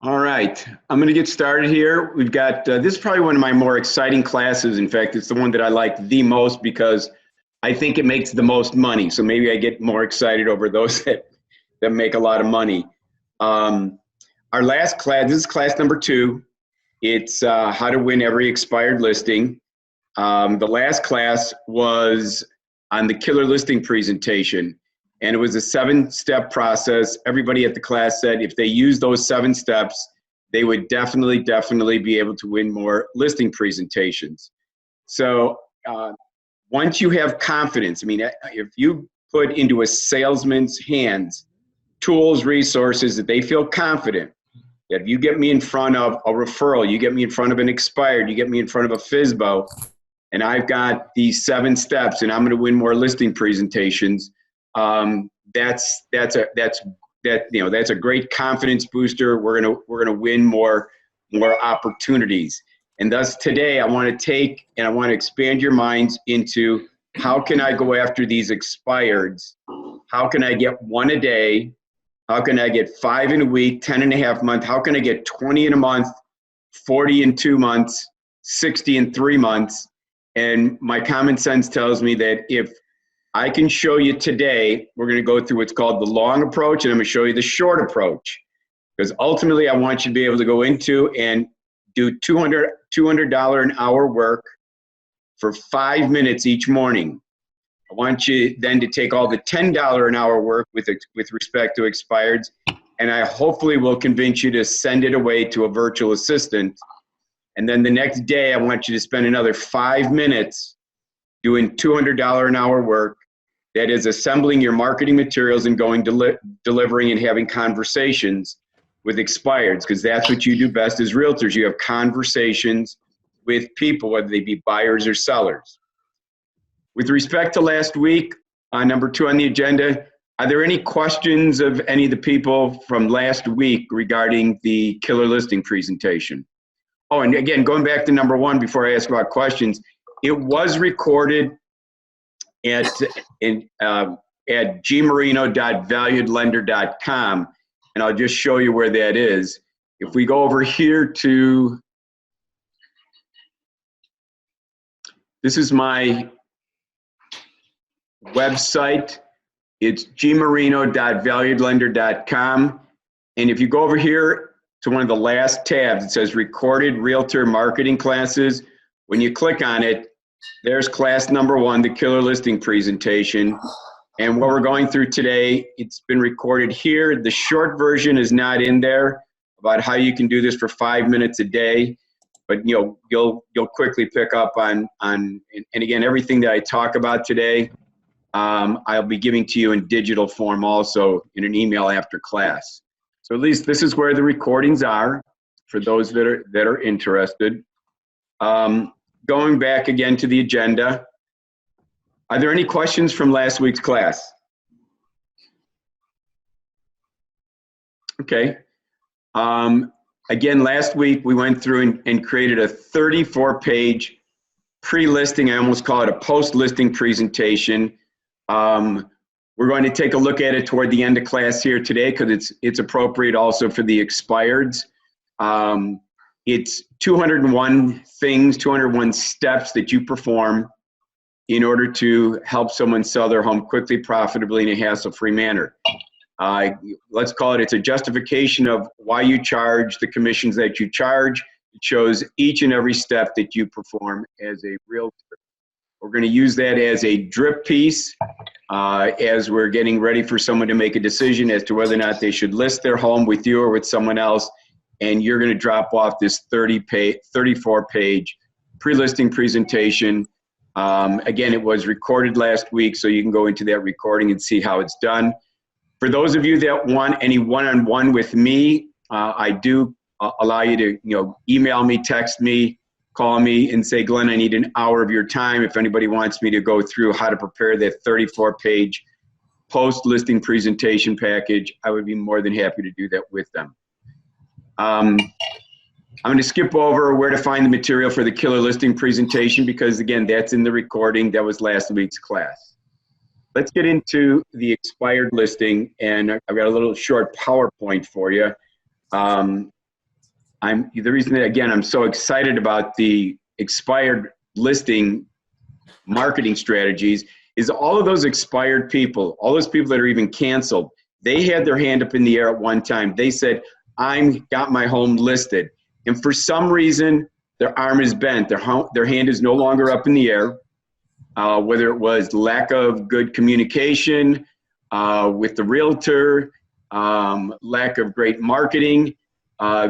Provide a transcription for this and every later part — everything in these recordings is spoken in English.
All right, I'm going to get started here. We've got, this is probably one of my more exciting classes. In fact, it's the one that I like the most because I think it makes the most money. So maybe I get more excited over those that make a lot of money. Our last class, this is class number 2. It's how to win every expired listing. The last class was on the killer listing presentation. And it was a 7-step process. Everybody at the class said if they use those 7 steps, they would definitely be able to win more listing presentations. So once you have confidence, I mean, if you put into a salesman's hands tools, resources that they feel confident, that if you get me in front of a referral, you get me in front of an expired, you get me in front of a FSBO, and I've got these 7 steps and I'm going to win more listing presentations, that's a great confidence booster. We're gonna win more opportunities. And thus today I want to expand your minds into how can I go after these expireds? How can I get 1 a day? How can I get 5 in a week, 10 and a half month? How can I get 20 in a month, 40 in 2 months, 60 in 3 months? And my common sense tells me that if I can show you today, we're going to go through what's called the long approach, and I'm going to show you the short approach. Because ultimately, I want you to be able to go into and do $200 an hour work for 5 minutes each morning. I want you then to take all the $10 an hour work with respect to expireds, and I hopefully will convince you to send it away to a virtual assistant. And then the next day, I want you to spend another 5 minutes doing $200 an hour work. That is assembling your marketing materials and going delivering and having conversations with expireds, because that's what you do best as realtors. You have conversations with people, whether they be buyers or sellers. With respect to last week, number 2 on the agenda, are there any questions of any of the people from last week regarding the killer listing presentation? Oh, and again, going back to number 1 before I ask about questions, it was recorded at gmarino.valuedlender.com, and I'll just show you where that is. If we go over here to, this is my website. It's gmarino.valuedlender.com, and if you go over here to one of the last tabs, it says recorded realtor marketing classes. When you click on it, there's class number 1, the killer listing presentation. And what we're going through today, it's been recorded here. The short version is not in there about how you can do this for 5 minutes a day. But you'll quickly pick up on and again, everything that I talk about today, I'll be giving to you in digital form also in an email after class. So at least this is where the recordings are for those that are interested. Going back again to the agenda, are there any questions from last week's class? Okay. Again, last week we went through and created a 34-page pre-listing. I almost call it a post-listing presentation. We're going to take a look at it toward the end of class here today because it's appropriate also for the expireds. It's 201 things, 201 steps that you perform in order to help someone sell their home quickly, profitably, in a hassle-free manner. Let's call it, it's a justification of why you charge the commissions that you charge. It shows each and every step that you perform as a realtor. We're going to use that as a drip piece as we're getting ready for someone to make a decision as to whether or not they should list their home with you or with someone else. And you're going to drop off this 34-page pre-listing presentation. Again, it was recorded last week, so you can go into that recording and see how it's done. For those of you that want any one-on-one with me, I do allow you to email me, text me, call me, and say, Glenn, I need an hour of your time. If anybody wants me to go through how to prepare that 34-page post-listing presentation package, I would be more than happy to do that with them. I'm going to skip over where to find the material for the killer listing presentation because, again, that's in the recording. That was last week's class. Let's get into the expired listing, and I've got a little short PowerPoint for you. the reason that, again, I'm so excited about the expired listing marketing strategies is all of those expired people, all those people that are even canceled, they had their hand up in the air at one time. They said, I'm got my home listed. And for some reason, their arm is bent. Their hand is no longer up in the air, whether it was lack of good communication with the realtor, lack of great marketing.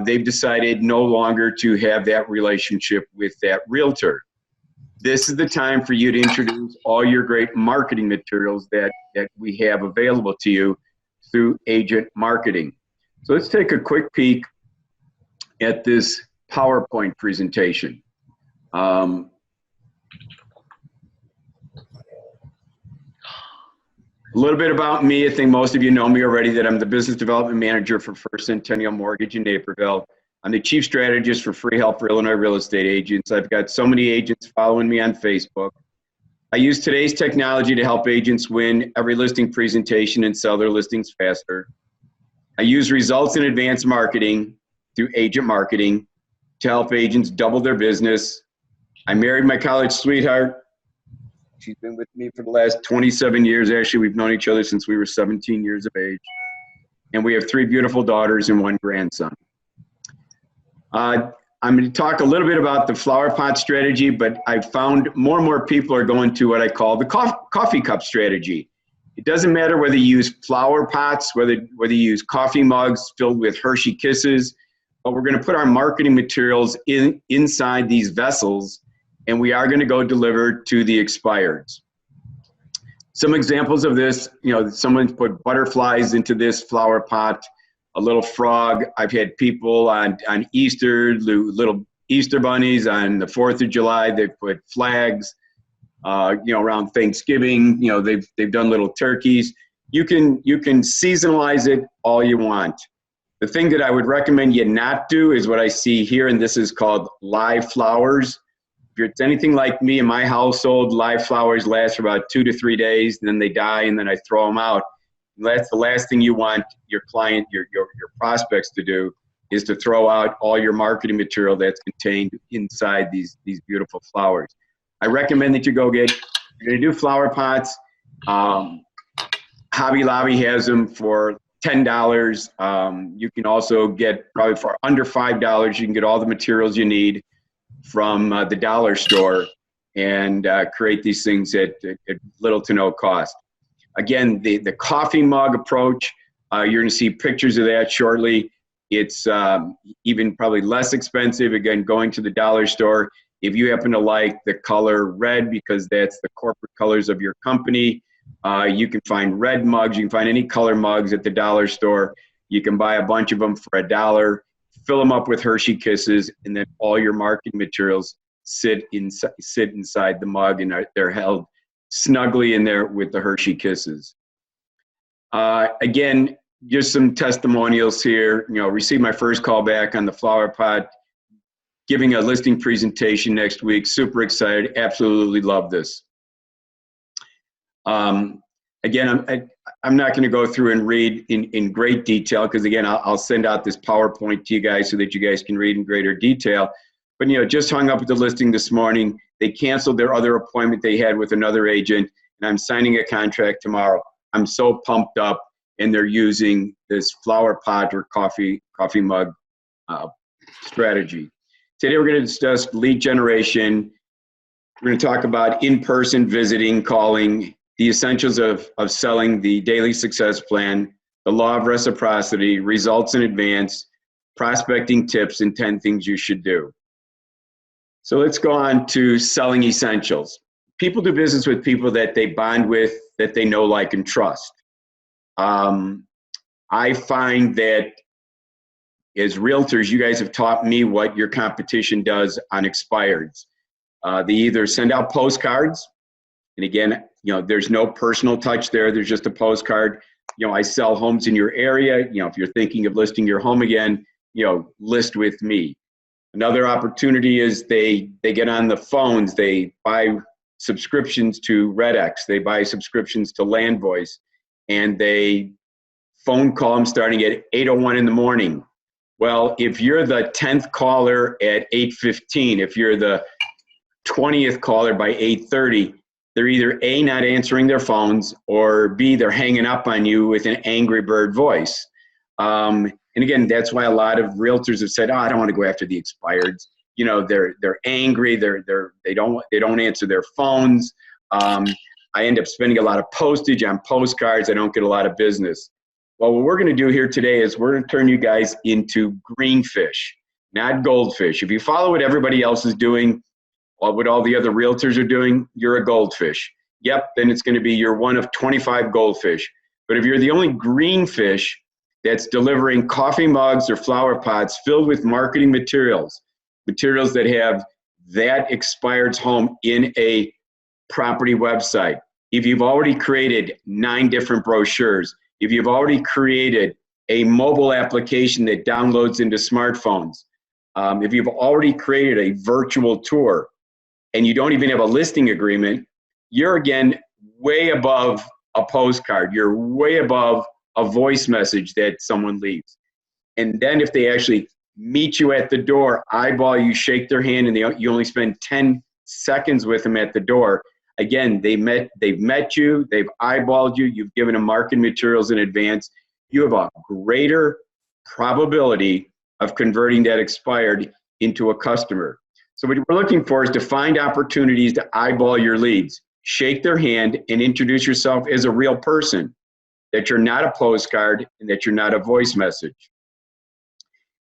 They've decided no longer to have that relationship with that realtor. This is the time for you to introduce all your great marketing materials that we have available to you through agent marketing. So let's take a quick peek at this PowerPoint presentation. A little bit about me. I think most of you know me already, that I'm the business development manager for First Centennial Mortgage in Naperville. I'm the chief strategist for Free Help for Illinois Real Estate Agents. I've got so many agents following me on Facebook. I use today's technology to help agents win every listing presentation and sell their listings faster. I use results in advanced marketing through agent marketing to help agents double their business. I married my college sweetheart. She's been with me for the last 27 years. Actually, we've known each other since we were 17 years of age. And we have 3 beautiful daughters and 1 grandson. I'm going to talk a little bit about the flower pot strategy, but I've found more and more people are going to what I call the coffee cup strategy. It doesn't matter whether you use flower pots, whether you use coffee mugs filled with Hershey Kisses, but we're going to put our marketing materials inside these vessels, and we are going to go deliver to the expireds. Some examples of this, someone put butterflies into this flower pot, a little frog. I've had people on Easter, little Easter bunnies. On the 4th of July, they've put flags. Around Thanksgiving, they've done little turkeys. You can seasonalize it all you want. The thing that I would recommend you not do is what I see here, and this is called live flowers. If it's anything like me in my household, live flowers last for about 2 to 3 days, and then they die, and then I throw them out. That's the last thing you want your client, your prospects to do, is to throw out all your marketing material that's contained inside these beautiful flowers. I recommend that you go you're going to do flower pots. Hobby Lobby has them for $10. You can also get, probably for under $5, you can get all the materials you need from the dollar store and create these things at little to no cost. Again, the coffee mug approach, you're going to see pictures of that shortly. It's even probably less expensive, again, going to the dollar store. If you happen to like the color red because that's the corporate colors of your company, you can find red mugs. You can find any color mugs at the dollar store. You can buy a bunch of them for $1, fill them up with Hershey Kisses, and then all your marketing materials sit inside the mug, and they're held snugly in there with the Hershey Kisses. Again, just some testimonials here. Received my first call back on the flower pot, giving a listing presentation next week. Super excited. Absolutely love this. Again, I'm not going to go through and read in great detail because, again, I'll send out this PowerPoint to you guys so that you guys can read in greater detail. But, just hung up with the listing this morning. They canceled their other appointment they had with another agent, and I'm signing a contract tomorrow. I'm so pumped up, and they're using this flower pot or coffee mug strategy. Today we're going to discuss lead generation. We're going to talk about in-person visiting, calling, the essentials of selling the daily success plan, the law of reciprocity, results in advance, prospecting tips, and 10 things you should do. So let's go on to selling essentials. People do business with people that they bond with, that they know, like, and trust. I find that as realtors, you guys have taught me what your competition does on expireds. They either send out postcards, and again, there's no personal touch there. There's just a postcard. I sell homes in your area. If you're thinking of listing your home again, list with me. Another opportunity is they get on the phones. They buy subscriptions to RedX. They buy subscriptions to LandVoice, and they phone call them starting at 8:01 in the morning. Well, if you're the 10th caller at 8:15, if you're the 20th caller by 8:30, they're either A, not answering their phones, or B, they're hanging up on you with an angry bird voice. And again, that's why a lot of realtors have said, "Oh, I don't want to go after the expireds." You know, they're angry. They don't answer their phones. I end up spending a lot of postage on postcards. I don't get a lot of business. Well, what we're going to do here today is we're going to turn you guys into greenfish, not goldfish. If you follow what everybody else is doing, or what all the other realtors are doing, you're a goldfish. Yep, then it's going to be you're one of 25 goldfish. But if you're the only greenfish that's delivering coffee mugs or flower pots filled with marketing materials that have that expired's home in a property website, if you've already created 9 different brochures, if you've already created a mobile application that downloads into smartphones, if you've already created a virtual tour, and you don't even have a listing agreement, you're again way above a postcard. You're way above a voice message that someone leaves. And then if they actually meet you at the door, eyeball you, shake their hand, and you only spend 10 seconds with them at the door, again, they've met you, they've eyeballed you, you've given them marketing materials in advance. You have a greater probability of converting that expired into a customer. So what we're looking for is to find opportunities to eyeball your leads, shake their hand, and introduce yourself as a real person, that you're not a postcard and that you're not a voice message.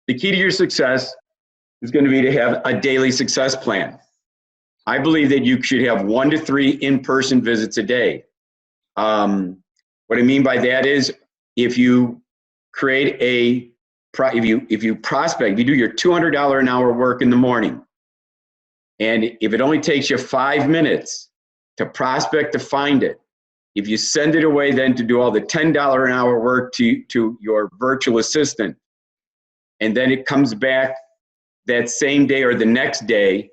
The key to your success is going to be to have a daily success plan. I believe that you should have 1 to 3 in-person visits a day. What I mean by that is if you create if you prospect, if you do your $200 an hour work in the morning, and if it only takes you 5 minutes to prospect to find it, if you send it away then to do all the $10 an hour work to your virtual assistant, and then it comes back that same day or the next day,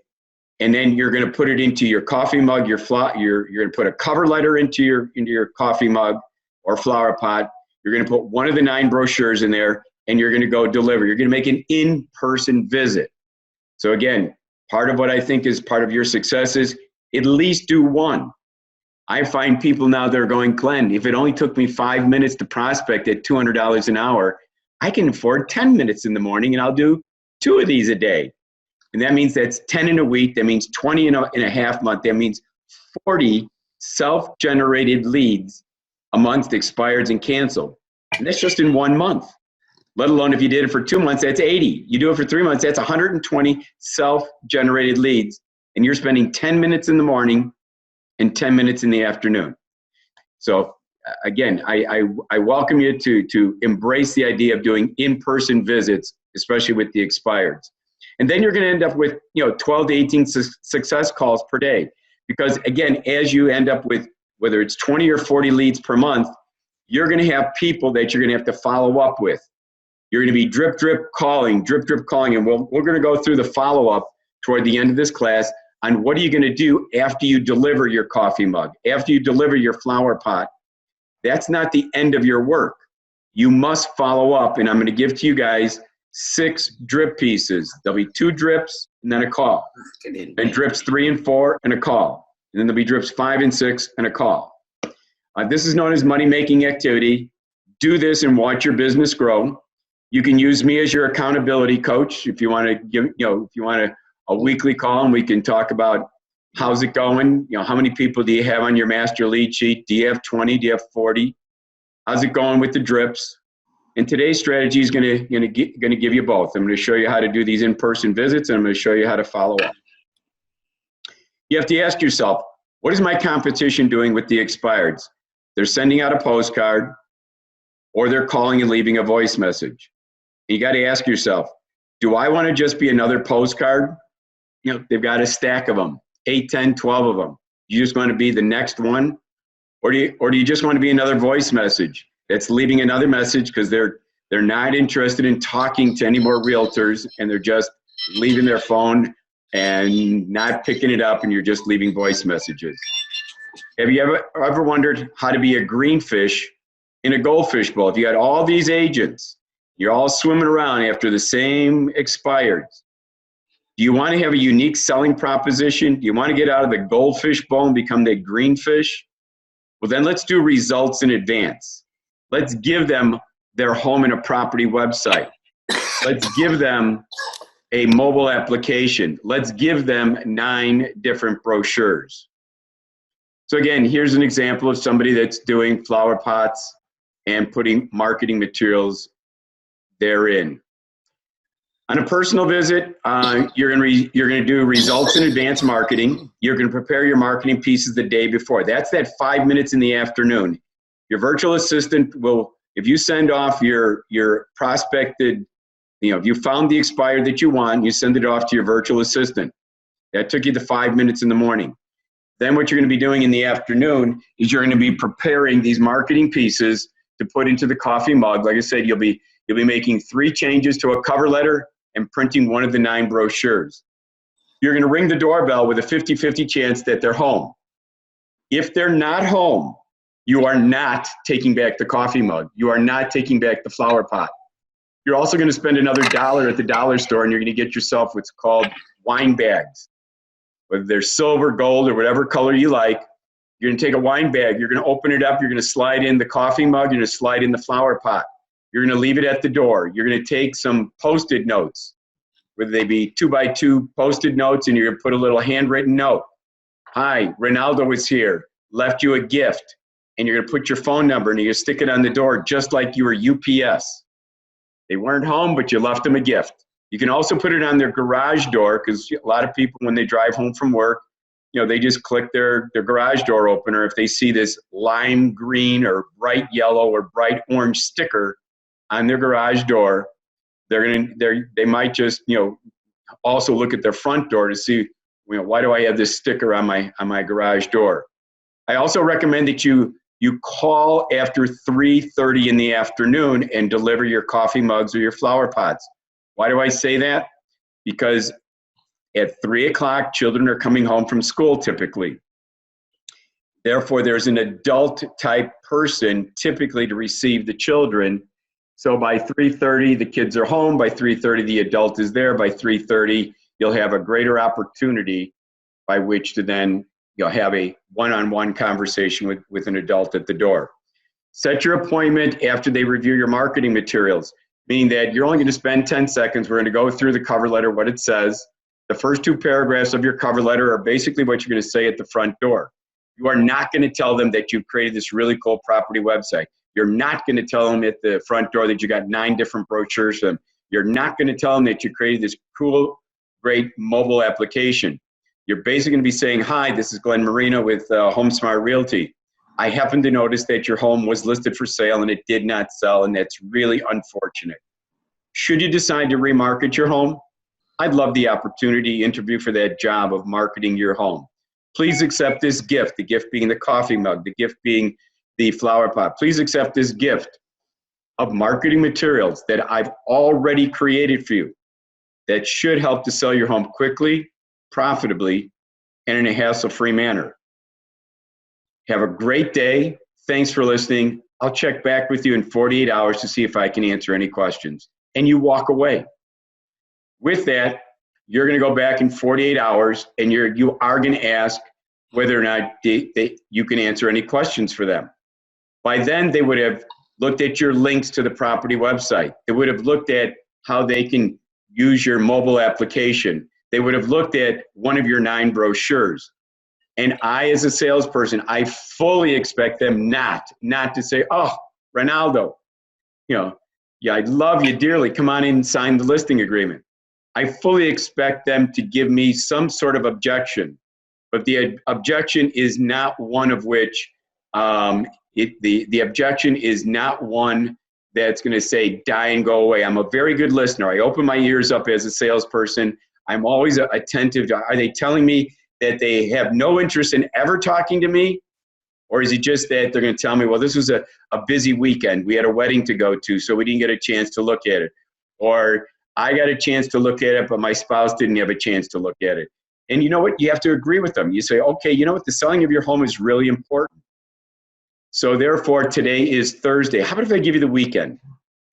and then you're going to put it into your coffee mug, you're going to put a cover letter into your coffee mug or flower pot. You're going to put one of the 9 brochures in there, and you're going to go deliver. You're going to make an in-person visit. So again, part of what I think is part of your success is at least do 1. I find people now they're going, "Glenn, if it only took me 5 minutes to prospect at $200 an hour, I can afford 10 minutes in the morning and I'll do 2 of these a day." And that means that's 10 in a week. That means 20 in a half month. That means 40 self-generated leads a month expireds and canceled. And that's just in 1 month. Let alone if you did it for 2 months, that's 80. You do it for 3 months, that's 120 self-generated leads. And you're spending 10 minutes in the morning and 10 minutes in the afternoon. So again, I welcome you to embrace the idea of doing in-person visits, especially with the expireds. And then you're going to end up with 12 to 18 success calls per day. Because again, as you end up with, whether it's 20 or 40 leads per month, you're going to have people that you're going to have to follow up with. You're going to be drip, drip calling. And we're going to go through the follow-up toward the end of this class on what are you going to do after you deliver your coffee mug, after you deliver your flower pot. That's not the end of your work. You must follow up, and I'm going to give to you guys 6 drip pieces. There'll be 2 drips and then a call. Then drips 3 and 4 and a call. And then there'll be drips 5 and 6 and a call. This is known as money-making activity. Do this and watch your business grow. You can use me as your accountability coach if you want to give, if you want a weekly call and we can talk about how's it going. How many people do you have on your master lead sheet? Do you have 20? Do you have 40? How's it going with the drips? And today's strategy is going to give you both. I'm going to show you how to do these in-person visits, and I'm going to show you how to follow up. You have to ask yourself, what is my competition doing with the expireds? They're sending out a postcard, or they're calling and leaving a voice message. You got to ask yourself, do I want to just be another postcard? They've got a stack of them, 8, 10, 12 of them. You just want to be the next one? Or do you just want to be another voice message that's leaving another message because they're not interested in talking to any more realtors, and they're just leaving their phone and not picking it up, and you're just leaving voice messages? Have you ever wondered how to be a greenfish in a goldfish bowl? If you had all these agents, You're all swimming around after the same expires. Do you want to have a unique selling proposition? Do you want to get out of the goldfish bowl and become the greenfish? Well, then let's do results in advance. Let's give them their home and a property website. Let's give them a mobile application. Let's give them 9 different brochures. So again, here's an example of somebody that's doing flower pots and putting marketing materials therein. On a personal visit, you're going to do results in advance marketing. You're going to prepare your marketing pieces the day before. That's that 5 minutes in the afternoon. Your virtual assistant will, if you send off your prospected, if you found the expired that you want, you send it off to your virtual assistant. That took you the 5 minutes in the morning. Then what you're going to be doing in the afternoon is you're going to be preparing these marketing pieces to put into the coffee mug. Like I said, you'll be making 3 changes to a cover letter and printing one of the 9 brochures. You're going to ring the doorbell with a 50-50 chance that they're home. If they're not home, you are not taking back the coffee mug. You are not taking back the flower pot. You're also going to spend another $1 at the dollar store, and you're going to get yourself what's called wine bags. Whether they're silver, gold, or whatever color you like, you're going to take a wine bag, you're going to open it up, you're going to slide in the coffee mug, you're going to slide in the flower pot. You're going to leave it at the door. You're going to take some Post-it notes, whether they be 2x2 Post-it notes, and you're going to put a little handwritten note. Hi, Ronaldo is here, left you a gift. And you're going to put your phone number and you're going to stick it on the door just like you were UPS. They weren't home, but you left them a gift. You can also put it on their garage door, because a lot of people, when they drive home from work, they just click their garage door opener. If they see this lime green or bright yellow or bright orange sticker on their garage door, they might just also look at their front door to see, why do I have this sticker on my garage door? I also recommend that you call after 3:30 in the afternoon and deliver your coffee mugs or your flower pots. Why do I say that? Because at 3 o'clock, children are coming home from school typically. Therefore, there's an adult type person typically to receive the children. So by 3:30, the kids are home. By 3:30, the adult is there. By 3:30, you'll have a greater opportunity by which to then have a one-on-one conversation with an adult at the door. Set your appointment after they review your marketing materials, meaning that you're only going to spend 10 seconds. We're going to go through the cover letter, what it says. The first 2 paragraphs of your cover letter are basically what you're going to say at the front door. You are not going to tell them that you've created this really cool property website. You're not going to tell them at the front door that you got 9 different brochures from them. You're not going to tell them that you created this cool, great mobile application. You're basically going to be saying, hi, this is Glenn Marino with HomeSmart Realty. I happen to notice that your home was listed for sale and it did not sell, and that's really unfortunate. Should you decide to remarket your home, I'd love the opportunity to interview for that job of marketing your home. Please accept this gift, the gift being the coffee mug, the gift being the flower pot. Please accept this gift of marketing materials that I've already created for you that should help to sell your home quickly, profitably, and in a hassle-free manner. Have a great day. Thanks for listening. I'll check back with you in 48 hours to see if I can answer any questions. And you walk away. With that, you're going to go back in 48 hours and you are going to ask whether or not you can answer any questions for them. By then, they would have looked at your links to the property website. They would have looked at how they can use your mobile application. They would have looked at one of your 9 brochures. And I, as a salesperson, I fully expect them not to say, oh, Ronaldo, yeah, I love you dearly. Come on in and sign the listing agreement. I fully expect them to give me some sort of objection. But the objection is not one of which, the objection is not one that's going to say, die and go away. I'm a very good listener. I open my ears up as a salesperson. I'm always attentive to, are they telling me that they have no interest in ever talking to me? Or is it just that they're going to tell me, well, this was a busy weekend. We had a wedding to go to, so we didn't get a chance to look at it. Or I got a chance to look at it, but my spouse didn't have a chance to look at it. And you know what? You have to agree with them. You say, okay, you know what? The selling of your home is really important. So therefore, today is Thursday. How about if I give you the weekend?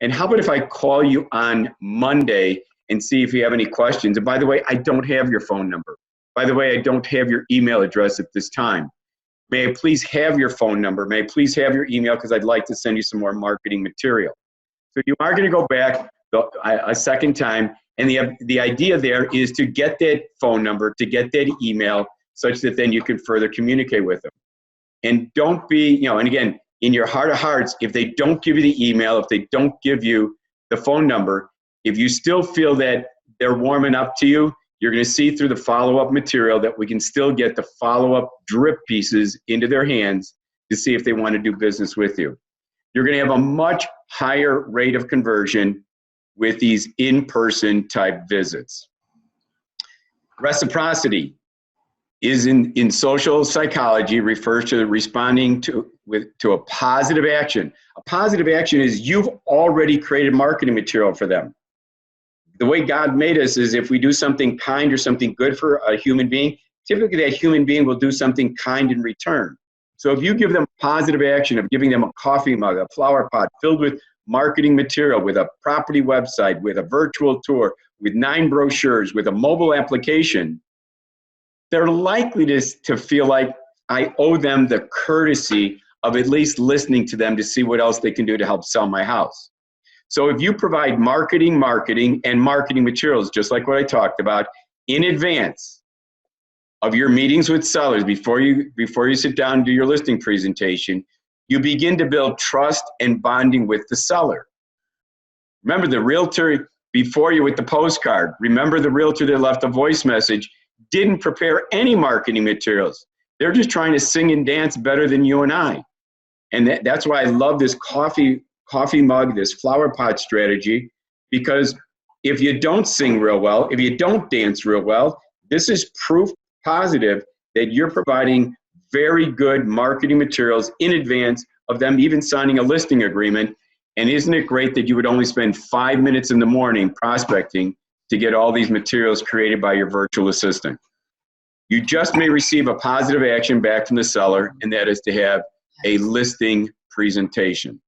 And how about if I call you on Monday and see if you have any questions? And by the way, I don't have your phone number. By the way, I don't have your email address at this time. May I please have your phone number? May I please have your email, because I'd like to send you some more marketing material. So you are going to go back a second time, and the idea there is to get that phone number, to get that email, such that then you can further communicate with them. And don't be, and again, in your heart of hearts, if they don't give you the email, if they don't give you the phone number, if you still feel that they're warming up to you, you're going to see through the follow-up material that we can still get the follow-up drip pieces into their hands to see if they want to do business with you. You're going to have a much higher rate of conversion with these in-person type visits. Reciprocity is in social psychology refers to responding to a positive action. A positive action is you've already created marketing material for them. The way God made us is if we do something kind or something good for a human being, typically that human being will do something kind in return. So if you give them positive action of giving them a coffee mug, a flower pot filled with marketing material, with a property website, with a virtual tour, with 9 brochures, with a mobile application, they're likely to feel like I owe them the courtesy of at least listening to them to see what else they can do to help sell my house. So if you provide marketing, and marketing materials, just like what I talked about, in advance of your meetings with sellers, before you sit down and do your listing presentation, you begin to build trust and bonding with the seller. Remember the realtor before you with the postcard. Remember the realtor that left a voice message didn't prepare any marketing materials. They're just trying to sing and dance better than you and I. And that's why I love this coffee mug, this flower pot strategy, because if you don't sing real well, if you don't dance real well, this is proof positive that you're providing very good marketing materials in advance of them even signing a listing agreement. And isn't it great that you would only spend 5 minutes in the morning prospecting to get all these materials created by your virtual assistant? You just may receive a positive action back from the seller, and that is to have a listing presentation.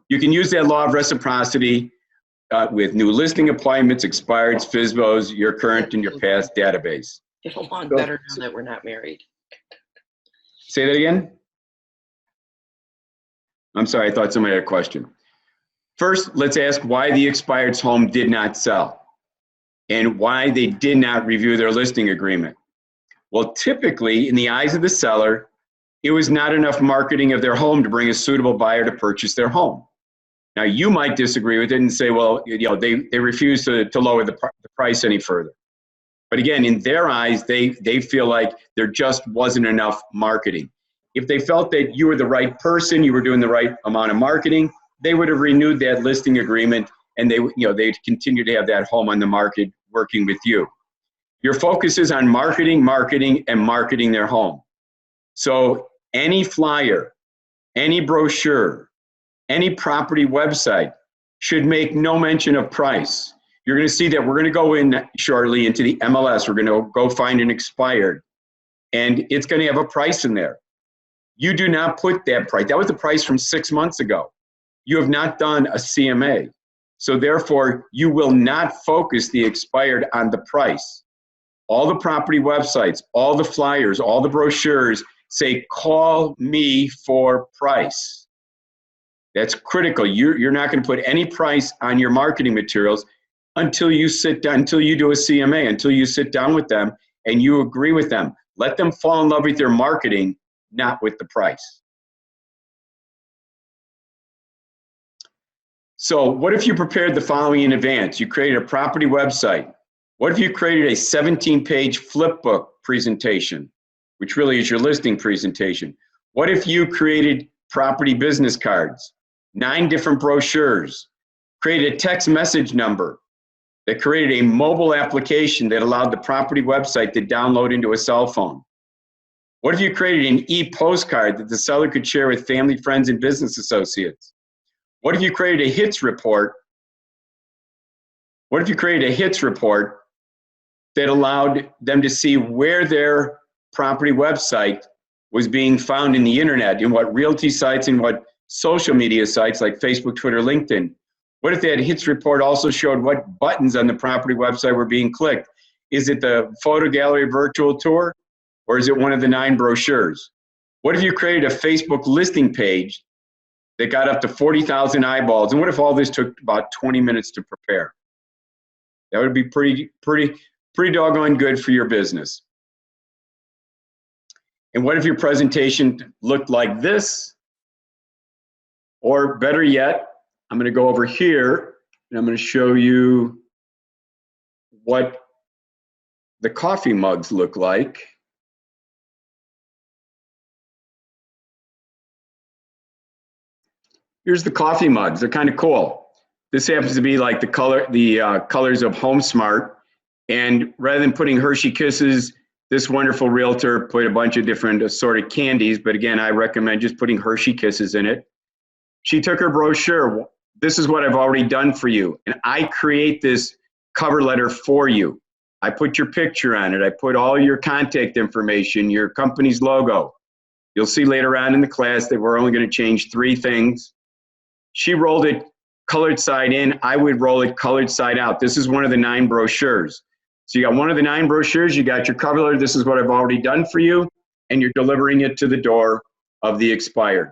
You can use that law of reciprocity with new listing appointments, expireds, FSBOs, your current and your past database. Get along better now that we're not married. Say that again? I'm sorry, I thought somebody had a question. First, let's ask why the expired's home did not sell and why they did not review their listing agreement. Well, typically, in the eyes of the seller, it was not enough marketing of their home to bring a suitable buyer to purchase their home. Now, you might disagree with it and say, well, they refused to lower the price any further. But again, in their eyes, they feel like there just wasn't enough marketing. If they felt that you were the right person, you were doing the right amount of marketing, they would have renewed that listing agreement, and they'd continue to have that home on the market working with you. Your focus is on marketing, and marketing their home. So any flyer, any brochure, any property website should make no mention of price. You're going to see that we're going to go in shortly into the MLS. We're going to go find an expired, and it's going to have a price in there. You do not put that price. That was the price from 6 months ago. You have not done a CMA. So therefore, you will not focus the expired on the price. All the property websites, all the flyers, all the brochures say, call me for price. That's critical. You're not going to put any price on your marketing materials until you sit down, until you do a CMA, until you sit down with them and you agree with them. Let them fall in love with your marketing, not with the price. So what if you prepared the following in advance? You created a property website. What if you created a 17-page flip book presentation, which really is your listing presentation? What if you created property business cards, 9 different brochures, created a text message number that created a mobile application that allowed the property website to download into a cell phone? What if you created an e-postcard that the seller could share with family, friends, and business associates? What if you created a hits report? What if you created a hits report that allowed them to see where their property website was being found in the internet, in what realty sites and what social media sites like Facebook, Twitter, LinkedIn? What if that hits report also showed what buttons on the property website were being clicked? Is it the photo gallery virtual tour, or is it one of the 9 brochures? What if you created a Facebook listing page that got up to 40,000 eyeballs? And what if all this took about 20 minutes to prepare? That would be pretty doggone good for your business. And what if your presentation looked like this? Or better yet, I'm going to go over here and I'm going to show you what the coffee mugs look like. Here's the coffee mugs. They're kind of cool. This happens to be like the colors of HomeSmart. And rather than putting Hershey Kisses, this wonderful realtor put a bunch of different assorted candies. But again, I recommend just putting Hershey Kisses in it. She took her brochure. This is what I've already done for you. And I create this cover letter for you. I put your picture on it. I put all your contact information, your company's logo. You'll see later on in the class that we're only going to change 3 things. She rolled it colored side in. I would roll it colored side out. This is one of the 9 brochures. So you got one of the 9 brochures. You got your cover letter. This is what I've already done for you. And you're delivering it to the door of the expired.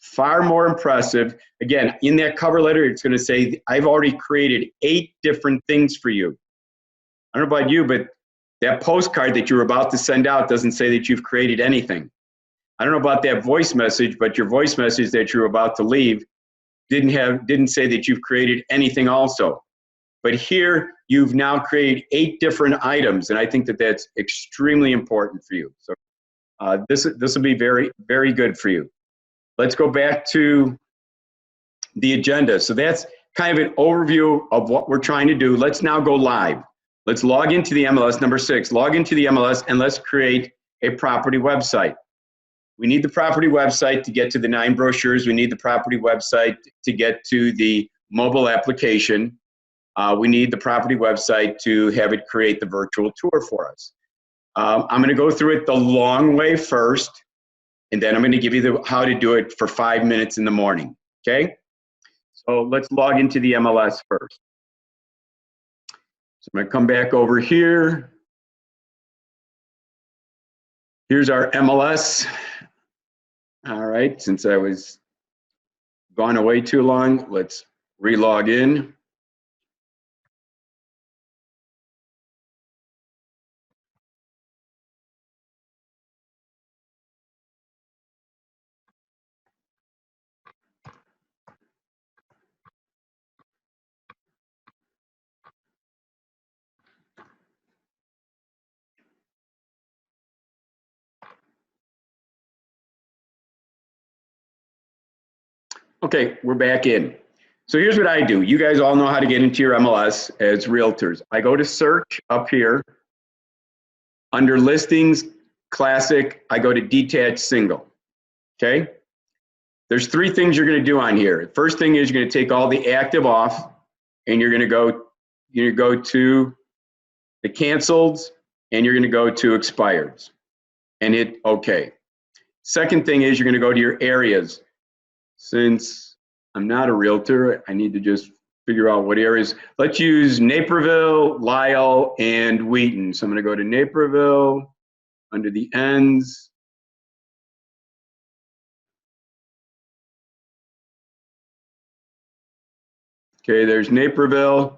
Far more impressive. Again, in that cover letter, it's going to say, I've already created 8 different things for you. I don't know about you, but that postcard that you're about to send out doesn't say that you've created anything. I don't know about that voice message, but your voice message that you're about to leave didn't say that you've created anything also. But here, you've now created 8 different items, and I think that that's extremely important for you. So this will be very, very good for you. Let's go back to the agenda. So that's kind of an overview of what we're trying to do. Let's now go live. Let's log into the MLS, number 6. Log into the MLS and let's create a property website. We need the property website to get to the 9 brochures. We need the property website to get to the mobile application. We need the property website to have it create the virtual tour for us. I'm going to go through it the long way first, and then I'm going to give you how to do it for 5 minutes in the morning, okay? So let's log into the MLS first. So I'm going to come back over here. Here's our MLS. All right, since I was gone away too long, let's re-log in. Okay, we're back in. So here's what I do. You guys all know how to get into your MLS as realtors. I go to search up here. Under listings, classic, I go to detached single, okay? There's 3 things you're gonna do on here. First thing is you're gonna take all the active off and you're gonna go to the canceled and you're gonna go to expireds and hit okay. Second thing is you're gonna go to your areas. Since I'm not a realtor, I need to just figure out what areas. Let's use Naperville, Lisle, and Wheaton. So I'm going to go to Naperville, under the ends. Okay, there's Naperville.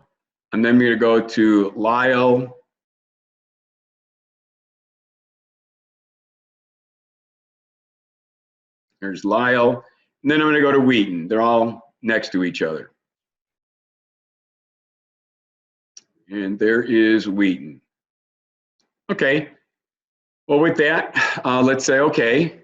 And then I'm going to go to Lisle. There's Lisle. And then I'm going to go to Wheaton. They're all next to each other. And there is Wheaton. Okay. Well, with that, let's say okay.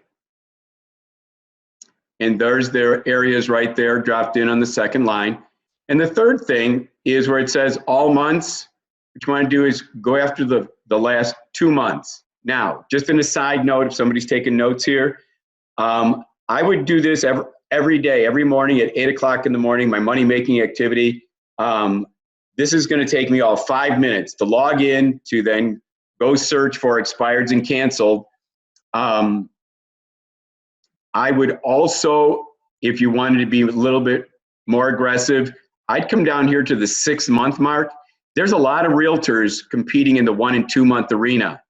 And there's their areas right there dropped in on the second line. And the third thing is where it says all months. What you want to do is go after the last 2 months. Now, just an aside note, if somebody's taking notes here, I would do this every day, every morning at 8 o'clock in the morning, my money-making activity. This is going to take me all 5 minutes to log in, to then go search for expireds and canceled. I would also if you wanted to be a little bit more aggressive, I'd come down here to the 6-month mark. There's a lot of realtors competing in the 1 and 2 month arena.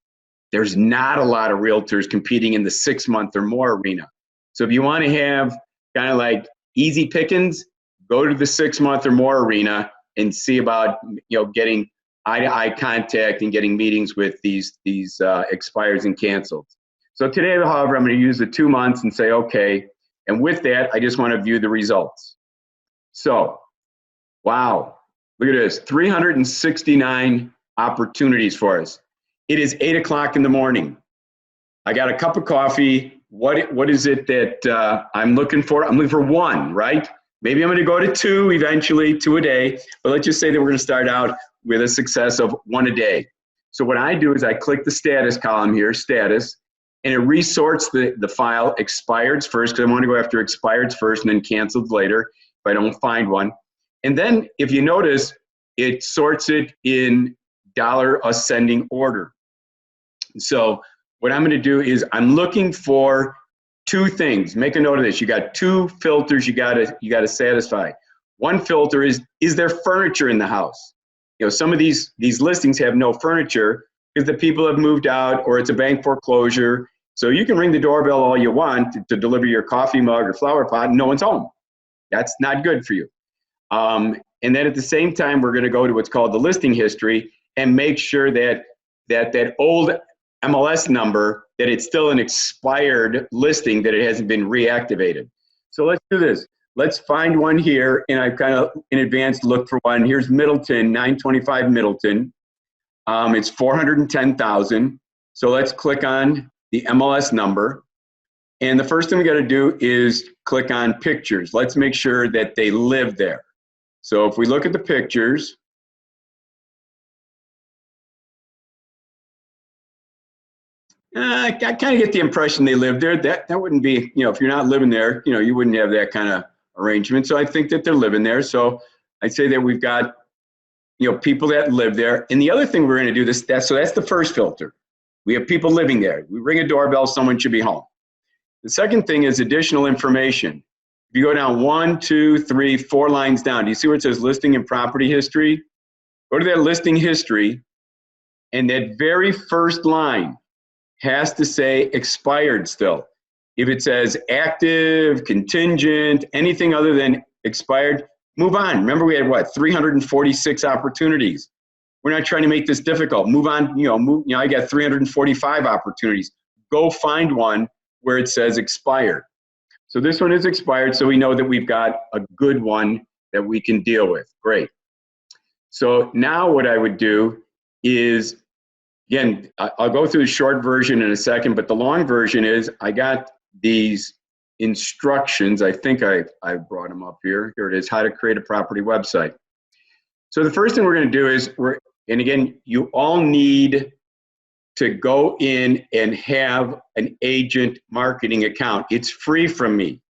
There's not a lot of realtors competing in the 6-month or more arena. So if you want to have kind of like easy pickings, go to the 6-month or more arena and see about getting eye-to-eye contact and getting meetings with these expires and cancels. So today, however, I'm going to use the 2 months and say okay. And with that, I just want to view the results. So, wow, look at this, 369 opportunities for us. It is 8 o'clock in the morning. I got a cup of coffee. What is it that I'm looking for? I'm looking for one, right? Maybe I'm going to go to 2 eventually, 2 a day. But let's just say that we're going to start out with a success of 1 a day. So what I do is I click the status column here, status, and it resorts the file expireds first, because I want to go after expireds first and then canceled later if I don't find one. And then if you notice, it sorts it in dollar ascending order. So what I'm going to do is I'm looking for 2 things. Make a note of this. You got 2 filters you got to satisfy. One filter is there furniture in the house? Some of these listings have no furniture because the people have moved out or it's a bank foreclosure. So you can ring the doorbell all you want to deliver your coffee mug or flower pot and no one's home. That's not good for you. And then at the same time, we're going to go to what's called the listing history and make sure that old MLS number, that it's still an expired listing, that it hasn't been reactivated. So let's do this. Let's find one here, and I've kind of in advance looked for one. Here's Middleton, 925 Middleton. It's 410,000. So let's click on the MLS number. And the first thing we got to do is click on pictures. Let's make sure that they live there. So if we look at the pictures, I kind of get the impression they live there. That wouldn't be, if you're not living there, you wouldn't have that kind of arrangement. So I think that they're living there. So I'd say that we've got, people that live there. And the other thing we're going to do so that's the first filter. We have people living there. We ring a doorbell, someone should be home. The second thing is additional information. If you go down 1, 2, 3, 4 lines down, do you see where it says listing and property history? Go to that listing history, and that very first line has to say expired still. If it says active, contingent, anything other than expired, move on. Remember, we had 346 opportunities. We're not trying to make this difficult. Move on. I got 345 opportunities. Go find one where it says expired. So this one is expired, so we know that we've got a good one that we can deal with. Great. So now what I would do is, again, I'll go through the short version in a second, but the long version is I got these instructions. I think I brought them up here. Here it is, how to create a property website. So the first thing we're going to do is, and again, you all need to go in and have an agent marketing account. It's free from me.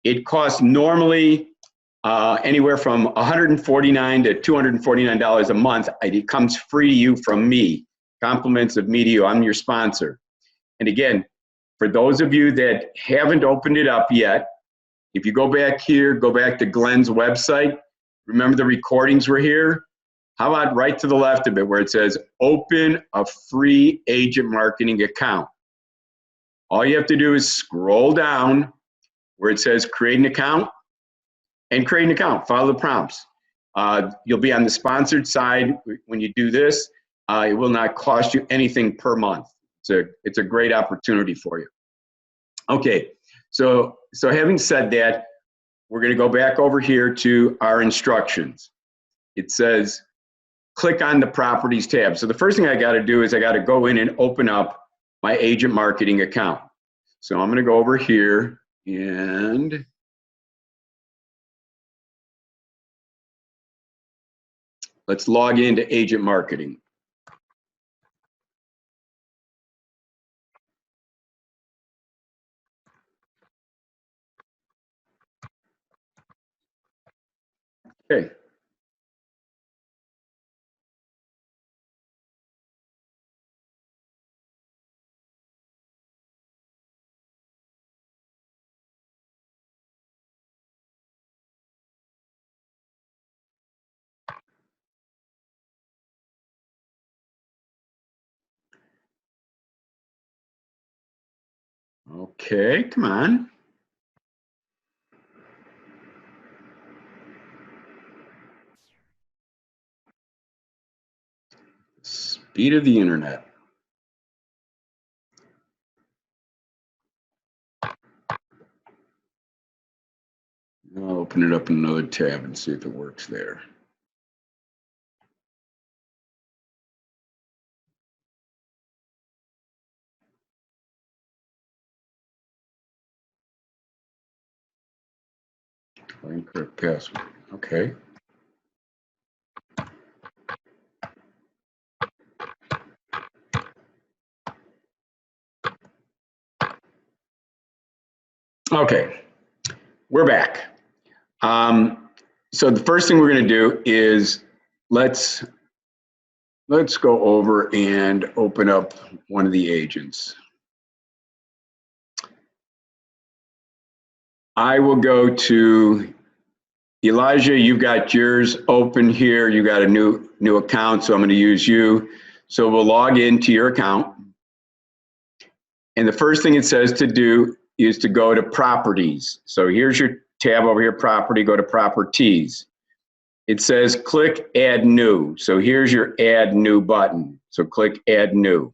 It costs normally anywhere from $149 to $249 a month. It comes free to you from me. Compliments of me to you. I'm your sponsor. And again, for those of you that haven't opened it up yet, if you go back here, go back to Glenn's website, remember the recordings were here? How about right to the left of it where it says open a free agent marketing account? All you have to do is scroll down where it says create an account and create an account. Follow the prompts. You'll be on the sponsored side when you do this. It will not cost you anything per month. It's a great opportunity for you. Okay, so having said that, we're going to go back over here to our instructions. It says click on the properties tab. So the first thing I got to do is I got to go in and open up my agent marketing account. So I'm going to go over here and let's log into agent marketing. Okay. Okay, come on. Speed of the internet. I'll open it up in another tab and see if it works there. Incorrect password. Okay. Okay, we're back. So the first thing we're going to do is let's go over and open up one of the agents. I will go to Elijah. You've got yours open here. You got a new account, so I'm going to use you. So we'll log into your account. And the first thing it says to do is to go to properties. So here's your tab over here, property, go to properties. It says click add new. So here's your add new button. So click add new.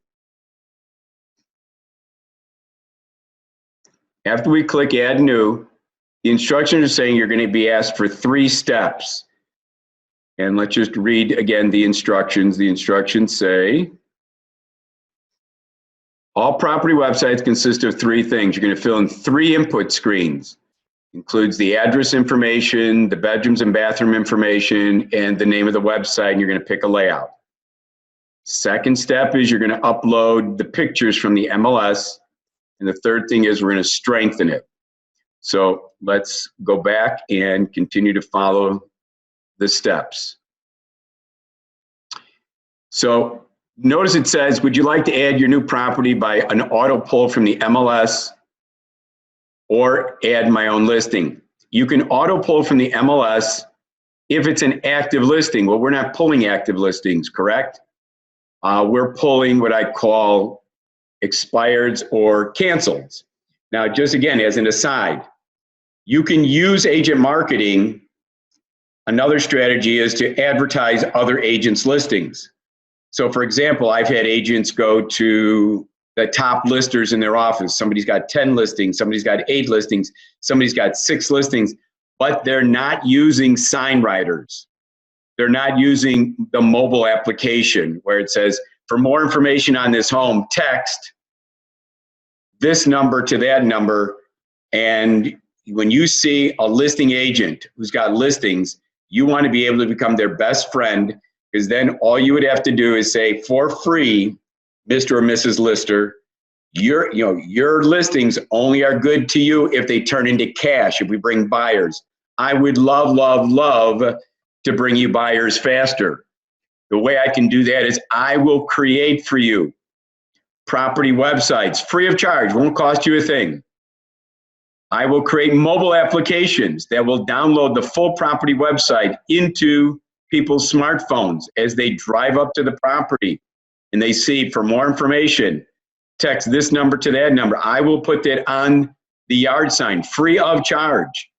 After we click add new, the instructions are saying you're going to be asked for 3 steps. And let's just read again the instructions. The instructions say, all property websites consist of 3 things. You're going to fill in 3 input screens. Includes the address information, the bedrooms and bathroom information, and the name of the website, and you're going to pick a layout. Second step is you're going to upload the pictures from the MLS, and the third thing is we're going to strengthen it. So let's go back and continue to follow the steps. So notice it says, would you like to add your new property by an auto pull from the MLS or add my own listing? You can auto pull from the MLS if it's an active listing. Well, we're not pulling active listings, correct? We're pulling what I call expireds or canceled. Now, just again, as an aside, you can use agent marketing. Another strategy is to advertise other agents' listings. So for example, I've had agents go to the top listers in their office. Somebody's got 10 listings, somebody's got 8 listings, somebody's got 6 listings, but they're not using sign writers. They're not using the mobile application where it says, for more information on this home, text this number to that number. And when you see a listing agent who's got listings, you want to be able to become their best friend, because then all you would have to do is say, for free, Mr. or Mrs. Lister, your listings only are good to you if they turn into cash, if we bring buyers. I would love, love, love to bring you buyers faster. The way I can do that is I will create for you property websites free of charge, won't cost you a thing. I will create mobile applications that will download the full property website into people's smartphones as they drive up to the property and they see, for more information, text this number to that number. I will put that on the yard sign free of charge.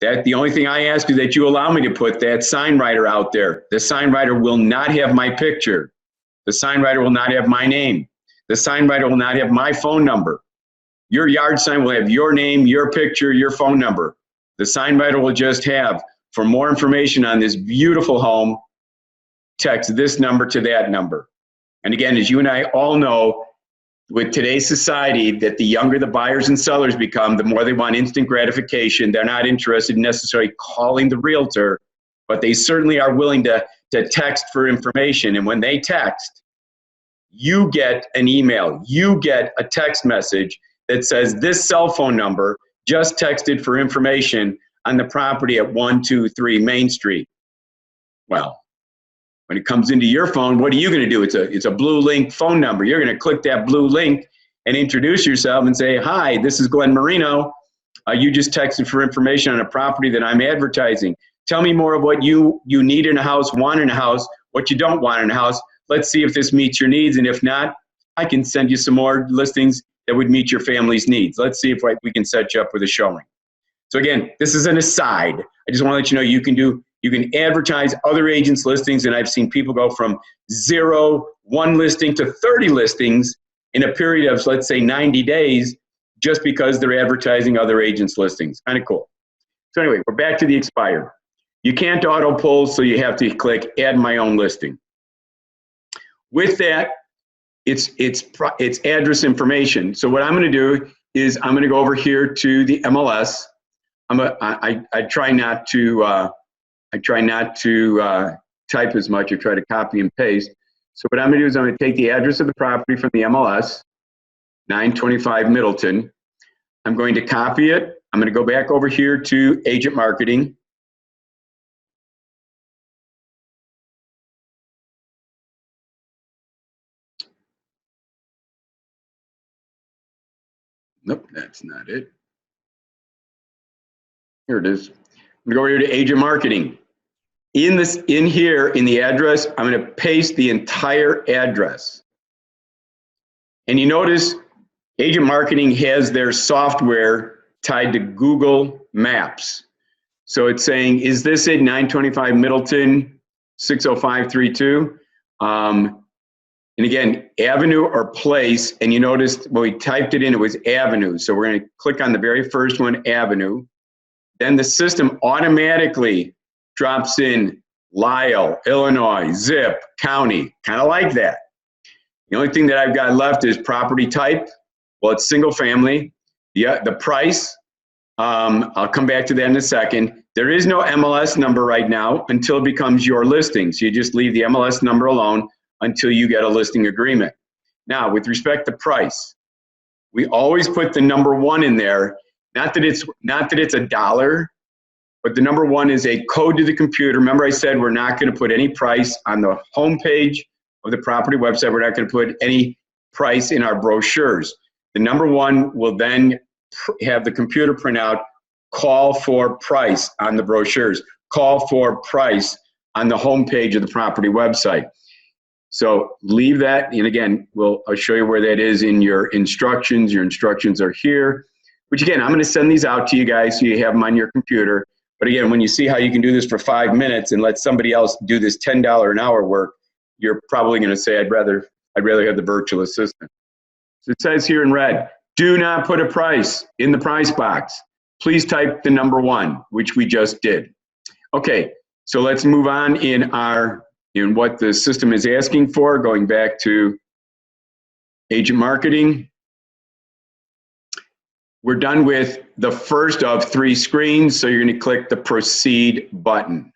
That the only thing I ask is that you allow me to put that sign writer out there. The sign writer will not have my picture. The sign writer will not have my name. The sign writer will not have my phone number. Your yard sign will have your name, your picture, your phone number. The sign writer will just have, for more information on this beautiful home, text this number to that number. And again, as you and I all know, with today's society, that the younger the buyers and sellers become, the more they want instant gratification. They're not interested in necessarily calling the realtor, but they certainly are willing to text for information. And when they text, you get an email, you get a text message that says this cell phone number just texted for information on the property at 123 Main Street. Well, when it comes into your phone, what are you going to do? It's a blue link phone number. You're going to click that blue link and introduce yourself and say, hi, this is Glenn Marino. You just texted for information on a property that I'm advertising. Tell me more of what you need in a house, want in a house, what you don't want in a house. Let's see if this meets your needs. And if not, I can send you some more listings that would meet your family's needs. Let's see if we can set you up with a showing. So again, this is an aside. I just want to let you know you can advertise other agents' listings, and I've seen people go from 0, 1 listing to 30 listings in a period of, let's say, 90 days just because they're advertising other agents' listings. Kind of cool. So anyway, we're back to the expired. You can't auto pull, so you have to click add my own listing. With that, it's address information. So what I'm going to do is I'm going to go over here to the MLS. I try not to type as much. I try to copy and paste. So what I'm going to do is I'm going to take the address of the property from the MLS, 925 Middleton. I'm going to copy it. I'm going to go back over here to Agent Marketing. Nope, that's not it. Here it is. I'm going to go over here to Agent Marketing. In here, in the address, I'm going to paste the entire address. And you notice Agent Marketing has their software tied to Google Maps. So it's saying, is this it, 925 Middleton, 60532? And again, avenue or place, and you noticed when we typed it in, it was avenue. So we're going to click on the very first one, avenue. Then the system automatically drops in Lisle, Illinois, zip, county, kind of like that. The only thing that I've got left is property type. Well, it's single family. The price, I'll come back to that in a second. There is no MLS number right now until it becomes your listing. So you just leave the MLS number alone until you get a listing agreement. Now, with respect to price, we always put the number 1 in there. Not that it's $1, but the number 1 is a code to the computer. Remember I said we're not going to put any price on the home page of the property website. We're not going to put any price in our brochures. The number 1 will then have the computer print out call for price on the brochures, call for price on the home page of the property website. So leave that, and again, I'll show you where that is in your instructions. Your instructions are here, which again, I'm going to send these out to you guys so you have them on your computer. But again, when you see how you can do this for 5 minutes and let somebody else do this $10 an hour work, you're probably going to say, I'd rather have the virtual assistant. So it says here in red, do not put a price in the price box. Please type the number 1, which we just did. Okay, so let's move on in what the system is asking for, going back to Agent Marketing. We're done with the first of 3 screens, so you're going to click the Proceed button.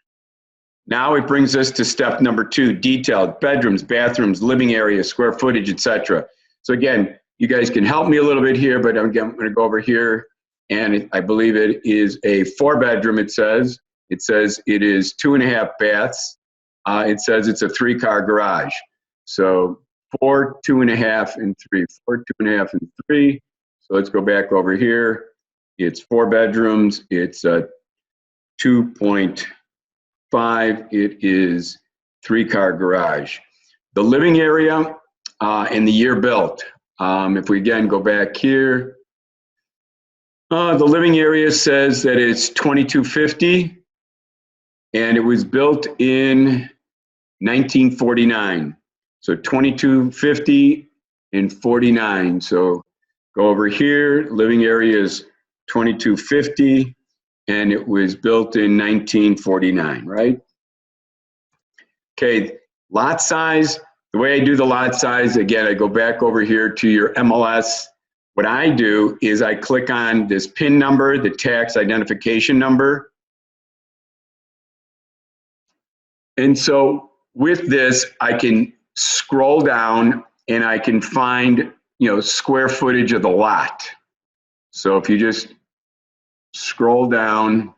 Now it brings us to step number 2, detailed bedrooms, bathrooms, living area, square footage, etc. So again, you guys can help me a little bit here, but I'm going to go over here, and I believe it is a 4-bedroom. It says it is 2.5 baths. It says it's a 3-car garage. So 4, 2.5, and 3. 4, 2.5, and 3. So let's go back over here. It's 4 bedrooms. It's a 2.5. It is 3-car garage. The living area and the year built. If we again go back here, the living area says that it's 2250, and it was built in 1949. So 2250 and 49. So go over here, living area is 2250, and it was built in 1949, right? Okay, lot size. The way I do the lot size, again, I go back over here to your MLS. What I do is I click on this PIN number, the tax identification number. And so with this, I can scroll down and I can find, square footage of the lot. So if you just scroll down,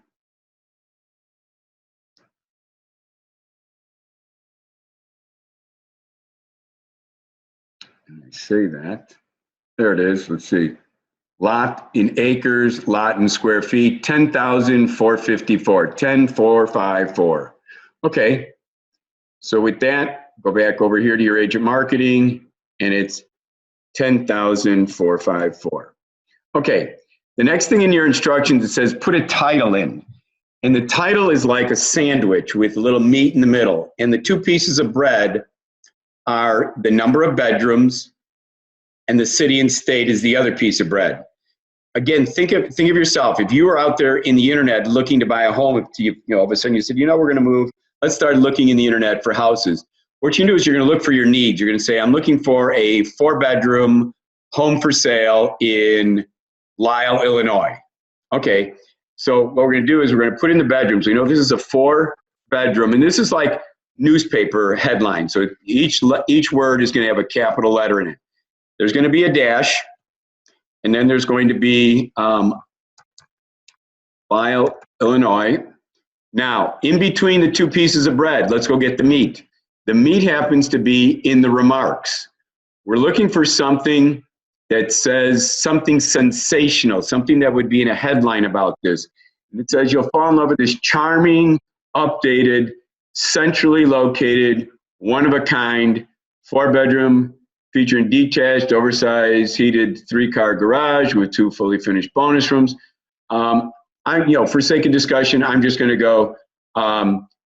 and I say that, there it is, let's see. Lot in acres, lot in square feet, 10,454, 10,454. Okay, so with that, go back over here to your agent marketing, and it's 10,454. Okay, the next thing in your instructions, it says put a title in. And the title is like a sandwich with a little meat in the middle. And the two pieces of bread are the number of bedrooms, and the city and state is the other piece of bread. Again, think of yourself. If you were out there in the internet looking to buy a home, all of a sudden you said, we're going to move. Let's start looking in the internet for houses. What you do is you're going to look for your needs. You're going to say, I'm looking for a 4-bedroom home for sale in Lisle, Illinois. Okay, so what we're going to do is we're going to put in the bedrooms. We know this is a 4-bedroom, and this is like newspaper headline. So each word is going to have a capital letter in it. There's going to be a dash, and then there's going to be Lisle, Illinois. Now, in between the two pieces of bread, let's go get the meat. The meat happens to be in the remarks. We're looking for something that says something sensational, something that would be in a headline about this. And it says you'll fall in love with this charming, updated, centrally located, one-of-a-kind, 4-bedroom, featuring detached, oversized, heated 3-car garage with 2 fully finished bonus rooms. For sake of discussion, I'm just going to go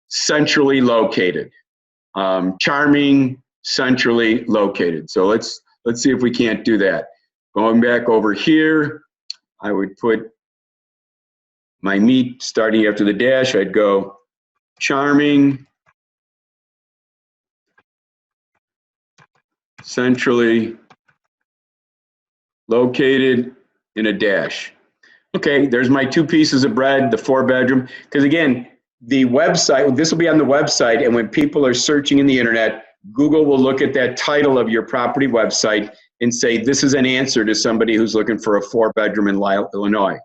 centrally located, charming, centrally located. So let's see if we can't do that. Going back over here, I would put my meat starting after the dash. I'd go charming, centrally located in a dash. Okay, there's my 2 pieces of bread, the 4-bedroom. Because again, the website, this will be on the website, and when people are searching in the internet, Google will look at that title of your property website and say, this is an answer to somebody who's looking for a 4-bedroom in Lisle, Illinois.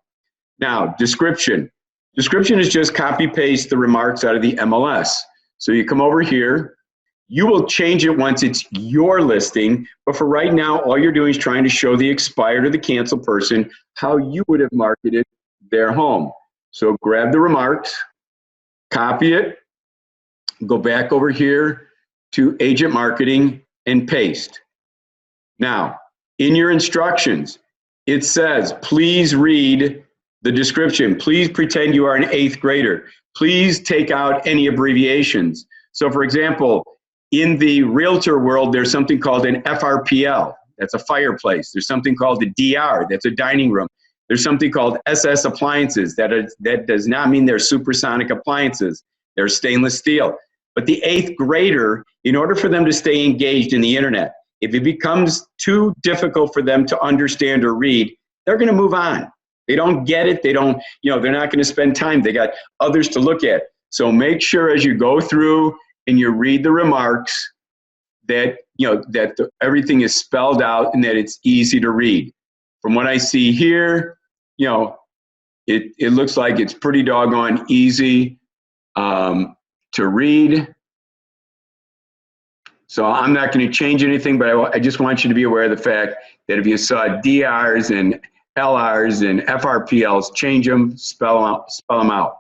Now, description. Description is just copy paste the remarks out of the MLS. So you come over here, you will change it once it's your listing, but for right now, all you're doing is trying to show the expired or the canceled person how you would have marketed their home. So grab the remarks, copy it, go back over here to agent marketing and paste. Now, in your instructions, it says, please read the description. Please pretend you are an 8th grader. Please take out any abbreviations. So for example, in the realtor world, there's something called an FRPL. That's a fireplace. There's something called a DR. That's a dining room. There's something called SS appliances. That does not mean they're supersonic appliances. They're stainless steel. But the 8th grader, in order for them to stay engaged in the internet, if it becomes too difficult for them to understand or read, they're going to move on. They don't get it. They don't, they're not going to spend time. They got others to look at. So make sure as you go through and you read the remarks that, everything is spelled out and that it's easy to read. From what I see here, it looks like it's pretty doggone easy to read. So I'm not going to change anything, but I just want you to be aware of the fact that if you saw DRs and LRs and FRPLs, change them, spell them out.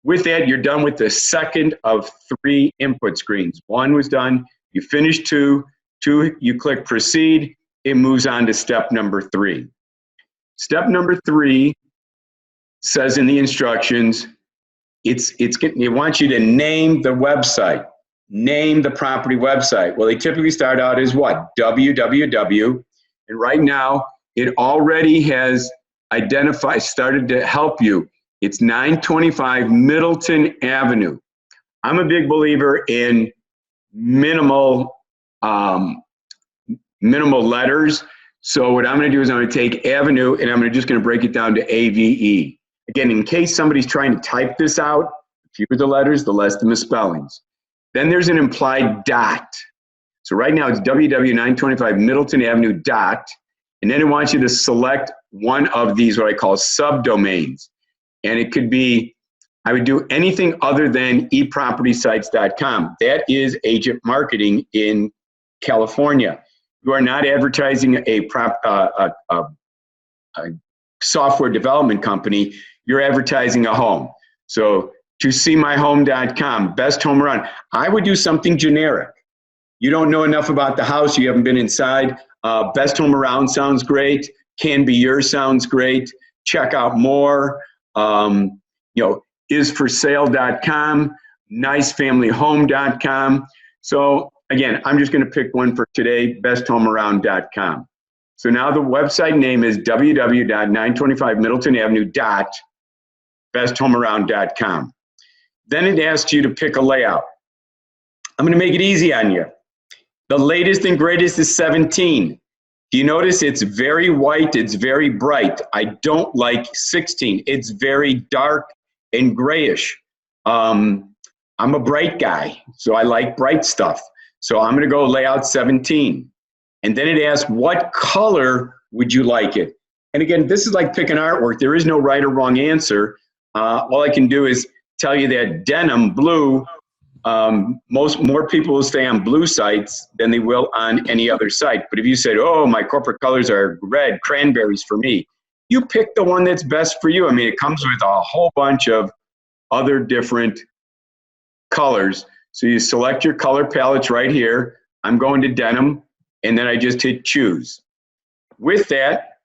With that, you're done with the second of 3 input screens. 1 was done, you finished 2, you click proceed, it moves on to step number 3. Step number 3 says in the instructions, it wants you to name the website, name the property website. Well, they typically start out as what? www, and right now it already has started to help you. It's 925 Middleton Avenue. I'm a big believer in minimal letters. So what I'm going to do is I'm going to take Avenue and I'm just going to break it down to AVE. Again, in case somebody's trying to type this out, the fewer the letters, the less the misspellings. Then there's an implied dot. So right now it's www.925 Middleton Avenue dot. And then it wants you to select one of these, what I call subdomains. And it could be, I would do anything other than epropertysites.com. That is agent marketing in California. You are not advertising a software development company. You're advertising a home. So to seemyhome.com, best home run. I would do something generic. You don't know enough about the house. You haven't been inside. Best Home Around sounds great. Can Be Yours sounds great. Check out more. Isforsale.com, nicefamilyhome.com. So again, I'm just going to pick one for today, besthomearound.com. So now the website name is www.925middletonavenue.besthomearound.com. Then it asks you to pick a layout. I'm going to make it easy on you. The latest and greatest is 17. Do you notice it's very white, it's very bright? I don't like 16. It's very dark and grayish. I'm a bright guy, so I like bright stuff. So I'm going to go layout 17. And then it asks, what color would you like it? And again, this is like picking artwork. There is no right or wrong answer. All I can do is tell you that denim, blue, more people will stay on blue sites than they will on any other site. But if you said, oh, my corporate colors are red, cranberries for me, you pick the one that's best for you. I mean, it comes with a whole bunch of other different colors. So you select your color palettes right here. I'm going to denim, and then I just hit choose. With that,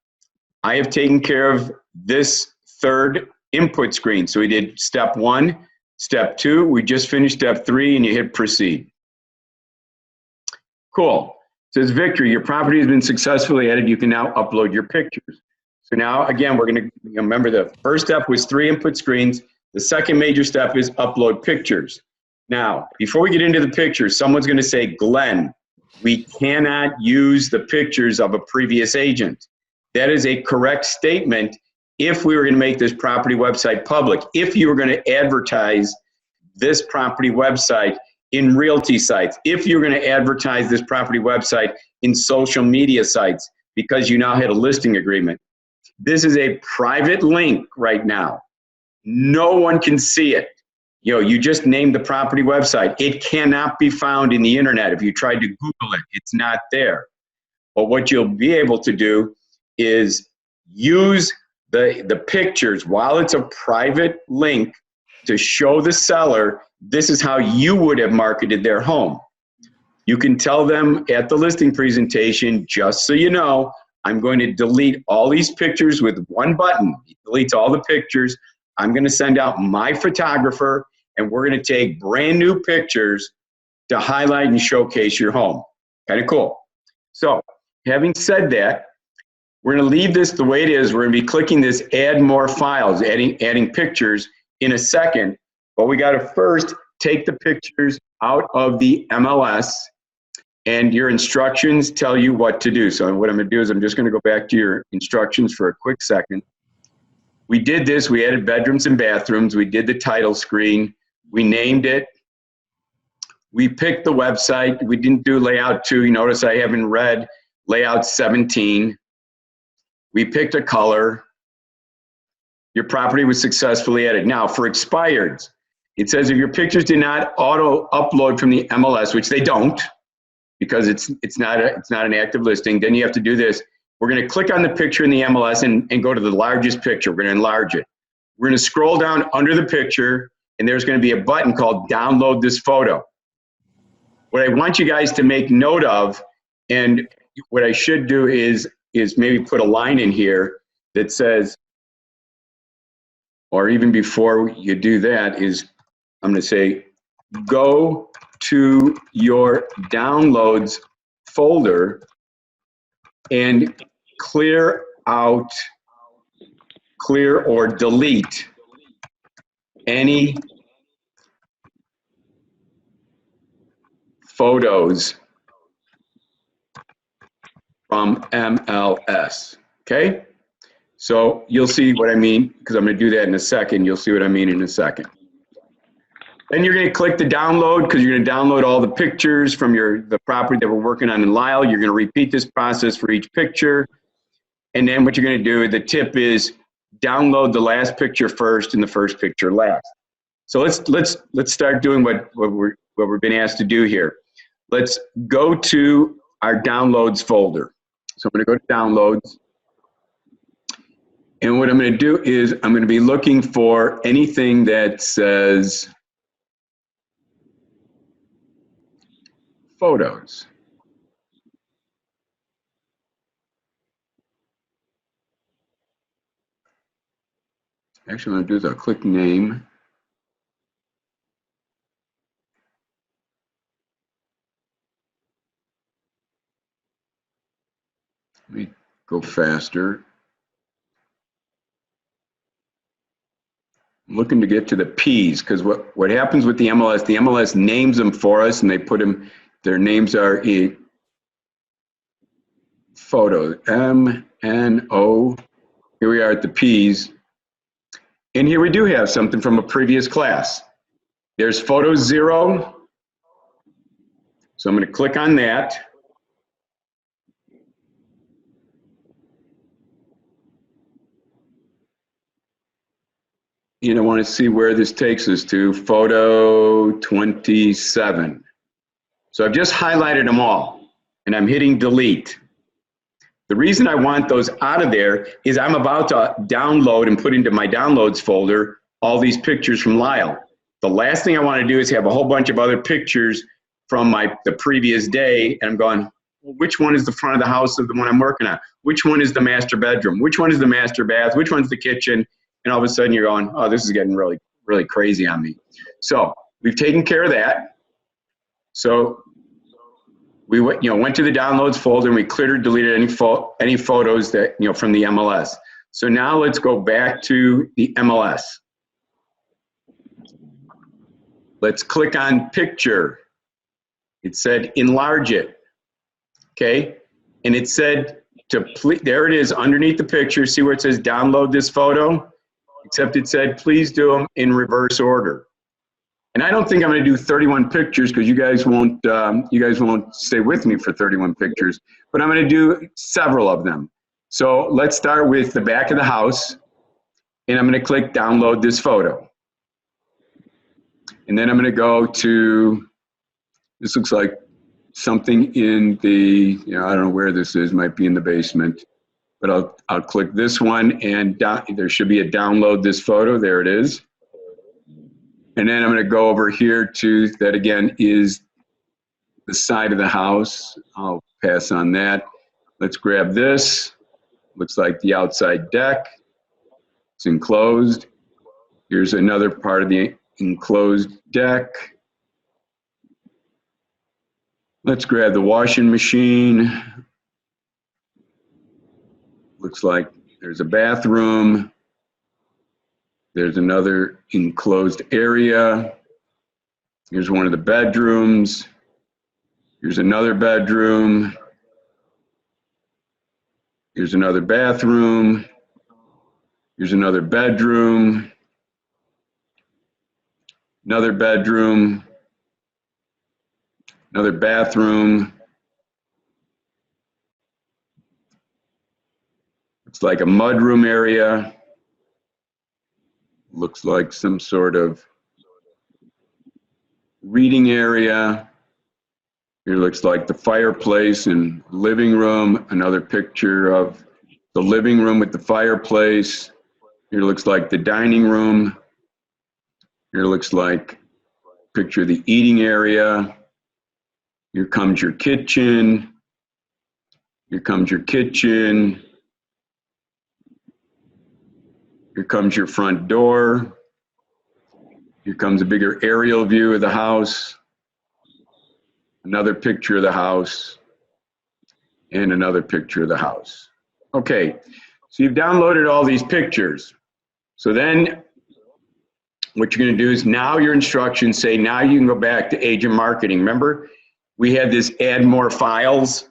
I have taken care of this third input screen. So we did step 1, step 2, we just finished step 3, and you hit proceed. Cool. It says, Victory, your property has been successfully added. You can now upload your pictures. So now, again, we're going to remember the first step was 3 input screens. The second major step is upload pictures. Now, before we get into the pictures, someone's going to say, Glenn, we cannot use the pictures of a previous agent. That is a correct statement if we were going to make this property website public, if you were going to advertise this property website in realty sites, if you were going to advertise this property website in social media sites, because you now had a listing agreement. This is a private link right now. No one can see it. You just named the property website. It cannot be found in the internet. If you tried to Google it, it's not there. But what you'll be able to do is use the pictures while it's a private link to show the seller this is how you would have marketed their home. You can tell them at the listing presentation, just so you know, I'm going to delete all these pictures with one button. It deletes all the pictures. I'm going to send out my photographer, and we're going to take brand new pictures to highlight and showcase your home. Kind of cool. So having said that, we're going to leave this the way it is. We're going to be clicking this add more files, adding pictures in a second. But we got to first take the pictures out of the MLS, and your instructions tell you what to do. So what I'm going to do is I'm just going to go back to your instructions for a quick second. We did this. We added bedrooms and bathrooms. We did the title screen. We named it. We picked the website. We didn't do layout 2. You notice I haven't read layout 17. We picked a color. Your property was successfully added. Now for expireds, it says if your pictures did not auto upload from the MLS, which they don't, because it's not an active listing, then you have to do this. We're going to click on the picture in the MLS and go to the largest picture. We're going to enlarge it. We're going to scroll down under the picture, and there's going to be a button called download this photo. What I want you guys to make note of, and what I should do is maybe put a line in here that says, or even before you do that, is I'm going to say, go to your downloads folder and clear or delete any photos from MLS, okay? So you'll see what I mean, because I'm going to do that in a second. You'll see what I mean in a second. Then you're going to click the download, because you're going to download all the pictures from the property that we're working on in Lisle. You're going to repeat this process for each picture. And then what you're going to do, the tip is download the last picture first and the first picture last. So let's start doing what we've been asked to do here. Let's go to our downloads folder. So I'm going to go to downloads. And what I'm going to do is I'm going to be looking for anything that says photos. Actually, what I'm going to do is I'll click name. Let me go faster. I'm looking to get to the P's, because what happens with the MLS names them for us, and they put them, their names are in photo, M-N-O. Here we are at the P's. And here we do have something from a previous class. There's photo 0. So I'm going to click on that. You know, want to see where this takes us to, photo 27. So I've just highlighted them all, and I'm hitting delete. The reason I want those out of there is I'm about to download and put into my downloads folder all these pictures from Lyle. The last thing I want to do is have a whole bunch of other pictures from the previous day, and I'm going, well, which one is the front of the house of the one I'm working on? Which one is the master bedroom? Which one is the master bath? Which one's the kitchen? And all of a sudden you're going, oh, this is getting really, really crazy on me. So we've taken care of that. So we went to the downloads folder and we cleared or deleted any photos that, from the MLS. So now let's go back to the MLS. Let's click on picture. It said enlarge it. Okay. And it said there it is underneath the picture. See where it says download this photo? Except it said, please do them in reverse order. And I don't think I'm going to do 31 pictures because you guys won't stay with me for 31 pictures, but I'm going to do several of them. So let's start with the back of the house, and I'm going to click download this photo. And then I'm going to go to, this looks like something in the, I don't know where this is, might be in the basement. But I'll click this one, and there should be a download this photo. There it is. And then I'm going to go over here to, that again is the side of the house. I'll pass on that. Let's grab this. Looks like the outside deck. It's enclosed. Here's another part of the enclosed deck. Let's grab the washing machine. Looks like there's a bathroom. There's another enclosed area. Here's one of the bedrooms. Here's another bedroom. Here's another bathroom. Here's another bedroom. Another bedroom. Another bathroom. It's like a mudroom area. Looks like some sort of reading area. Here looks like the fireplace and living room. Another picture of the living room with the fireplace. Here looks like the dining room. Here looks like a picture of the eating area. Here comes your kitchen. Here comes your kitchen. Here comes your front door. Here comes a bigger aerial view of the house. Another picture of the house. And another picture of the house. Okay, so you've downloaded all these pictures. So then what you're going to do is now your instructions say now you can go back to agent marketing. Remember, we had this add more files.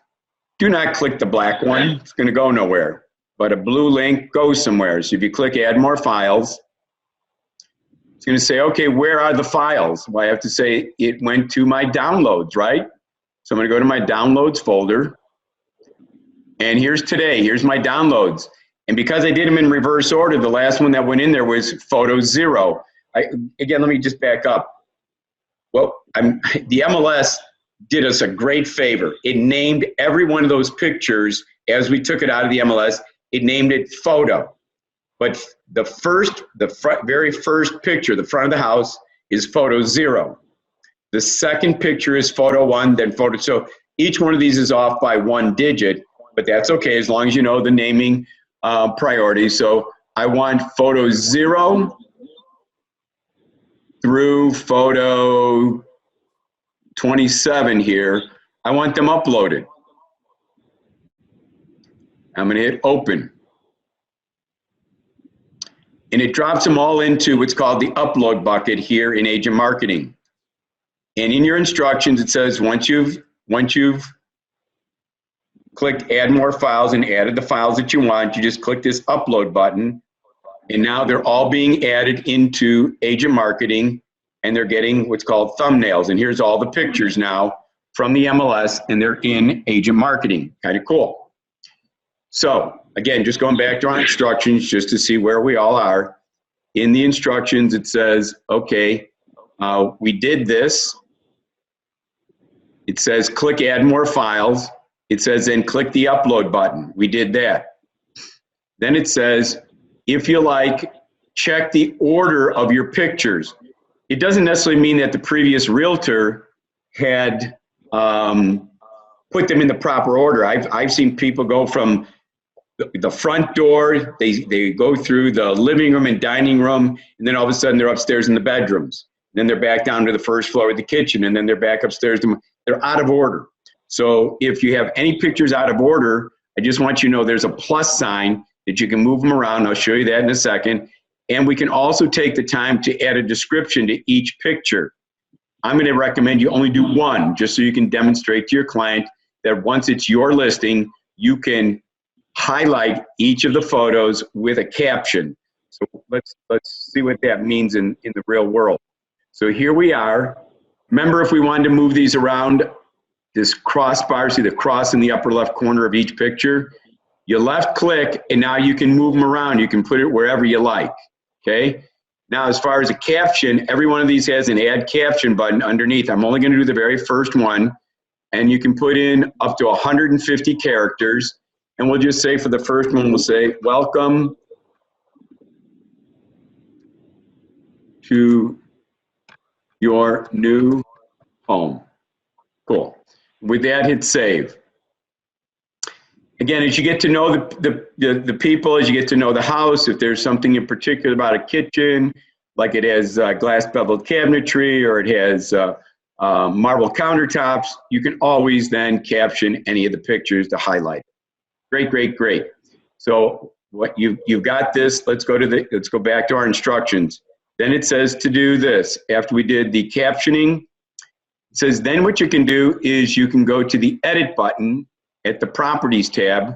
Do not click the black one. It's going to go nowhere. But a blue link goes somewhere. So if you click add more files, it's going to say, okay, where are the files? Well, I have to say it went to my downloads, right? So I'm going to go to my downloads folder. And here's today. Here's my downloads. And because I did them in reverse order, the last one that went in there was photo 0. Again, let me just back up. Well, the MLS did us a great favor. It named every one of those pictures as we took it out of the MLS. It named it photo. But the very first picture, the front of the house, is photo 0. The second picture is photo 1, then photo. So each one of these is off by 1 digit, but that's okay as long as you know the naming priority. So I want photo 0 through photo 27 here. I want them uploaded. I'm going to hit open. And it drops them all into what's called the upload bucket here in Agent Marketing. And in your instructions, it says once you've clicked add more files and added the files that you want, you just click this upload button. And now they're all being added into Agent Marketing, and they're getting what's called thumbnails. And here's all the pictures now from the MLS, and they're in Agent Marketing. Kind of cool. So again, just going back to our instructions just to see where we all are. In the instructions, it says, okay, we did this. It says click add more files. It says then click the upload button. We did that. Then it says, if you like, check the order of your pictures. It doesn't necessarily mean that the previous realtor had put them in the proper order. I've seen people go from the front door, they go through the living room and dining room, and then all of a sudden they're upstairs in the bedrooms. Then they're back down to the first floor of the kitchen, and then they're back upstairs. They're out of order. So if you have any pictures out of order, I just want you to know there's a plus sign that you can move them around. I'll show you that in a second. And we can also take the time to add a description to each picture. I'm going to recommend you only do one, just so you can demonstrate to your client that once it's your listing, you can highlight each of the photos with a caption. So let's see what that means in the real world. So here we are. Remember, if we wanted to move these around, this crossbar, see the cross in the upper left corner of each picture? You left click, and now you can move them around. You can put it wherever you like, okay? Now, as far as a caption, every one of these has an add caption button underneath. I'm only going to do the very first one, and you can put in up to 150 characters. And we'll just say for the first one, we'll say, welcome to your new home. Cool. With that, hit save. Again, as you get to know the people, as you get to know the house, if there's something in particular about a kitchen, like it has glass beveled cabinetry or it has marble countertops, you can always then caption any of the pictures to highlight. Great, great, great. So what you've got this. Let's go back to our instructions. Then it says to do this. After we did the captioning, it says then what you can do is you can go to the edit button at the Properties tab,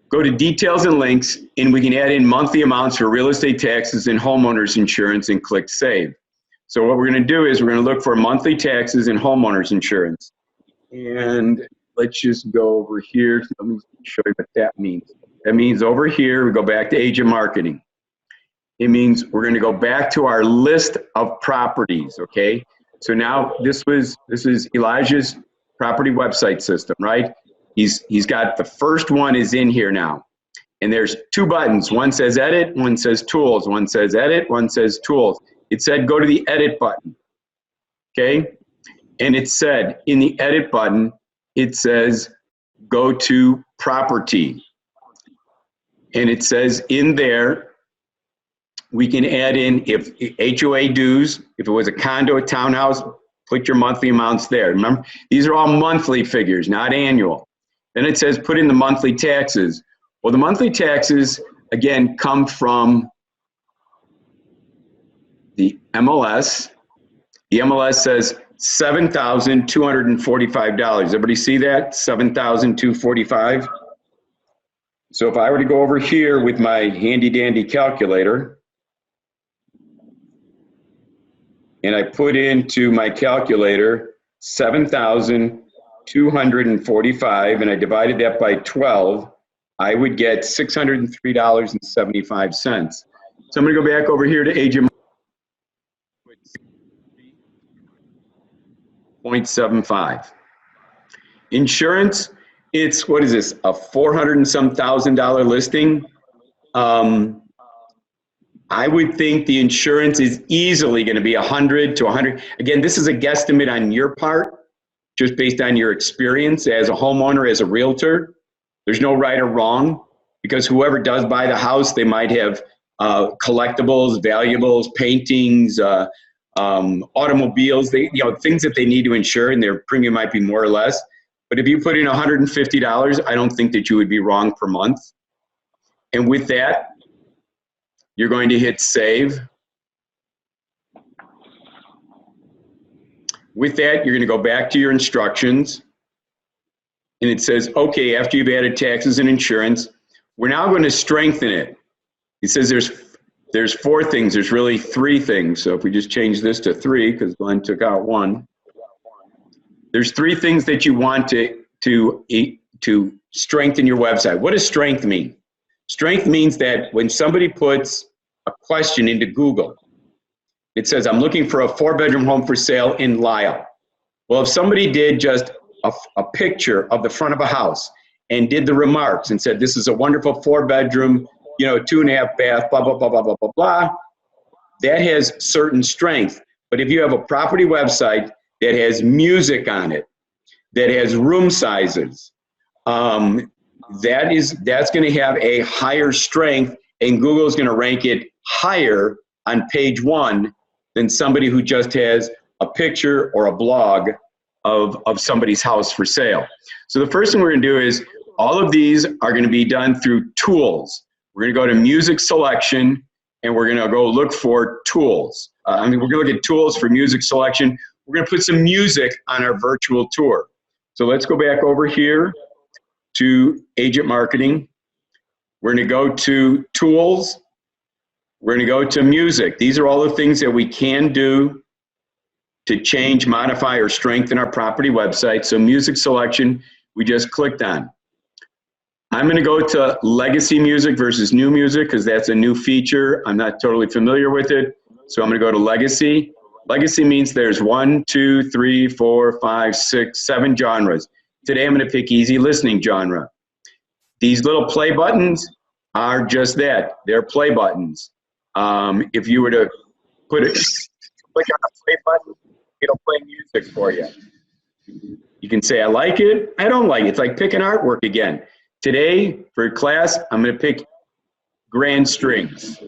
go to Details and Links, and we can add in monthly amounts for real estate taxes and homeowners insurance and click Save. So what we're going to do is we're going to look for monthly taxes and homeowners insurance. And let's just go over here. So let me show you what that means. That means over here, we go back to Agent Marketing. It means we're going to go back to our list of properties, okay? So now this is Elijah's property website system, right? He's got the first one is in here now. And there's two buttons. One says edit, one says tools. One says edit, one says tools. It said go to the edit button, okay? And it said in the edit button, it says go to property. And it says in there, we can add in if HOA dues, if it was a condo, a townhouse, put your monthly amounts there. Remember, these are all monthly figures, not annual. Then it says put in the monthly taxes. Well, the monthly taxes, again, come from the MLS. The MLS says $7,245. Everybody see that? $7,245. So if I were to go over here with my handy dandy calculator, and I put into my calculator 7,245, and I divided that by 12, I would get $603.75. So I'm going to go back over here to Agent 0.75. Insurance, it's, what is this, a $400 and some thousand listing? I would think the insurance is easily going to be 100 to 100. Again, this is a guesstimate on your part, just based on your experience as a homeowner, as a realtor. There's no right or wrong. because whoever does buy the house, they might have collectibles, valuables, paintings, automobiles, things that they need to insure, and their premium might be more or less. But if you put in $150, I don't think that you would be wrong per month. And with that, you're going to hit save. With that, you're going to go back to your instructions. And it says, okay, after you've added taxes and insurance, we're now going to strengthen it. It says there's 4 things. There's really 3 things. So if we just change this to 3, because Glenn took out 1. There's 3 things that you want to strengthen your website. What does strength mean? Strength means that when somebody puts a question into Google, it says, I'm looking for a 4-bedroom home for sale in Lisle. Well, if somebody did just a picture of the front of a house and did the remarks and said, this is a wonderful 4-bedroom, 2.5 bath, blah, blah, blah, blah, blah, blah, blah, that has certain strength. But if you have a property website that has music on it, that has room sizes, that's going to have a higher strength, and Google is going to rank it higher on page 1 than somebody who just has a picture or a blog of somebody's house for sale. So the first thing we're going to do is all of these are going to be done through tools. We're going to go to music selection, and we're going to go look for tools. We're going to look at tools for music selection. We're going to put some music on our virtual tour. So let's go back over here to agent marketing. We're going to go to tools. We're going to go to music. These are all the things that we can do to change, modify, or strengthen our property website. So music selection, we just clicked on. I'm going to go to legacy music versus new music because that's a new feature. I'm not totally familiar with it. So I'm going to go to legacy. Legacy means there's 1, 2, 3, 4, 5, 6, 7 genres. Today I'm going to pick easy listening genre. These little play buttons are just that. They're play buttons. If you were to click on the play button, it'll play music for you. You can say, I like it, I don't like it. It's like picking artwork again. Today, for class, I'm going to pick grand strings.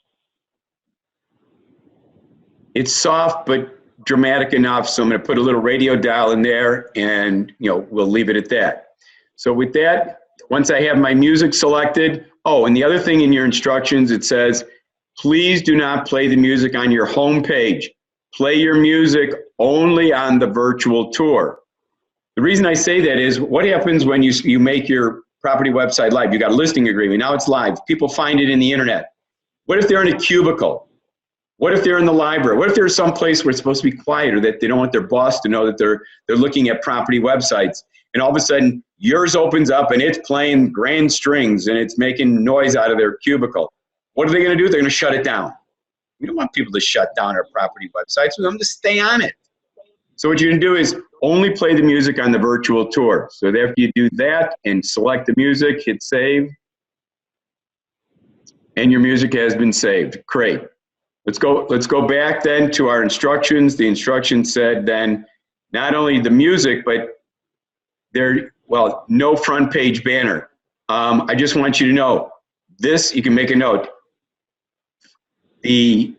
It's soft, but dramatic enough, so I'm going to put a little radio dial in there, and we'll leave it at that. So with that, once I have my music selected, and the other thing in your instructions, it says, please do not play the music on your home page. Play your music only on the virtual tour. The reason I say that is, what happens when you make your property website live? You got a listing agreement, now it's live. People find it in the internet. What if they're in a cubicle? What if they're in the library? What if they're someplace where it's supposed to be quiet, or that they don't want their boss to know that they're looking at property websites, and all of a sudden yours opens up and it's playing grand strings and it's making noise out of their cubicle? What are they going to do? They're going to shut it down. We don't want people to shut down our property websites. We want them to stay on it. So what you're going to do is only play the music on the virtual tour. So after you do that and select the music, hit save, and your music has been saved. Great. Let's go back then to our instructions. The instructions said then not only the music, but no front page banner. I just want you to know this. You can make a note. The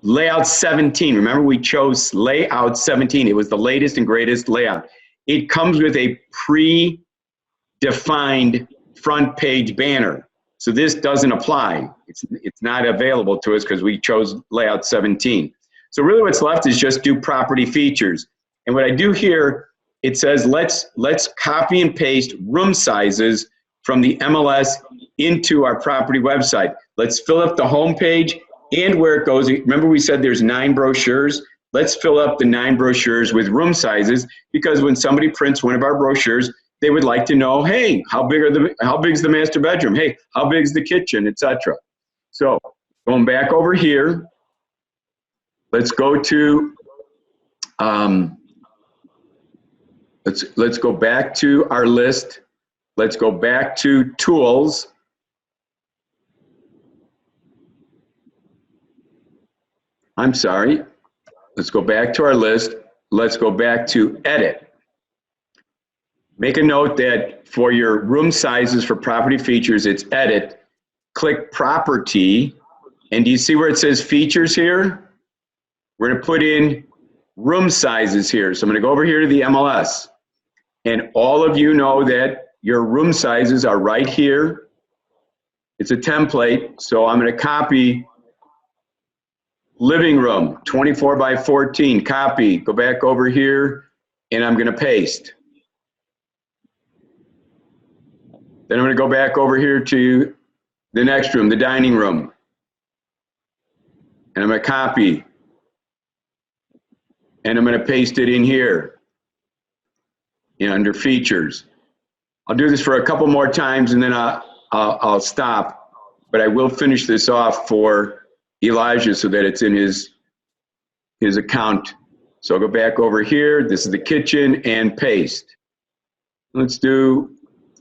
layout 17, remember we chose layout 17. It was the latest and greatest layout. It comes with a pre-defined front page banner. So this doesn't apply. It's not available to us because we chose layout 17. So really what's left is just do property features. And what I do here, it says let's copy and paste room sizes from the MLS into our property website. Let's fill up the home page and where it goes. Remember we said there's 9 brochures? Let's fill up the 9 brochures with room sizes, because when somebody prints one of our brochures, they would like to know, hey, how big is the master bedroom? Hey, how big is the kitchen, etc. So going back over here, let's go to let's go back to our list. Let's go back to tools. I'm sorry. Let's go back to our list. Let's go back to edit. Make a note that for your room sizes for property features, it's edit. click property, and do you see where it says features here? We're going to put in room sizes here. So I'm going to go over here to the MLS, and all of you know that your room sizes are right here. It's a template, so I'm going to copy living room, 24 by 14, copy, go back over here, and I'm going to paste. Then I'm going to go back over here to the next room, the dining room, and I'm going to copy, and I'm going to paste it in here, under features. I'll do this for a couple more times, and then I'll stop, but I will finish this off for Elijah so that it's in his account. So I'll go back over here. This is the kitchen, and paste. Let's do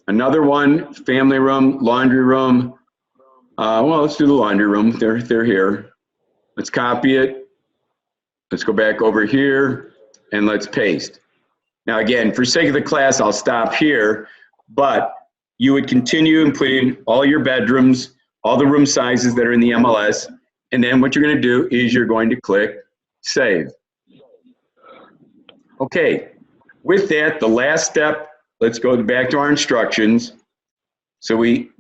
another one, family room, laundry room. Well, let's do the laundry room. They're here. Let's copy it. Let's go back over here, and let's paste. Now again, for sake of the class, I'll stop here, but you would continue and put in all your bedrooms, all the room sizes that are in the MLS, and then what you're going to do is you're going to click Save. Okay, with that, the last step, let's go back to our instructions. So we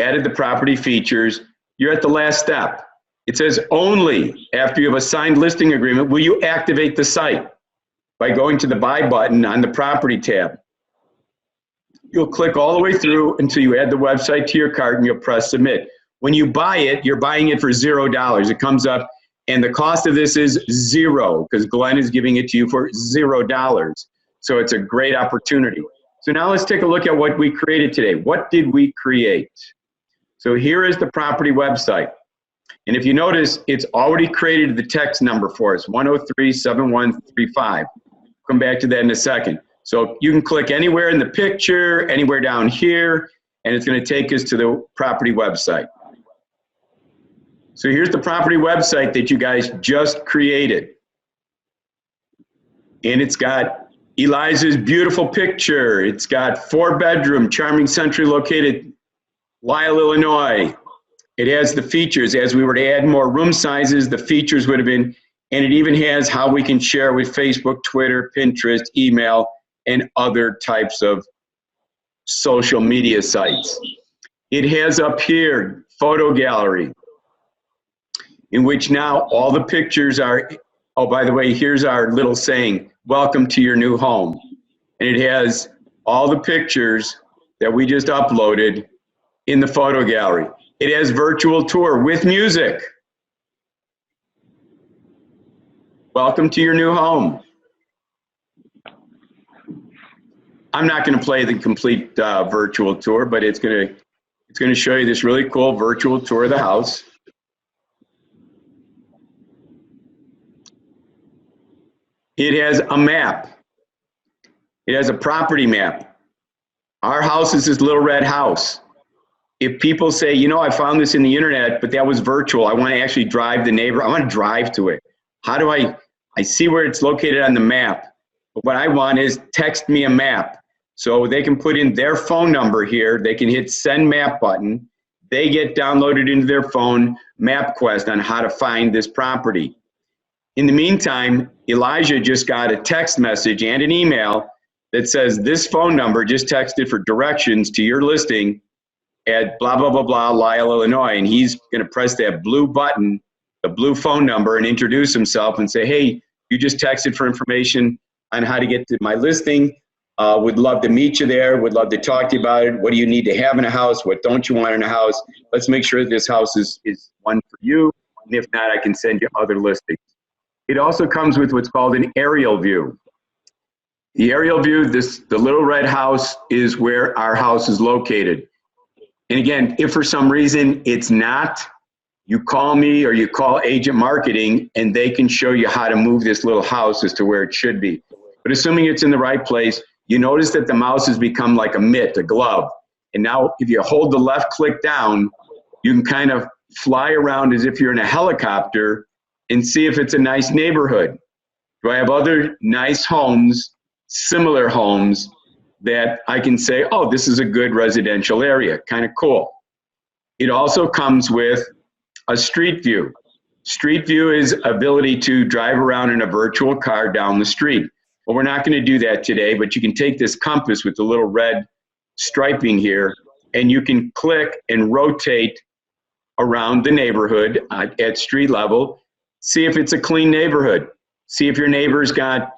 added the property features. You're at the last step. It says only after you have a signed listing agreement will you activate the site by going to the Buy button on the Property tab. You'll click all the way through until you add the website to your cart, and you'll press Submit. When you buy it, you're buying it for $0. It comes up, and the cost of this is $0 because Glenn is giving it to you for $0. So it's a great opportunity. So now let's take a look at what we created today. What did we create? So here is the property website. And if you notice, it's already created the text number for us, 1037135. Come back to that in a second. So you can click anywhere in the picture, anywhere down here, and it's going to take us to the property website. So here's the property website that you guys just created. And it's got Elijah's beautiful picture. It's got 4-bedroom, charming, centrally located, Lisle, Illinois. It has the features. As we were to add more room sizes, the features would have been, and it even has how we can share with Facebook, Twitter, Pinterest, email, and other types of social media sites. It has up here, photo gallery, in which now all the pictures are, oh, by the way, here's our little saying, welcome to your new home. And it has all the pictures that we just uploaded in the photo gallery. It has virtual tour with music. Welcome to your new home. I'm not going to play the complete virtual tour, but it's going to show you this really cool virtual tour of the house. It has a map. It has a property map. Our house is this little red house. If people say, you know, I found this in the internet, but that was virtual, I want to actually drive the neighbor, I want to drive to it. How do I see where it's located on the map, but what I want is text me a map. So they can put in their phone number here, they can hit send map button, they get downloaded into their phone MapQuest on how to find this property. In the meantime, Elijah just got a text message and an email that says this phone number just texted for directions to your listing at blah, blah, blah, blah, Lisle, Illinois. And he's going to press that blue button, the blue phone number, and introduce himself and say, hey, you just texted for information on how to get to my listing. Would love to meet you there. Would love to talk to you about it. What do you need to have in a house? What don't you want in a house? Let's make sure that this house is one for you. And if not, I can send you other listings. It also comes with what's called an aerial view. The aerial view, the little red house is where our house is located. And again, if for some reason it's not, you call me or you call agent marketing and they can show you how to move this little house as to where it should be. But assuming it's in the right place, you notice that the mouse has become like a mitt, a glove. And now if you hold the left click down, you can kind of fly around as if you're in a helicopter and see if it's a nice neighborhood. Do I have other nice homes, similar homes, that I can say, oh, this is a good residential area, kind of cool. It also comes with a street view. Street view is ability to drive around in a virtual car down the street. Well, we're not going to do that today, but you can take this compass with the little red striping here, and you can click and rotate around the neighborhood at street level. See if it's a clean neighborhood. See if your neighbor's got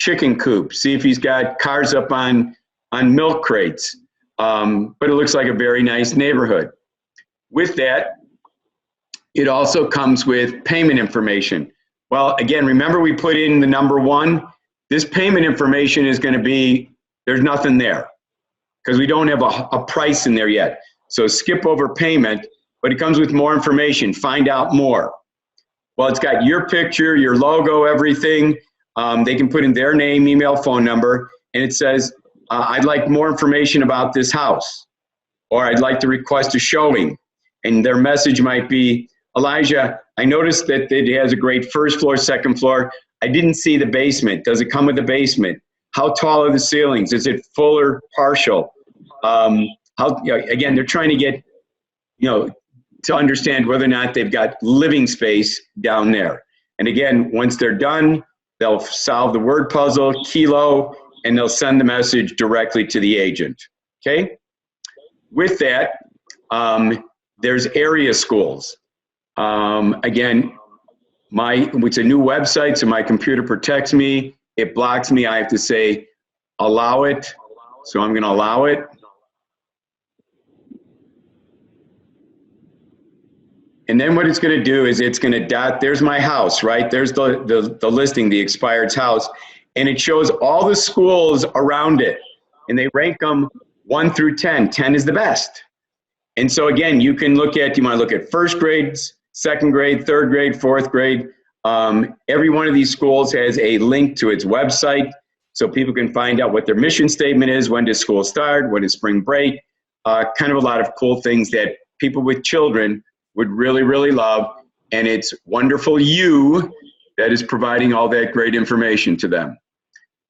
chicken coops. See if he's got cars up on milk crates. But it looks like a very nice neighborhood. With that, it also comes with payment information. Well, again, remember we put in the number 1. This payment information is going to be, there's nothing there because we don't have a price in there yet. So skip over payment, but it comes with more information. Find out more. Well, it's got your picture, your logo, everything. They can put in their name, email, phone number, and it says, I'd like more information about this house, or I'd like to request a showing. And their message might be, Elijah, I noticed that it has a great first floor, second floor. I didn't see the basement. Does it come with a basement? How tall are the ceilings? Is it full or partial? Again, they're trying to get, to understand whether or not they've got living space down there. And again, once they're done, they'll solve the word puzzle, kilo, and they'll send the message directly to the agent. Okay? With that, there's area schools. Again, it's a new website, so my computer protects me. It blocks me. I have to say, allow it. So I'm going to allow it. And then what it's going to do is it's going to dot, there's my house, right? There's the listing, the expired's house. And it shows all the schools around it. And they rank them 1 through 10. 10 is the best. And so again, you can look at, you want to look at first grades, second grade, third grade, fourth grade. Every one of these schools has a link to its website so people can find out what their mission statement is, when does school start, when is spring break, kind of a lot of cool things that people with children would really, really love. And it's Wonderful You that is providing all that great information to them.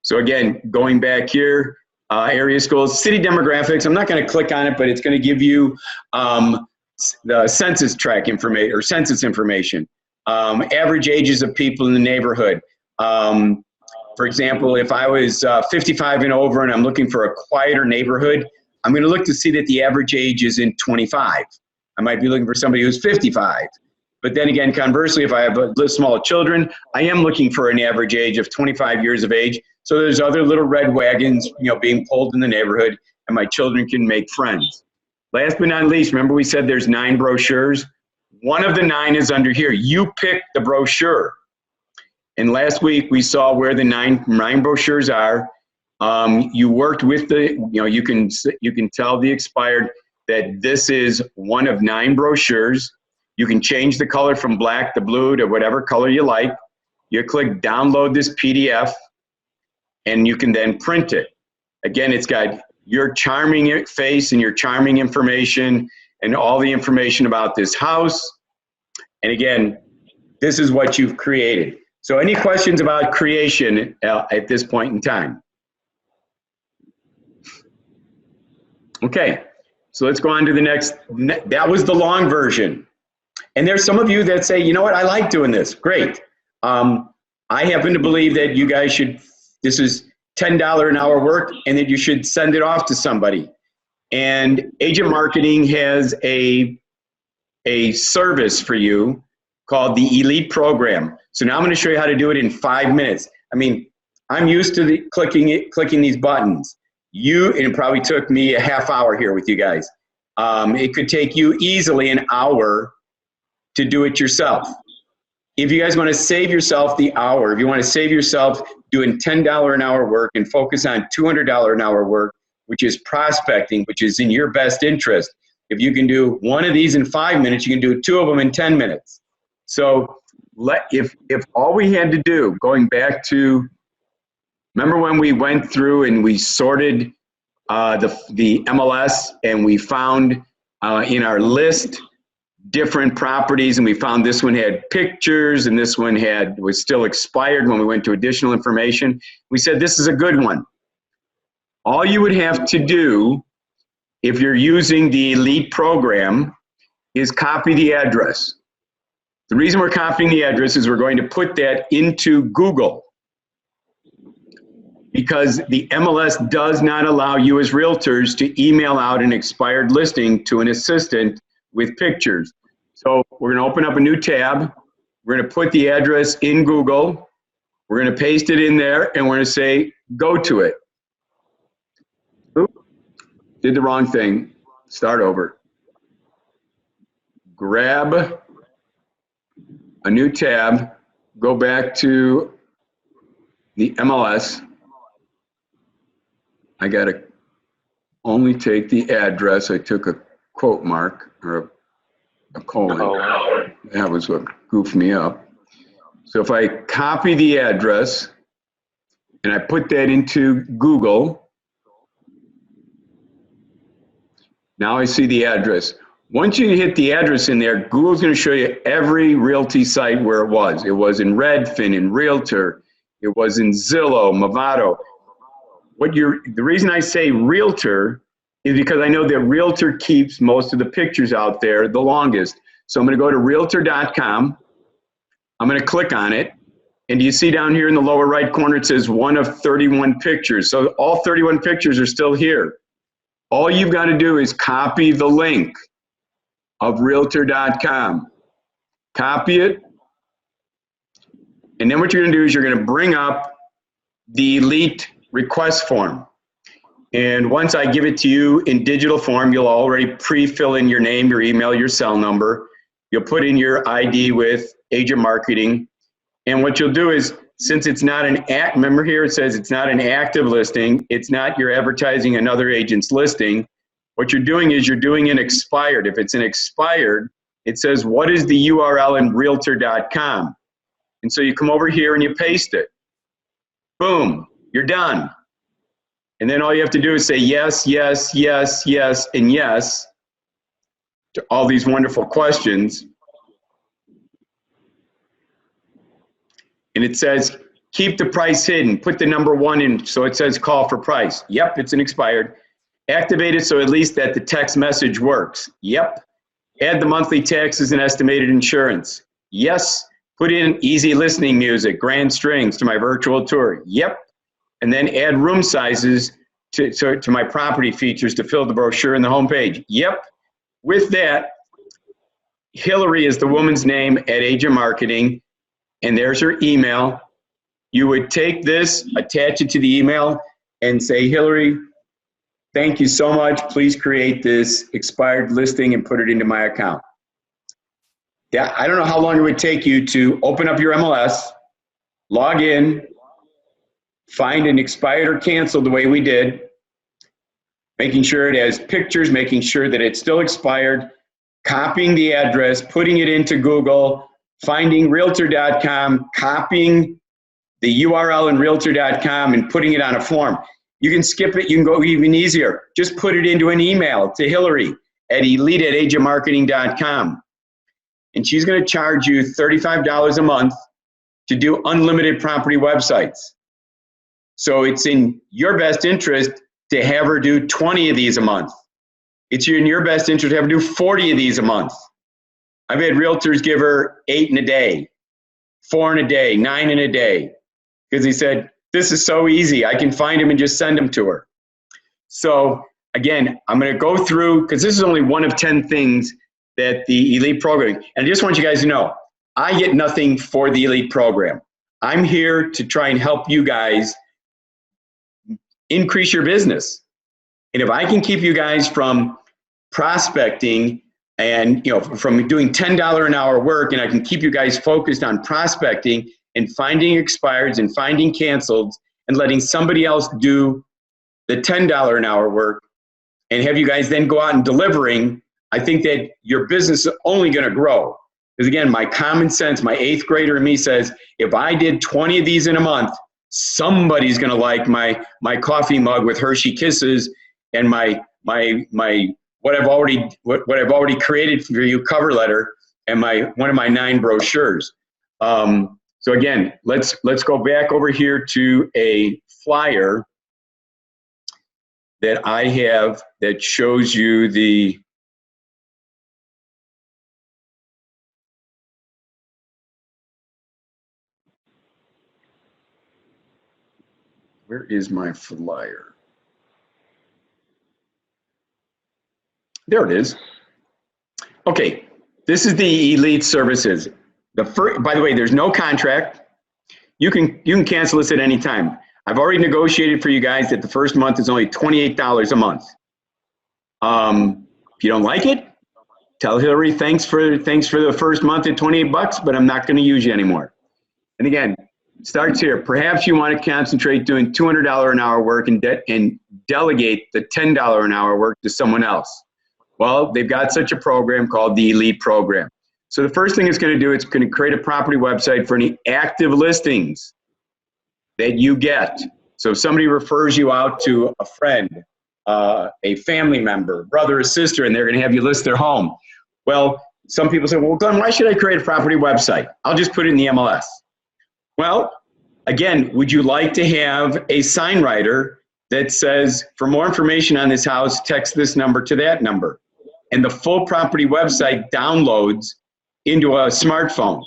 So again, going back here, area schools, city demographics. I'm not going to click on it, but it's going to give you the census tract information or census information. Average ages of people in the neighborhood. For example, if I was 55 and over and I'm looking for a quieter neighborhood, I'm going to look to see that the average age is in 25. I might be looking for somebody who's 55. But then again, conversely, if I have small children, I am looking for an average age of 25 years of age. So there's other little red wagons, being pulled in the neighborhood, and my children can make friends. Last but not least, remember we said there's 9 brochures? One of the 9 is under here. You pick the brochure. And last week we saw where the 9 brochures are. You worked with you can tell the expired that this is one of 9 brochures. You can change the color from black to blue to whatever color you like. You click download this PDF and you can then print it. Again, it's got your charming face and your charming information and all the information about this house. And again, this is what you've created. So any questions about creation at this point in time? Okay, so let's go on to the next. That was the long version. And there's some of you that say, you know what, I like doing this. Great. I happen to believe that you guys should, this is $10 an hour work, and that you should send it off to somebody. And Agent Marketing has a service for you called the Elite Program. So now I'm going to show you how to do it in 5 minutes. I mean, I'm used to clicking these buttons. And it probably took me a half hour here with you guys. It could take you easily an hour to do it yourself. If you guys want to save yourself the hour, if you want to save yourself doing $10 an hour work and focus on $200 an hour work, which is prospecting, which is in your best interest. If you can do one of these in 5 minutes, you can do 2 of them in 10 minutes. So if all we had to do, going back to, remember when we went through and we sorted the MLS and we found in our list different properties, and we found this one had pictures and this one was still expired when we went to additional information. We said this is a good one. All you would have to do if you're using the Elite Program is copy the address. The reason we're copying the address is we're going to put that into Google, because the MLS does not allow you as realtors to email out an expired listing to an assistant with pictures. So we're going to open up a new tab. We're going to put the address in Google. We're going to paste it in there, and we're going to say, go to it. Oop, did the wrong thing. Start over. Grab a new tab, go back to the MLS. I got to only take the address. I took a quote mark or a colon. Oh. That was what goofed me up. So if I copy the address and I put that into Google, now I see the address. Once you hit the address in there, Google's going to show you every realty site where it was. It was in Redfin, in Realtor. It was in Zillow, Movado. The reason I say Realtor is because I know that Realtor keeps most of the pictures out there the longest. So I'm going to go to Realtor.com. I'm going to click on it. And do you see down here in the lower right corner, it says 1 of 31 pictures. So all 31 pictures are still here. All you've got to do is copy the link of Realtor.com. Copy it. And then what you're going to do is you're going to bring up the Elite request form. And once I give it to you in digital form, you'll already pre-fill in your name, your email, your cell number. You'll put in your ID with Agent Marketing. And what you'll do is, since it's not an remember here it says it's not an active listing, it's not you're advertising another agent's listing. What you're doing is you're doing an expired. If it's an expired, it says, what is the URL in Realtor.com? And so you come over here and you paste it. Boom, you're done. And then all you have to do is say yes, yes, yes, yes, and yes to all these wonderful questions. And it says, keep the price hidden. Put the number 1 in, so it says call for price. Yep, it's an expired. Activate it so at least that the text message works. Yep. Add the monthly taxes and estimated insurance. Yes. Put in easy listening music, grand strings to my virtual tour. Yep. And then add room sizes to my property features to fill the brochure and the homepage. Yep. With that, Hillary is the woman's name at Agent Marketing, and there's her email. You would take this, attach it to the email, and say, Hillary, thank you so much. Please create this expired listing and put it into my account. Yeah, I don't know how long it would take you to open up your MLS, log in, find an expired or canceled the way we did, making sure it has pictures, making sure that it's still expired, copying the address, putting it into Google, finding Realtor.com, copying the URL in Realtor.com and putting it on a form. You can skip it. You can go even easier. Just put it into an email to Hillary at elite@agentmarketing.com. And she's going to charge you $35 a month to do unlimited property websites. So it's in your best interest to have her do 20 of these a month. It's in your best interest to have her do 40 of these a month. I've had realtors give her 8 in a day, 4 in a day, 9 in a day, because he said, this is so easy. I can find them and just send them to her. So again, I'm going to go through, because this is only one of 10 things that the Elite program, and I just want you guys to know, I get nothing for the Elite program. I'm here to try and help you guys increase your business. And if I can keep you guys from prospecting and from doing $10 an hour work, and I can keep you guys focused on prospecting and finding expireds and finding canceled and letting somebody else do the $10 an hour work and have you guys then go out and delivering, I think that your business is only going to grow. Because again, my common sense, my 8th grader in me says, if I did 20 of these in a month, somebody's going to like my coffee mug with Hershey Kisses and my what I've already created for you cover letter and one of my 9 brochures. So again, let's go back over here to a flyer that I have that shows you the Where is my flyer? There it is. Okay, this is the Elite Services. By the way, there's no contract. You can cancel this at any time. I've already negotiated for you guys that the first month is only $28 a month. If you don't like it, tell Hillary thanks for the first month at 28 bucks, but I'm not going to use you anymore. And again, it starts here. Perhaps you want to concentrate doing $200 an hour work and delegate the $10 an hour work to someone else. Well, they've got such a program called the Elite Program. So the first thing it's going to do, it's going to create a property website for any active listings that you get. So if somebody refers you out to a friend, a family member, brother or sister, and they're going to have you list their home. Well, some people say, well, Glenn, why should I create a property website? I'll just put it in the MLS. Well, again, would you like to have a sign writer that says, for more information on this house, text this number to that number? And the full property website downloads into a smartphone.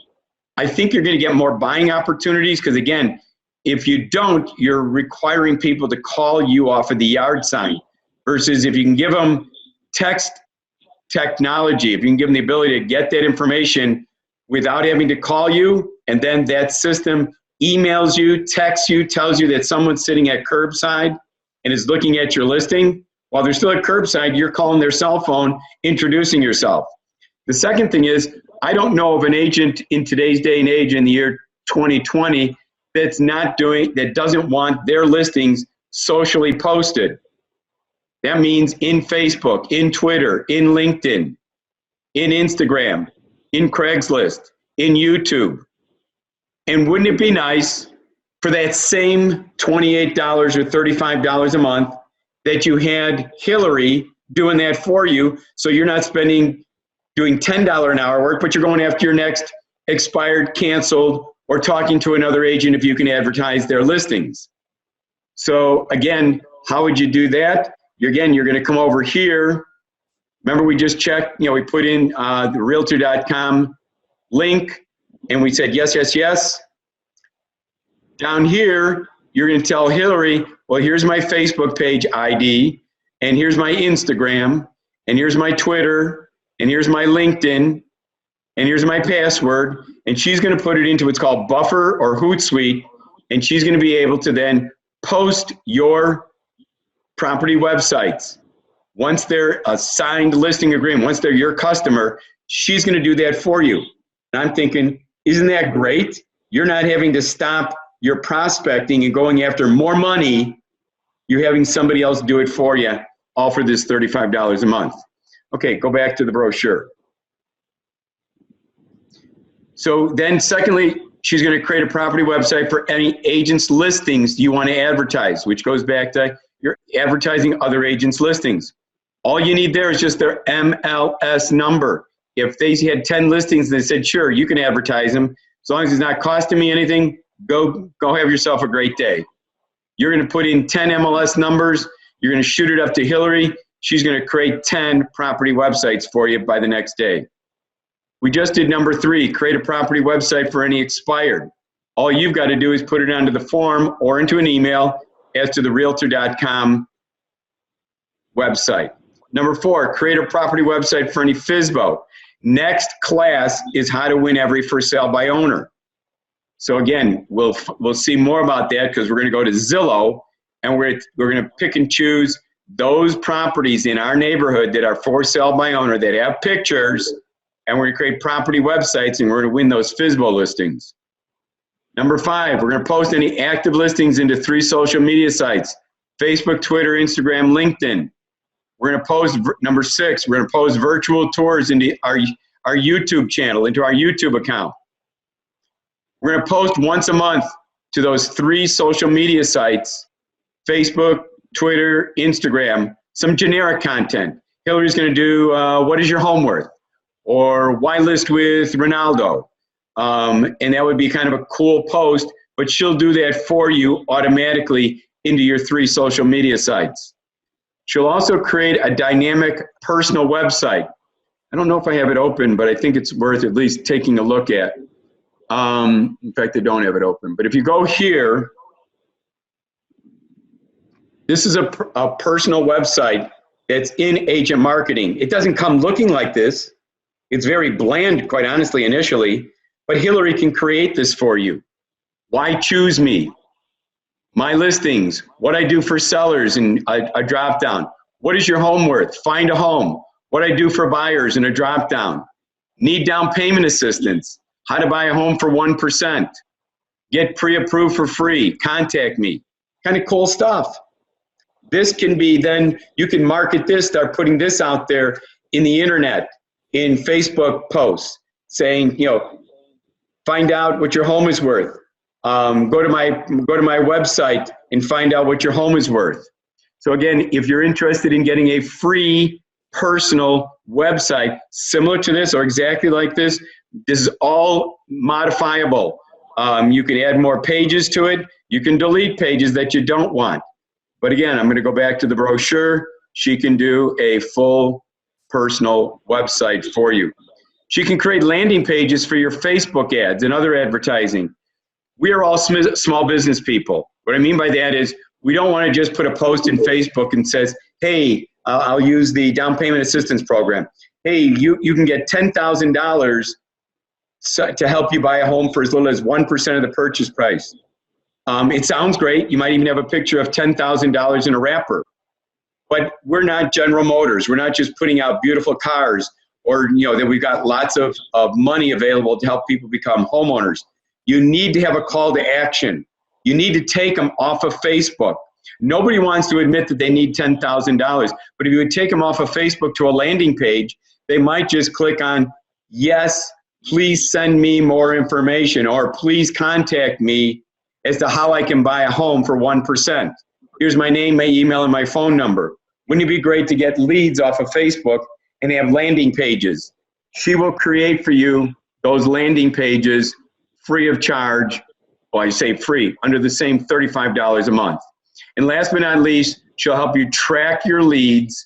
I think you're going to get more buying opportunities because, again, if you don't, you're requiring people to call you off of the yard sign versus if you can give them text technology, if you can give them the ability to get that information without having to call you, and then that system emails you, texts you, tells you that someone's sitting at curbside and is looking at your listing. While they're still at curbside, you're calling their cell phone, introducing yourself. The second thing is, I don't know of an agent in today's day and age in the year 2020 that doesn't want their listings socially posted. That means in Facebook, in Twitter, in LinkedIn, in Instagram, in Craigslist, in YouTube. And wouldn't it be nice for that same $28 or $35 a month that you had Hillary doing that for you, so you're not doing $10 an hour work, but you're going after your next expired, canceled, or talking to another agent if you can advertise their listings. So again, how would you do that? You're going to come over here. Remember we just checked, we put in the realtor.com link and we said, yes, yes, yes. Down here, you're going to tell Hillary, well, here's my Facebook page ID, and here's my Instagram, and here's my Twitter, and here's my LinkedIn, and here's my password, and she's going to put it into what's called Buffer or Hootsuite, and she's going to be able to then post your property websites. Once they're a signed listing agreement, once they're your customer, she's going to do that for you. And I'm thinking, isn't that great? You're not having to stop your prospecting and going after more money. You're having somebody else do it for you, all for this $35 a month. Okay, go back to the brochure. So then secondly, she's going to create a property website for any agent's listings you want to advertise, which goes back to you're advertising other agents' listings. All you need there is just their MLS number. If they had 10 listings and they said, sure, you can advertise them, as long as it's not costing me anything, go have yourself a great day. You're going to put in 10 MLS numbers. You're going to shoot it up to Hillary. She's going to create 10 property websites for you by the next day. We just did number 3, create a property website for any expired. All you've got to do is put it onto the form or into an email as to the realtor.com website. Number 4, create a property website for any FSBO. Next class is how to win every for sale by owner. So again, we'll see more about that because we're going to go to Zillow and we're going to pick and choose those properties in our neighborhood that are for sale by owner that have pictures, and we're going to create property websites and we're going to win those FSBO listings. Number 5, we're going to post any active listings into 3 social media sites: Facebook, Twitter, Instagram, LinkedIn. We're going to post, number 6, we're going to post virtual tours into our YouTube channel, into our YouTube account. We're going to post once a month to those 3 social media sites: Facebook, Twitter, Instagram, some generic content. Hillary's going to do, what is your home worth? Or why list with Ronaldo? And that would be kind of a cool post, but she'll do that for you automatically into your 3 social media sites. She'll also create a dynamic personal website. I don't know if I have it open, but I think it's worth at least taking a look at. In fact, I don't have it open. But if you go here, This is a personal website that's in agent marketing. It doesn't come looking like this. It's very bland, quite honestly, initially, but Hillary can create this for you. Why choose me? My listings, what I do for sellers in a drop down. What is your home worth? Find a home. What I do for buyers in a drop down. Need down payment assistance. How to buy a home for 1%. Get pre-approved for free. Contact me. Kind of cool stuff. This can be then, you can market this, start putting this out there in the internet, in Facebook posts, saying, you know, find out what your home is worth. Go to my website and find out what your home is worth. So again, if you're interested in getting a free personal website similar to this or exactly like this is all modifiable. You can add more pages to it. You can delete pages that you don't want. But again, I'm going to go back to the brochure. She can do a full personal website for you. She can create landing pages for your Facebook ads and other advertising. We are all small business people. What I mean by that is we don't want to just put a post in Facebook and says, hey, I'll use the down payment assistance program. Hey, you can get $10,000 to help you buy a home for as little as 1% of the purchase price. It sounds great. You might even have a picture of $10,000 in a wrapper. But we're not General Motors. We're not just putting out beautiful cars or, you know, that we've got lots of money available to help people become homeowners. You need to have a call to action. You need to take them off of Facebook. Nobody wants to admit that they need $10,000. But if you would take them off of Facebook to a landing page, they might just click on, yes, please send me more information, or please contact me as to how I can buy a home for 1%. Here's my name, my email, and my phone number. Wouldn't it be great to get leads off of Facebook and have landing pages? She will create for you those landing pages free of charge. Well, I say free, under the same $35 a month. And last but not least, she'll help you track your leads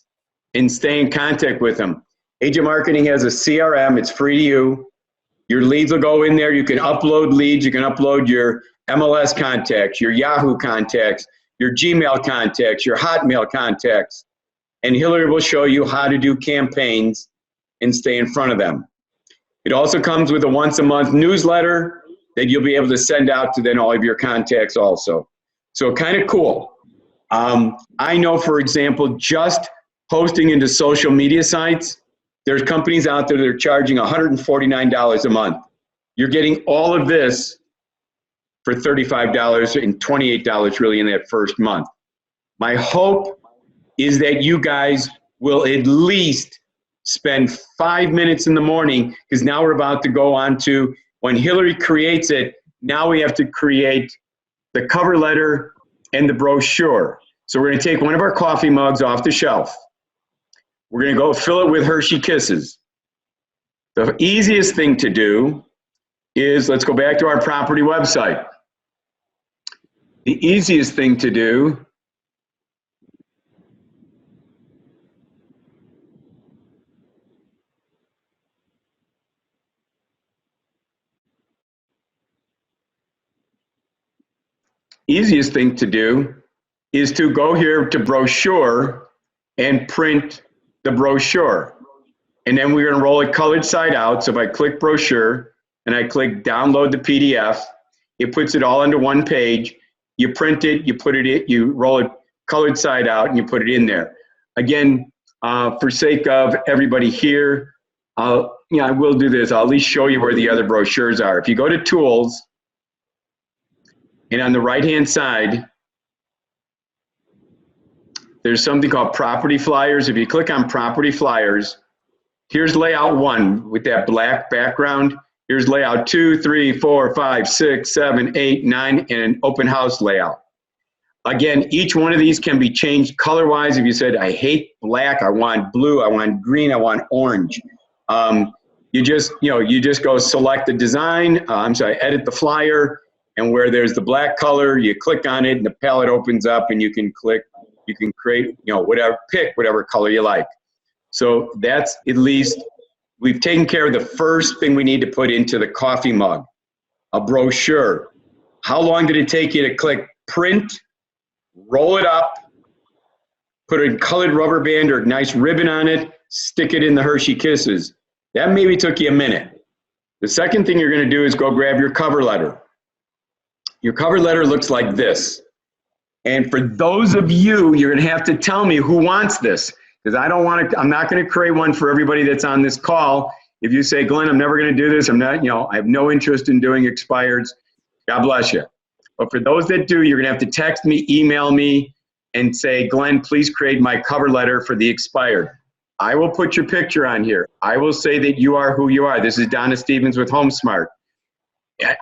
and stay in contact with them. Agent Marketing has a CRM. It's free to you. Your leads will go in there. You can upload leads. You can upload your MLS contacts, your Yahoo contacts, your Gmail contacts, your Hotmail contacts. And Hillary will show you how to do campaigns and stay in front of them. It also comes with a once-a-month newsletter that you'll be able to send out to then all of your contacts also. So kind of cool. I know, for example, just posting into social media sites, there's companies out there that are charging $149 a month. You're getting all of this for $35 and $28 really in that first month. My hope is that you guys will at least spend 5 minutes in the morning, because now we're about to go on to, when Hillary creates it, now we have to create the cover letter and the brochure. So we're going to take one of our coffee mugs off the shelf. We're going to go fill it with Hershey Kisses. The easiest thing to do is, let's go back to our property website. The easiest thing to do is to go here to brochure and print the brochure. And then we're going to roll it colored side out. So if I click brochure and I click download the PDF, it puts it all into one page. You print it, you put it in, you roll it colored side out, and you put it in there. Again, for sake of everybody here, I will do this. I'll at least show you where the other brochures are. If you go to Tools, and on the right-hand side, there's something called Property Flyers. If you click on Property Flyers, here's layout 1 with that black background. Here's layout 2, 3, 4, 5, 6, 7, 8, 9, and an open house layout. Again, each one of these can be changed color-wise. If you said, I hate black, I want blue, I want green, I want orange. You just go select the design, edit the flyer, and where there's the black color, you click on it and the palette opens up and you can create, pick whatever color you like. So that's at least, we've taken care of the first thing we need to put into the coffee mug, a brochure. How long did it take you to click print, roll it up, put a colored rubber band or a nice ribbon on it, stick it in the Hershey Kisses. That maybe took you a minute. The second thing you're going to do is go grab your cover letter. Your cover letter looks like this. And for those of you, you're going to have to tell me who wants this, because I'm not going to create one for everybody that's on this call. If you say, Glenn, I'm never going to do this, I have no interest in doing expireds, God bless you. But for those that do, you're going to have to text me, email me, and say, Glenn, please create my cover letter for the expired. I will put your picture on here. I will say that you are who you are. This is Donna Stevens with HomeSmart.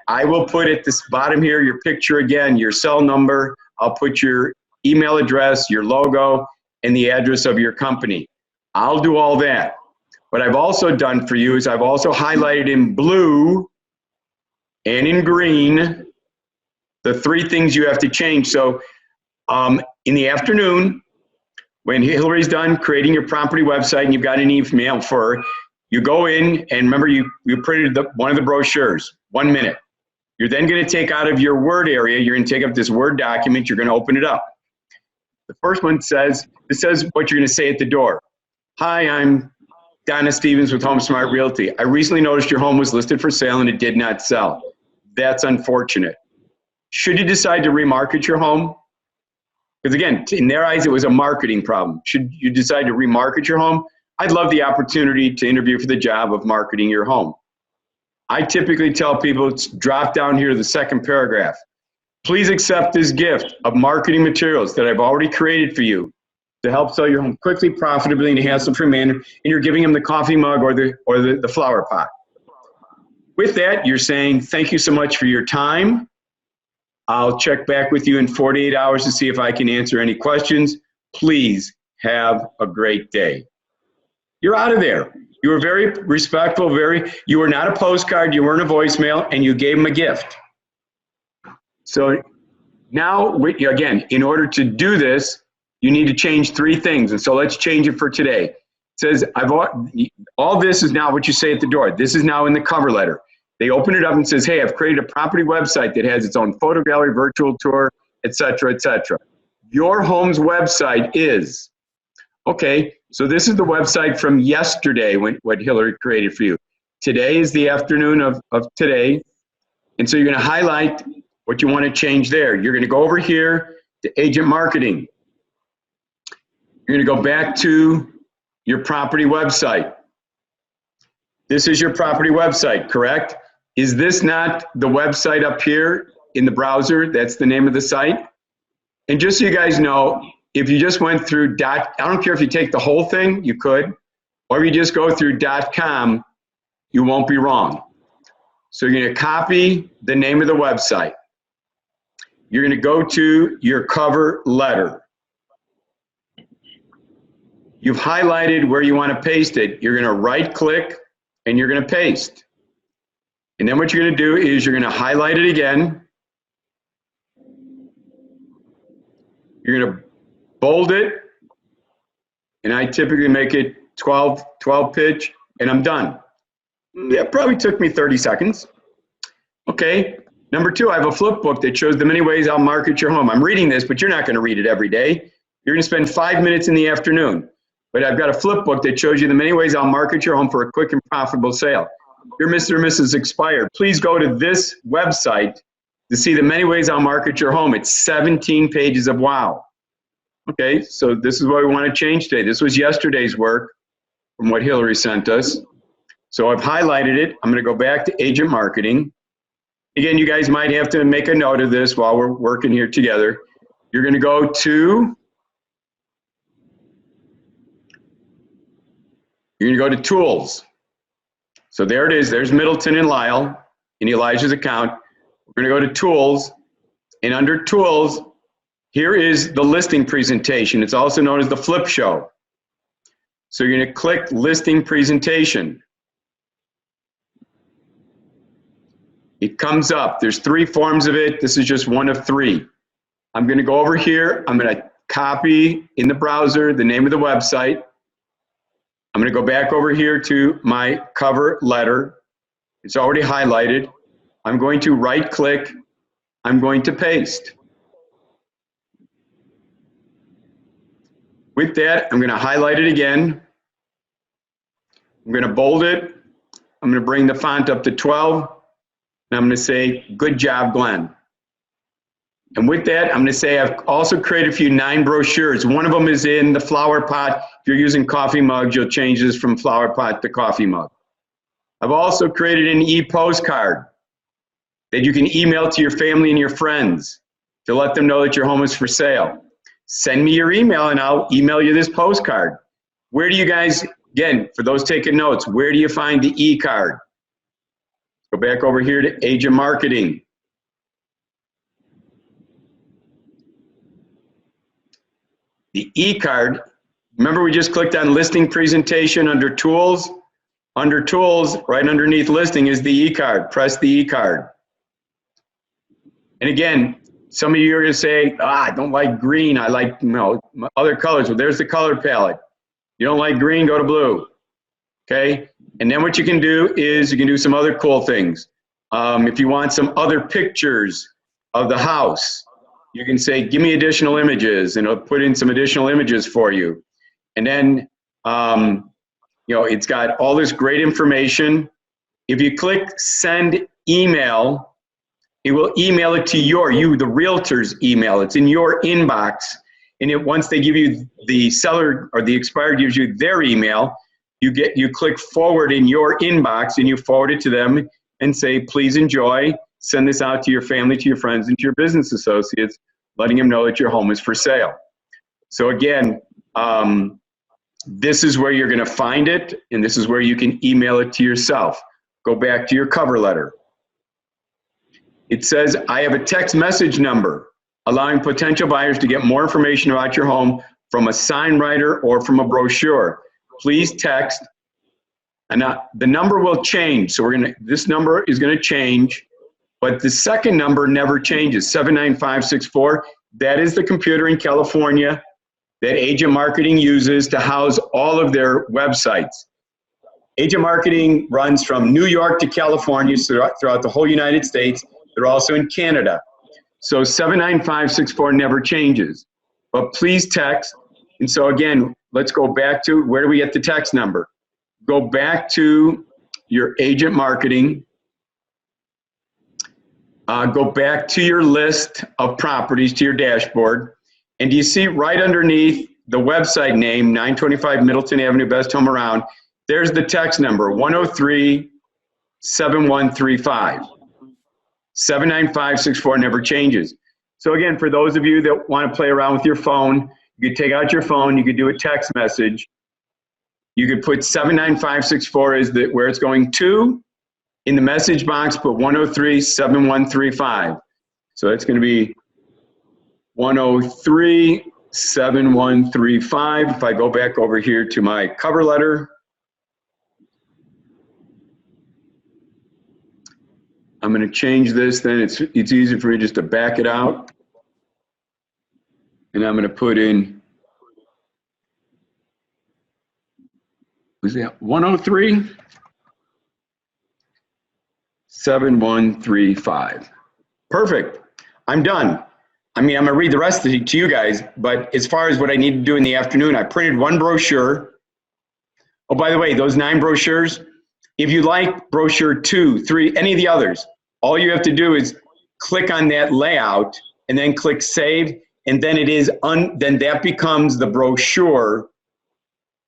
I will put at this bottom here your picture again, your cell number. I'll put your email address, your logo, and the address of your company. I'll do all that. What I've also done for you is I've also highlighted in blue and in green the 3 things you have to change. So in the afternoon, when Hillary's done creating your property website and you've got an email for her, you go in and remember you printed one of the brochures, 1 minute. You're then going to take out of your Word area, you're going to take up this Word document, you're going to open it up. The first one says what you're going to say at the door. Hi, I'm Donna Stevens with HomeSmart Realty. I recently noticed your home was listed for sale and it did not sell. That's unfortunate. Should you decide to remarket your home? Because again, in their eyes, it was a marketing problem. Should you decide to remarket your home? I'd love the opportunity to interview for the job of marketing your home. I typically tell people, drop down here to the second paragraph. Please accept this gift of marketing materials that I've already created for you to help sell your home quickly, profitably, in a hassle-free manner, and you're giving them the coffee mug or the flower pot. With that, you're saying, thank you so much for your time. I'll check back with you in 48 hours to see if I can answer any questions. Please have a great day. You're out of there. You were very respectful, you were not a postcard, you weren't a voicemail, and you gave them a gift. So now, again, in order to do this, you need to change 3 things. And so let's change it for today. It says, all this is now what you say at the door. This is now in the cover letter. They open it up and says, hey, I've created a property website that has its own photo gallery, virtual tour, et cetera, et cetera. Your home's website is, okay, so this is the website from yesterday, what Hillary created for you. Today is the afternoon of today. And so you're going to highlight what you want to change there. You're going to go over here to agent marketing. You're going to go back to your property website. This is your property website, correct? Is this not the website up here in the browser? That's the name of the site. And just so you guys know, if you just went through I don't care if you take the whole thing, you could, or if you just go through .com, you won't be wrong. So you're going to copy the name of the website. You're going to go to your cover letter. You've highlighted where you want to paste it. You're going to right click and you're going to paste. And then what you're going to do is you're going to highlight it again. You're going to bold it. And I typically make it 12 pitch and I'm done. That probably took me 30 seconds. Okay. Number 2, I have a flip book that shows the many ways I'll market your home. I'm reading this, but you're not going to read it every day. You're going to spend 5 minutes in the afternoon. But I've got a flip book that shows you the many ways I'll market your home for a quick and profitable sale. You're Mr. or Mrs. Expired. Please go to this website to see the many ways I'll market your home. It's 17 pages of wow. Okay, so this is what we want to change today. This was yesterday's work from what Hillary sent us. So I've highlighted it. I'm going to go back to agent marketing. Again, you guys might have to make a note of this while we're working here together. You're going to go to tools. So there it is. There's Middleton and Lyle in Elijah's account. We're going to go to tools, and under tools, here is the listing presentation. It's also known as the flip show. So you're going to click listing presentation. It comes up. There's 3 forms of it. This is just one of 3. I'm going to go over here. I'm going to copy in the browser the name of the website. I'm going to go back over here to my cover letter. It's already highlighted. I'm going to right click. I'm going to paste. with that, I'm going to highlight it again. I'm going to bold it. I'm going to bring the font up to 12. And I'm going to say, good job, Glenn. And with that, I'm going to say I've also created a few 9 brochures. One of them is in the flower pot. If you're using coffee mugs, you'll change this from flower pot to coffee mug. I've also created an e-postcard that you can email to your family and your friends to let them know that your home is for sale. Send me your email and I'll email you this postcard. Where do you guys, again, for those taking notes, where do you find the e-card? Go back over here to Agent Marketing. The e-card, remember we just clicked on listing presentation under tools? Under tools, right underneath listing is the e-card. Press the e-card. And again, some of you are going to say, I don't like green. I like other colors. Well, there's the color palette. You don't like green, go to blue. Okay? And then what you can do is you can do some other cool things. If you want some other pictures of the house, you can say, give me additional images, and it'll put in some additional images for you. And then, it's got all this great information. If you click send email, it will email it to the realtor's email. It's in your inbox. And once they give you, the seller or the expired gives you their email, you click forward in your inbox and you forward it to them and say, please enjoy, send this out to your family, to your friends, and to your business associates, letting them know that your home is for sale. So again, this is where you're going to find it, and this is where you can email it to yourself. Go back to your cover letter. It says, I have a text message number allowing potential buyers to get more information about your home from a sign writer or from a brochure. Please text. And the number will change. So this number is going to change, but the second number never changes, 79564. That is the computer in California that Agent Marketing uses to house all of their websites. Agent Marketing runs from New York to California, throughout the whole United States. They're also in Canada. So 79564 never changes, but please text. And so again, let's go back to, where do we get the text number? Go back to your Agent Marketing. Go back to your list of properties, to your dashboard. And do you see right underneath the website name, 925 Middleton Avenue, Best Home Around, there's the text number, 103-7135. 79564 never changes. So again, for those of you that want to play around with your phone, you could take out your phone, you could do a text message. You could put 79564 as where it's going to. In the message box, put 103-7135. So that's going to be 103-7135. If I go back over here to my cover letter, I'm going to change this. Then it's easy for me just to back it out. And I'm going to put in, was that 103-7135. Perfect. I'm done. I mean, I'm going to read the rest of it to you guys, but as far as what I need to do in the afternoon, I printed 1 brochure. Oh, by the way, those 9 brochures, if you like brochure 2, 3, any of the others, all you have to do is click on that layout and then click save, and then then that becomes the brochure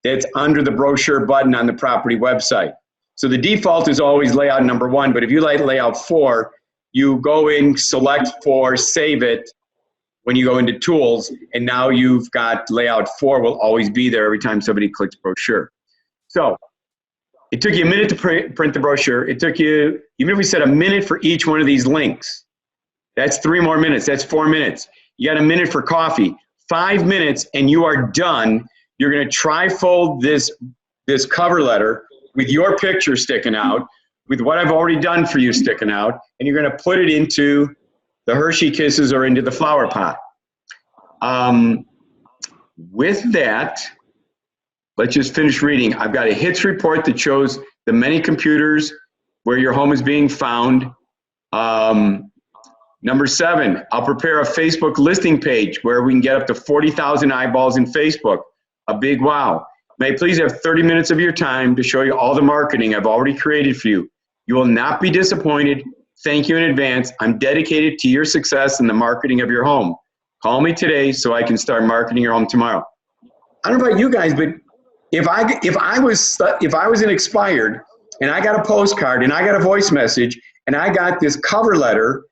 that's under the brochure button on the property website. So the default is always layout number 1, but if you like layout 4, you go in, select 4, save it when you go into tools, and now you've got layout 4 will always be there every time somebody clicks brochure. So it took you a minute to print the brochure. It took you, even if we said a minute for each one of these links, that's 3 more minutes, that's 4 minutes. You got a minute for coffee, 5 minutes, and you are done. You're gonna tri-fold this cover letter with your picture sticking out, with what I've already done for you sticking out, and you're gonna put it into the Hershey Kisses or into the flower pot. With that, let's just finish reading. I've got a hits report that shows the many computers where your home is being found. Number 7, I'll prepare a Facebook listing page where we can get up to 40,000 eyeballs in Facebook. a big wow. May I please have 30 minutes of your time to show you all the marketing I've already created for you. You will not be disappointed. Thank you in advance. I'm dedicated to your success in the marketing of your home. Call me today so I can start marketing your home tomorrow. I don't know about you guys, but if I was an expired and I got a postcard and I got a voice message and I got this cover letter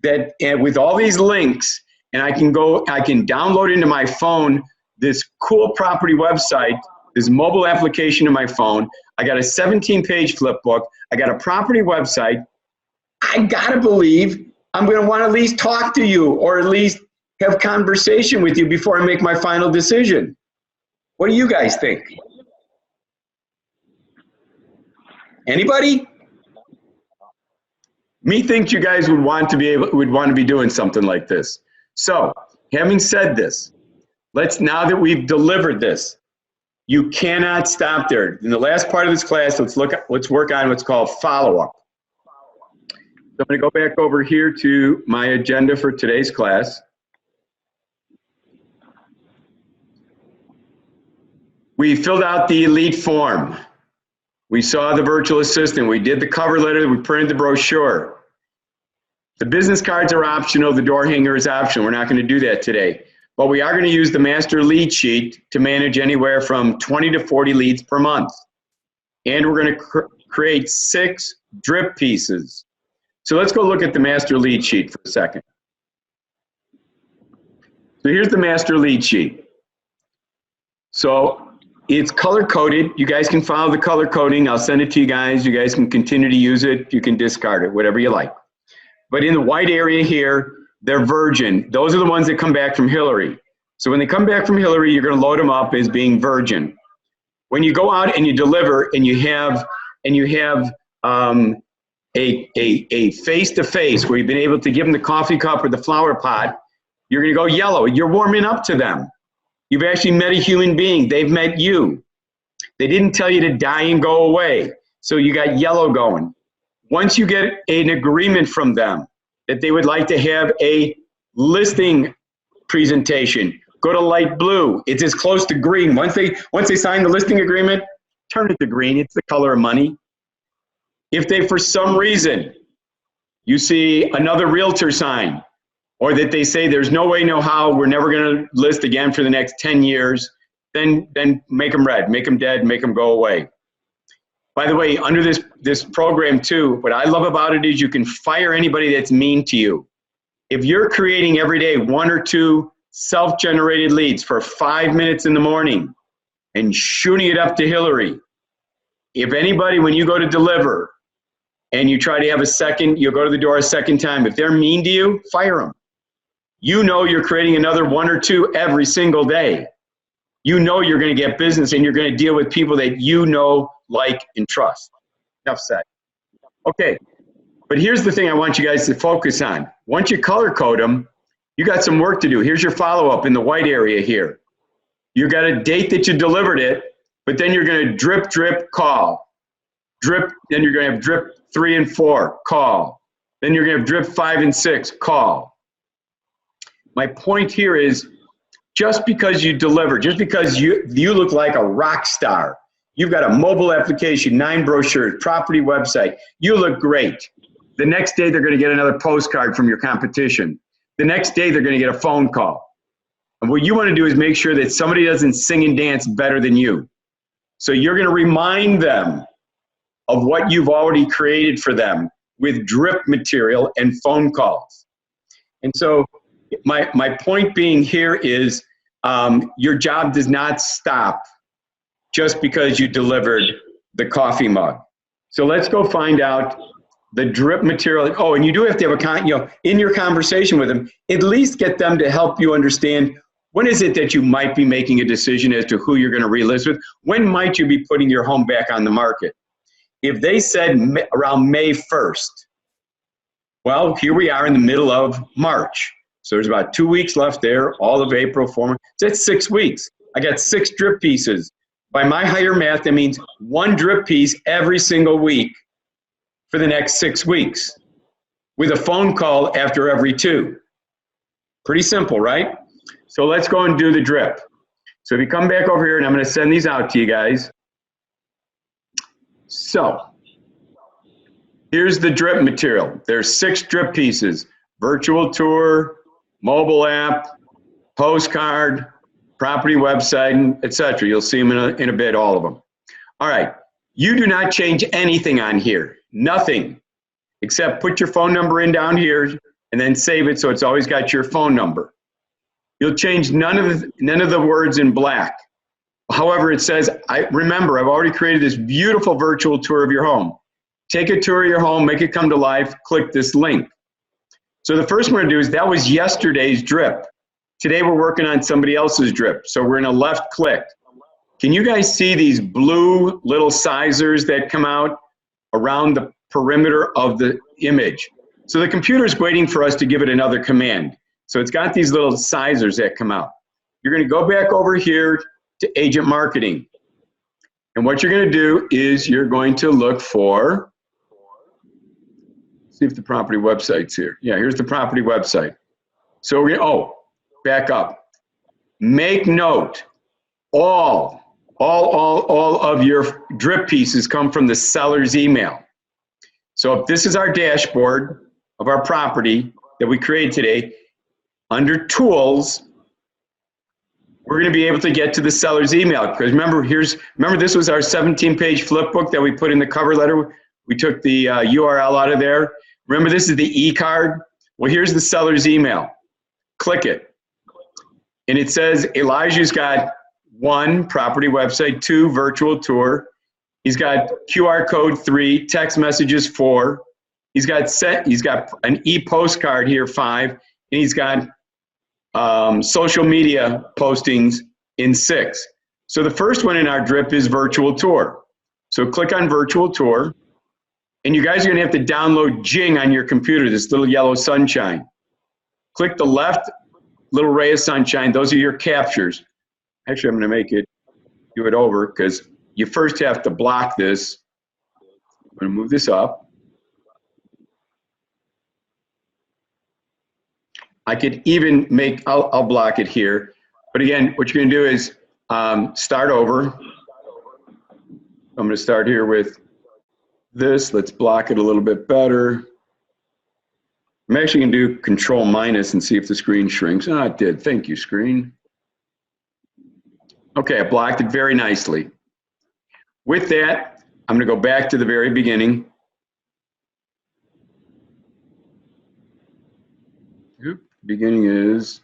that with all these links, and I can download into my phone this cool property website, this mobile application in my phone. I got a 17-page flip book. I got a property website. I gotta believe I'm gonna want to at least talk to you or at least have conversation with you before I make my final decision. What do you guys think? Anybody? Me thinks you guys would want to be doing something like this. So, having said this, now that we've delivered this, you cannot stop there. In the last part of this class, let's work on what's called follow-up. So I'm going to go back over here to my agenda for today's class. We filled out the elite form. We saw the virtual assistant. We did the cover letter. We printed the brochure. The business cards are optional. The door hanger is optional. We're not going to do that today. But we are going to use the master lead sheet to manage anywhere from 20 to 40 leads per month. And we're going to create 6 drip pieces. So let's go look at the master lead sheet for a second. So here's the master lead sheet. So it's color coded. You guys can follow the color coding. I'll send it to you guys. You guys can continue to use it. You can discard it, whatever you like. But in the white area here, they're virgin. Those are the ones that come back from Hillary. So when they come back from Hillary, you're going to load them up as being virgin. When you go out and you deliver and you have a face-to-face where you've been able to give them the coffee cup or the flower pot, you're going to go yellow. You're warming up to them. You've actually met a human being. They've met you. They didn't tell you to die and go away. So you got yellow going. Once you get an agreement from them that they would like to have a listing presentation, go to light blue. It's as close to green. Once they sign the listing agreement, turn it to green. It's the color of money. If they, for some reason, you see another realtor sign, or that they say there's no way, no how, we're never going to list again for the next 10 years, then make them red, make them dead, make them go away. By the way, under this program too, what I love about it is you can fire anybody that's mean to you. If you're creating every day 1 or 2 self-generated leads for 5 minutes in the morning and shooting it up to Hillary, if anybody, when you go to deliver and you try to have you go to the door a second time, if they're mean to you, fire them. You know you're creating another 1 or 2 every single day. You know you're going to get business and you're going to deal with people that you know, like, and trust. Enough said. Okay, but here's the thing I want you guys to focus on. Once you color code them, you got some work to do. Here's your follow-up in the white area here. You got a date that you delivered it, but then you're going to drip, drip, call. Drip, then you're going to have drip 3 and 4, call. Then you're going to have drip 5 and 6, call. My point here is, just because you deliver, just because you look like a rock star, you've got a mobile application, 9 brochures, property website, you look great. The next day they're going to get another postcard from your competition. The next day they're going to get a phone call. And what you want to do is make sure that somebody doesn't sing and dance better than you. So you're going to remind them of what you've already created for them with drip material and phone calls. And so my point being here is your job does not stop just because you delivered the coffee mug. So let's go find out the drip material. Oh, and you do have to have in your conversation with them, at least get them to help you understand when is it that you might be making a decision as to who you're going to relist with? When might you be putting your home back on the market? If they said around May 1st, well, here we are in the middle of March. So there's about 2 weeks left there, all of April, 4 months. So that's 6 weeks. I got 6 drip pieces. By my higher math, that means 1 drip piece every single week for the next 6 weeks with a phone call after every 2. Pretty simple, right? So let's go and do the drip. So if you come back over here, and I'm going to send these out to you guys. So here's the drip material. There's 6 drip pieces: virtual tour, mobile app, postcard, property website, etc. You'll see them in a bit, all of them. All right. You do not change anything on here. Nothing. Except put your phone number in down here and then save it so it's always got your phone number. You'll change none of the words in black. However, it says, remember, I've already created this beautiful virtual tour of your home. Take a tour of your home, make it come to life, click this link. So the first one we're going to do is, that was yesterday's drip. Today we're working on somebody else's drip. So we're going to left click. Can you guys see these blue little sizers that come out around the perimeter of the image? So the computer's waiting for us to give it another command. So it's got these little sizers that come out. You're going to go back over here to Agent Marketing. And what you're going to do is you're going to look for, see if the property website's here. Yeah, here's the property website. So we're going to, back up. Make note, all of your drip pieces come from the seller's email. So if this is our dashboard of our property that we created today, under Tools, we're going to be able to get to the seller's email. Because remember, this was our 17-page flip book that we put in the cover letter. We took the URL out of there. Remember, this is the e-card. Well, here's the seller's email. Click it. And it says Elijah's got 1, property website, 2, virtual tour. He's got QR code 3, text messages 4. He's got an e-postcard here 5, and he's got social media postings in 6. So the first one in our drip is virtual tour. So click on virtual tour, and you guys are going to have to download Jing on your computer, this little yellow sunshine. Click the left little ray of sunshine. Those are your captures. Actually, I'm going to do it over, because you first have to block this. I'm going to move this up. I could even I'll block it here. But again, what you're going to do is start over. I'm going to start here with this. Let's block it a little bit better. I'm actually going to do Control minus and see if the screen shrinks. Oh, it did. Thank you, screen. Okay, I blocked it very nicely. With that, I'm going to go back to the very beginning. Beginning is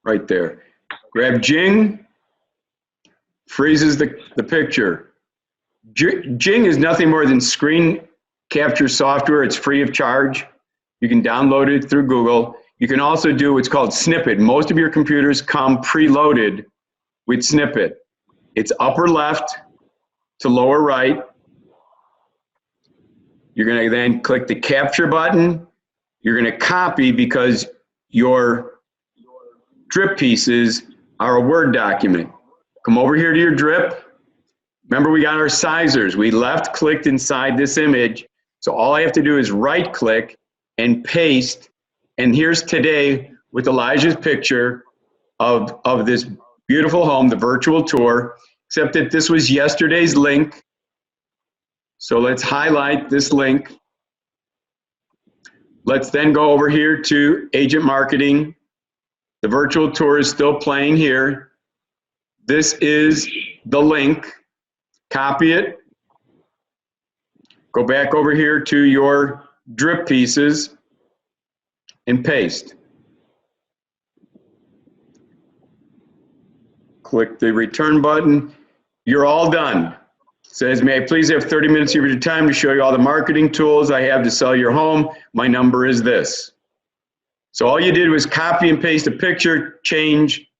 right there. Grab Jing, freezes the picture. Jing is nothing more than screen capture software. It's free of charge. You can download it through Google. You can also do what's called Snippet. Most of your computers come preloaded with Snippet. It's upper left to lower right. You're going to then click the capture button. You're going to copy, because your drip pieces are a Word document. Come over here to your drip. Remember, we got our sizers. We left clicked inside this image. So all I have to do is right click and paste. And here's today with Elijah's picture of this beautiful home, the virtual tour, except that this was yesterday's link. So let's highlight this link. Let's then go over here to Agent Marketing. The virtual tour is still playing here. This is the link. Copy it. Go back over here to your drip pieces and paste. Click the return button. You're all done. It says, may I please have 30 minutes of your time to show you all the marketing tools I have to sell your home. My number is this. So all you did was copy and paste a picture, change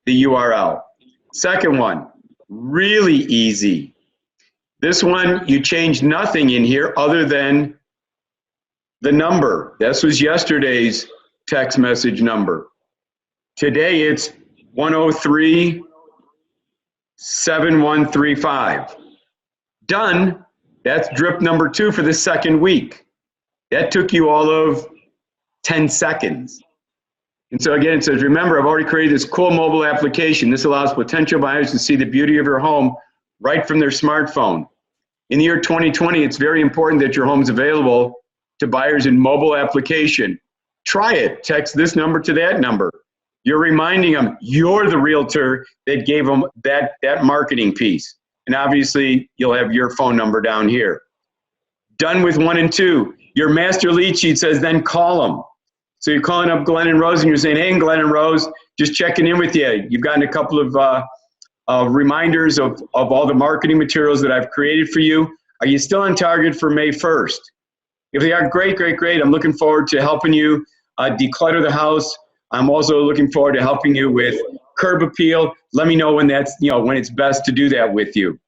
the URL. Second one, really easy. This one, you changed nothing in here other than the number. This was yesterday's text message number. Today it's 103-7135. Done. That's drip number 2 for the second week. That took you all of 10 seconds. And so again, it says, remember, I've already created this cool mobile application. This allows potential buyers to see the beauty of your home right from their smartphone. In the year 2020, it's very important that your home's available to buyers in mobile application. Try it. Text this number to that number. You're reminding them you're the realtor that gave them that marketing piece. And obviously, you'll have your phone number down here. Done with 1 and 2. Your master lead sheet says then call them. So you're calling up Glenn and Rose and you're saying, hey, Glenn and Rose, just checking in with you. You've gotten a couple of reminders of all the marketing materials that I've created for you. Are you still on target for May 1st? If they are, great, great, great. I'm looking forward to helping you declutter the house. I'm also looking forward to helping you with curb appeal. Let me know when that's, when it's best to do that with you.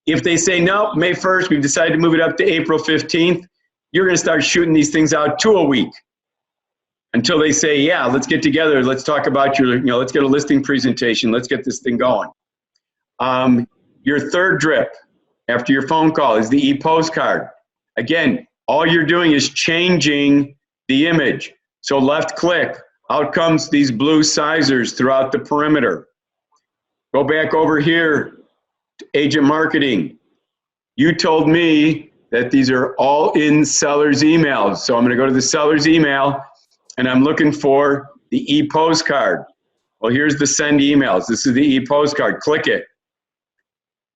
If they say, no, May 1st, we've decided to move it up to April 15th, you're going to start shooting these things out 2 a week until they say, yeah, let's get together. Let's talk about let's get a listing presentation. Let's get this thing going. Your third drip after your phone call is the e-postcard. Again, all you're doing is changing the image. So left click, out comes these blue sizers throughout the perimeter. Go back over here to agent marketing. You told me that these are all in seller's emails. So I'm going to go to the seller's email and I'm looking for the e-postcard. Well, here's the send emails. This is the e-postcard. Click it.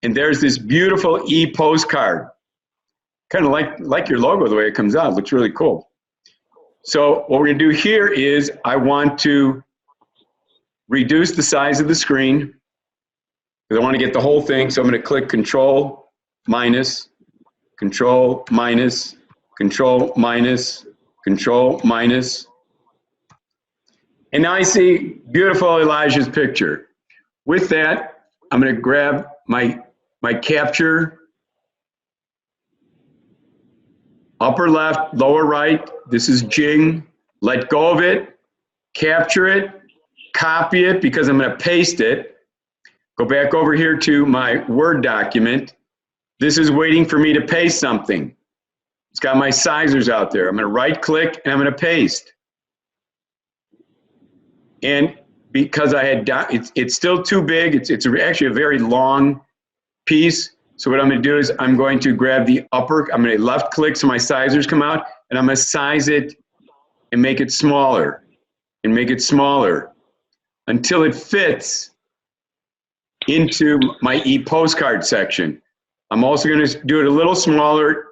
And there's this beautiful e-postcard. Kind of like your logo, the way it comes out. It looks really cool. So what we're going to do here is I want to reduce the size of the screen because I want to get the whole thing. So I'm going to click Control minus, Control minus, Control minus, Control minus. And now I see beautiful Elijah's picture. With that, I'm going to grab my capture. Upper left, lower right, this is Jing. Let go of it, capture it, copy it because I'm going to paste it. Go back over here to my Word document. This is waiting for me to paste something. It's got my sizers out there. I'm going to right click and I'm going to paste. And because I had, it's still too big, it's actually a very long piece. So what I'm going to do is I'm going to grab the upper, I'm going to left click so my sizers come out, and I'm going to size it and make it smaller and make it smaller until it fits into my e-postcard section. I'm also going to do it a little smaller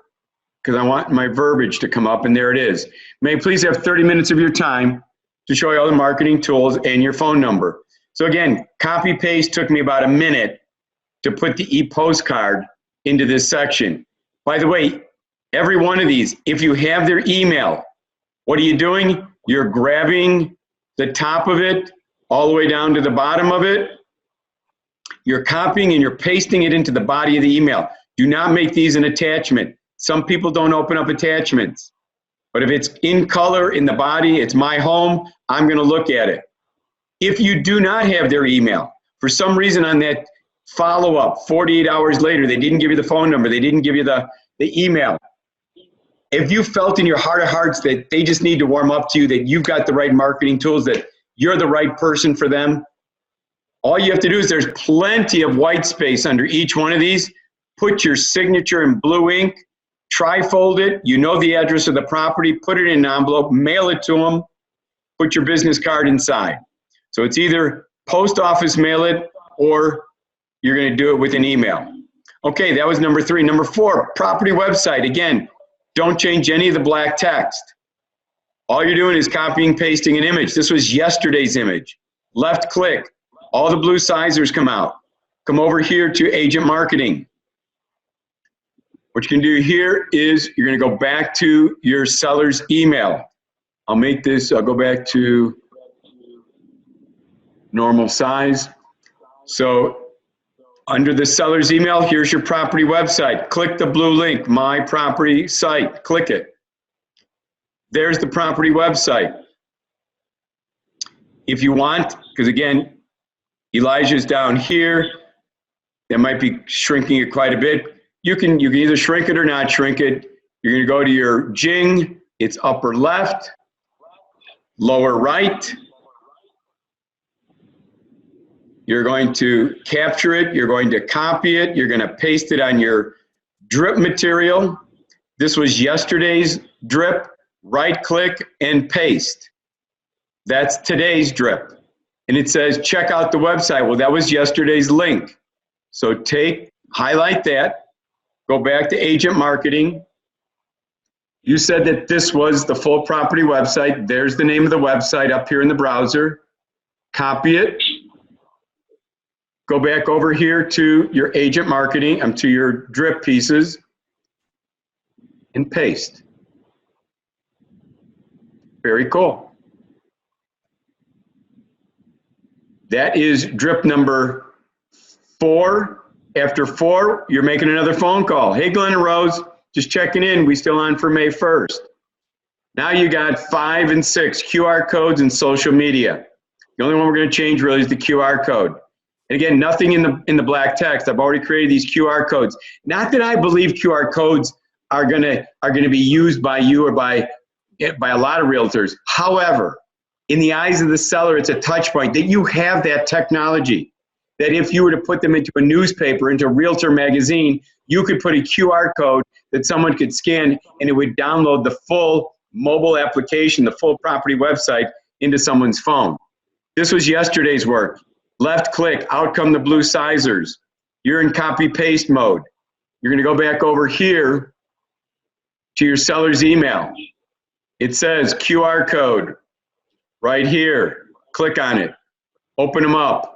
because I want my verbiage to come up, and there it is. May I please have 30 minutes of your time to show you all the marketing tools and your phone number. So again, copy paste took me about a minute to put the e-postcard into this section. By the way, every one of these, if you have their email, what are you doing? You're grabbing the top of it all the way down to the bottom of it. You're copying and you're pasting it into the body of the email. Do not make these an attachment. Some people don't open up attachments. But if it's in color in the body, it's my home, I'm going to look at it. If you do not have their email, for some reason on that follow-up, 48 hours later, they didn't give you the phone number, they didn't give you the email. If you felt in your heart of hearts that they just need to warm up to you, that you've got the right marketing tools, that you're the right person for them, all you have to do is there's plenty of white space under each one of these. Put your signature in blue ink, tri-fold it, you know the address of the property, put it in an envelope, mail it to them, put your business card inside. So it's either post office mail it or you're going to do it with an email. Okay, that was number 3. Number 4, property website. Again, don't change any of the black text. All you're doing is copying, pasting an image. This was yesterday's image. Left click, all the blue sizers come out. Come over here to agent marketing. What you can do here is you're going to go back to your seller's email. I'll make this, I'll go back to normal size. So under the seller's email, here's your property website. Click the blue link, my property site. Click it. There's the property website. If you want, because again, Elijah's down here. That might be shrinking it quite a bit. You can either shrink it or not shrink it. You're going to go to your Jing. It's upper left. lower right. You're going to capture it, you're going to copy it, you're going to paste it on your drip material. This was yesterday's drip. Right click and paste. That's today's drip. And it says check out the website. Well, that was yesterday's link. So highlight that, go back to agent marketing. You said that this was the full property website. There's the name of the website up here in the browser. Copy it. Go back over here to your agent marketing, to your drip pieces, and paste. Very cool. That is drip number 4. After 4, you're making another phone call. Hey, Glenn and Rose, just checking in. We still on for May 1st. Now you got 5 and 6, QR codes and social media. The only one we're going to change really is the QR code. And again, nothing in the black text. I've already created these QR codes. Not that I believe QR codes are going to be used by you or by a lot of realtors. However, in the eyes of the seller, it's a touch point that you have that technology. That if you were to put them into a newspaper, into Realtor magazine, you could put a QR code that someone could scan and it would download the full mobile application, the full property website into someone's phone. This was yesterday's work. Left click, out come the blue sizers. You're in copy paste mode. You're gonna go back over here to your seller's email. It says QR code right here. Click on it. Open them up.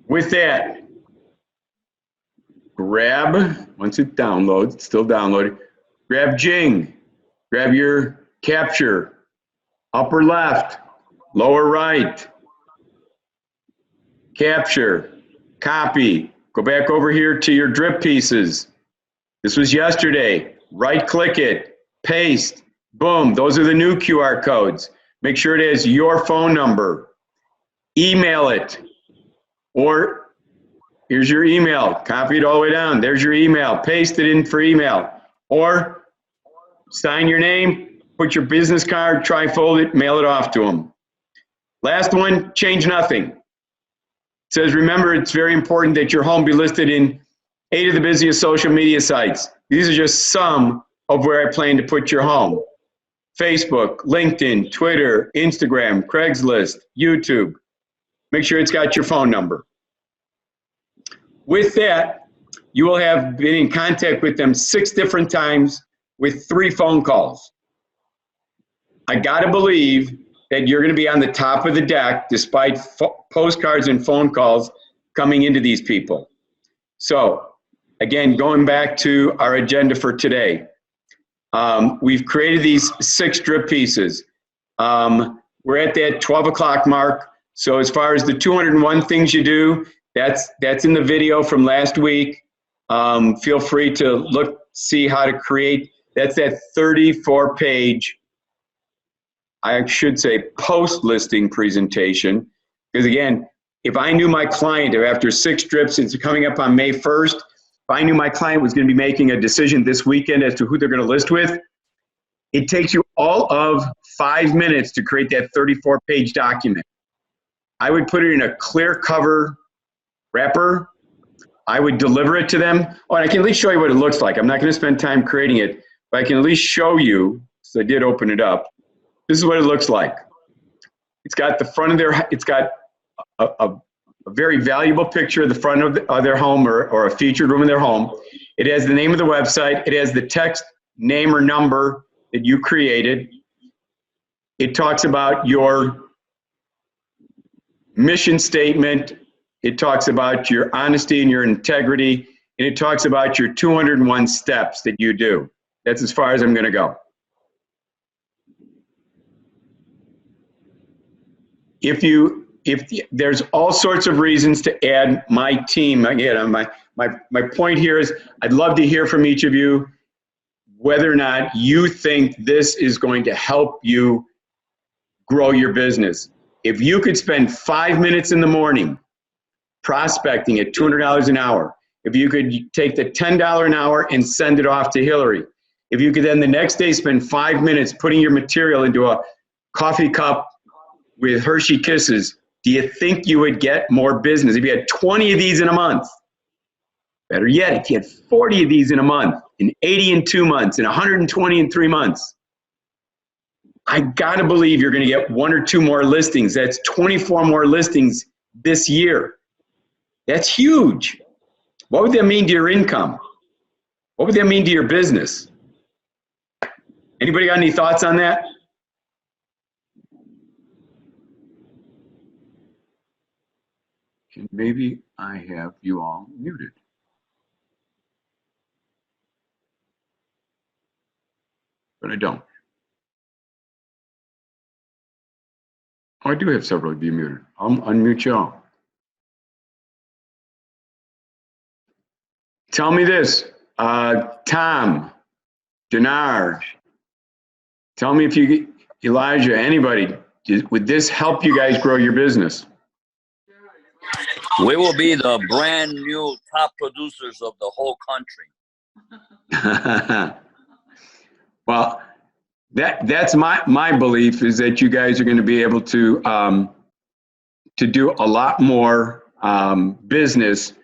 With that, grab, once it downloads, it's still downloading, grab Jing. Grab your capture. Upper left, lower right. Capture, copy. Go back over here to your drip pieces. This was yesterday. Right click it. Paste, boom, those are the new QR codes. Make sure it has your phone number. Email it, or here's your email. Copy it all the way down. There's your email. Paste it in for email. Or sign your name, put your business card, trifold it, mail it off to them. Last one, change nothing. It says, remember, it's very important that your home be listed in 8 of the busiest social media sites. These are just some of where I plan to put your home. Facebook, LinkedIn, Twitter, Instagram, Craigslist, YouTube. Make sure it's got your phone number. With that, you will have been in contact with them 6 different times with 3 phone calls. I gotta believe that you're gonna be on the top of the deck despite postcards and phone calls coming into these people. So, again, going back to our agenda for today. We've created these 6 drip pieces. We're at that 12 o'clock mark. So as far as the 201 things you do, that's in the video from last week. Feel free to see how to create. That's that 34-page, I should say, post-listing presentation. Because again, if I knew my client, after 6 drips, it's coming up on May 1st, if I knew my client was going to be making a decision this weekend as to who they're going to list with, it takes you all of 5 minutes to create that 34-page document. I would put it in a clear cover wrapper. I would deliver it to them. Oh, and I can at least show you what it looks like. I'm not going to spend time creating it, but I can at least show you, so I did open it up. This is what it looks like. It's got the front of it's got a very valuable picture of the front of their home or a featured room in their home. It has the name of the website. It has the text, name or number that you created. It talks about your mission statement. It talks about your honesty and your integrity. And it talks about your 201 steps that you do. That's as far as I'm going to go. If there's all sorts of reasons to add my team. Again, my point here is I'd love to hear from each of you whether or not you think this is going to help you grow your business. If you could spend 5 minutes in the morning prospecting at $200 an hour, if you could take the $10 an hour and send it off to Hillary, If you could then the next day spend 5 minutes putting your material into a coffee cup with Hershey Kisses, do you think you would get more business? If you had 20 of these in a month, better yet, if you had 40 of these in a month, and 80 in 2 months, and 120 in 3 months, I gotta believe you're gonna get 1 or 2 more listings. That's 24 more listings this year. That's huge. What would that mean to your income? What would that mean to your business? Anybody got any thoughts on that? Maybe I have you all muted. But I don't. Oh, I do have several of you muted. I'll unmute you all. Tell me this, Tom, Dinar, tell me if you, Elijah, anybody, would this help you guys grow your business? We will be the brand new top producers of the whole country. Well, that's my belief is that you guys are going to be able to do a lot more business,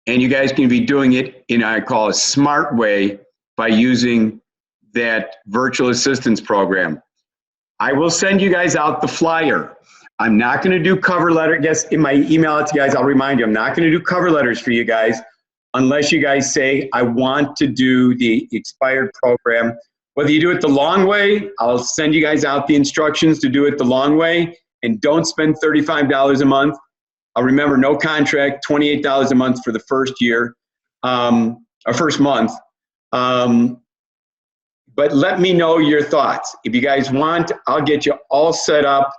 and you guys can be doing it in, I call a smart way, by using that virtual assistance program. I will send you guys out the flyer. I'm not going to do cover letter. Yes, in my email out to you guys, I'll remind you, I'm not going to do cover letters for you guys unless you guys say, I want to do the expired program. Whether you do it the long way, I'll send you guys out the instructions to do it the long way, and don't spend $35 a month. I'll remember, no contract, $28 a month for the first year, or first month. But let me know your thoughts. If you guys want, I'll get you all set up.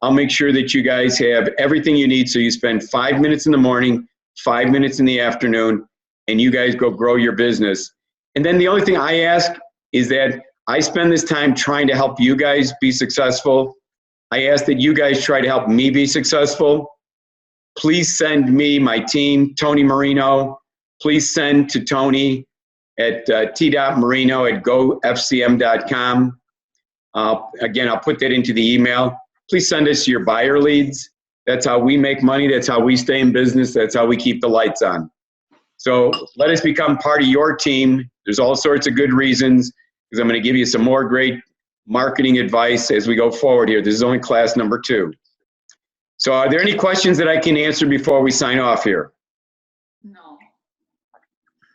I'll make sure that you guys have everything you need, so you spend 5 minutes in the morning, 5 minutes in the afternoon, and you guys go grow your business. And then the only thing I ask is that I spend this time trying to help you guys be successful. I ask that you guys try to help me be successful. Please send me, my team, Tony Marino. Please send to Tony at t.marino@gofcm.com. Again, I'll put that into the email. Please send us your buyer leads. That's how we make money. That's how we stay in business. That's how we keep the lights on. So let us become part of your team. There's all sorts of good reasons, because I'm going to give you some more great marketing advice as we go forward here. This is only class number 2. So are there any questions that I can answer before we sign off here? No.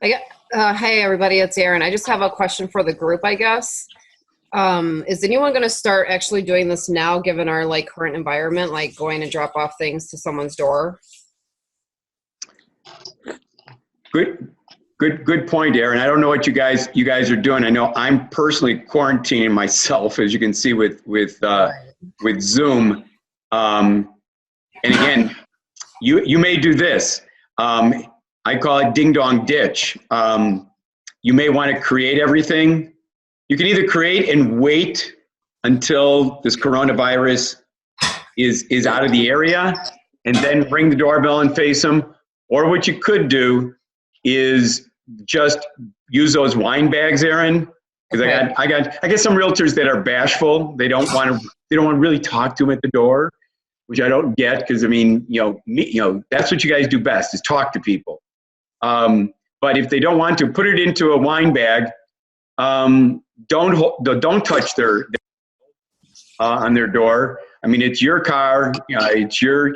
Hey, everybody, it's Erin. I just have a question for the group, I guess. Is anyone going to start actually doing this now, given our current environment, like going to drop off things to someone's door? Good point, Erin. I don't know what you guys are doing. I know I'm personally quarantining myself, as you can see with Zoom. And again, you may do this. I call it ding dong ditch. You may want to create everything. You can either create and wait until this coronavirus is out of the area and then ring the doorbell and face them. Or what you could do is just use those wine bags, Erin. Because Okay. I get some realtors that are bashful. They don't want to really talk to them at the door, which I don't get, because I mean, that's what you guys do best, is talk to people. But if they don't want to, put it into a wine bag. Don't touch their on their door. I mean, it's your car. It's your,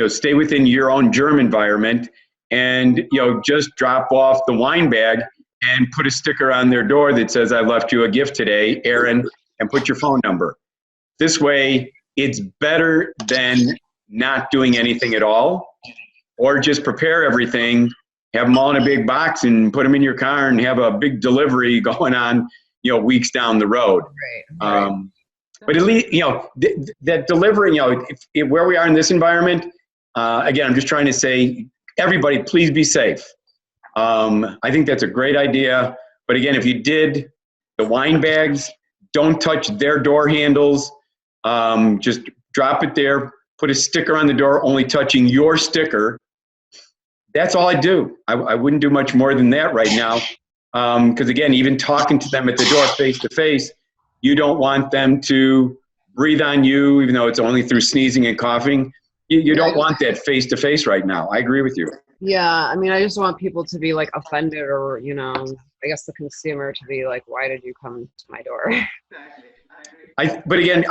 stay within your own germ environment, and just drop off the wine bag and put a sticker on their door that says, "I left you a gift today, Erin," and put your phone number. This way, it's better than not doing anything at all, or just prepare everything, have them all in a big box and put them in your car and have a big delivery going on, weeks down the road. Right. But at least, that delivery, where we are in this environment, again, I'm just trying to say, everybody, please be safe. I think that's a great idea. But again, if you did the wine bags, don't touch their door handles. Just drop it there, put a sticker on the door, only touching your sticker. That's all I do. I wouldn't do much more than that right now. Because again, even talking to them at the door face to face, you don't want them to breathe on you, even though it's only through sneezing and coughing. You don't want that face to face right now. I agree with you. Yeah, I mean, I just want people to be like offended, or I guess the consumer to be like, "Why did you come to my door?" But again,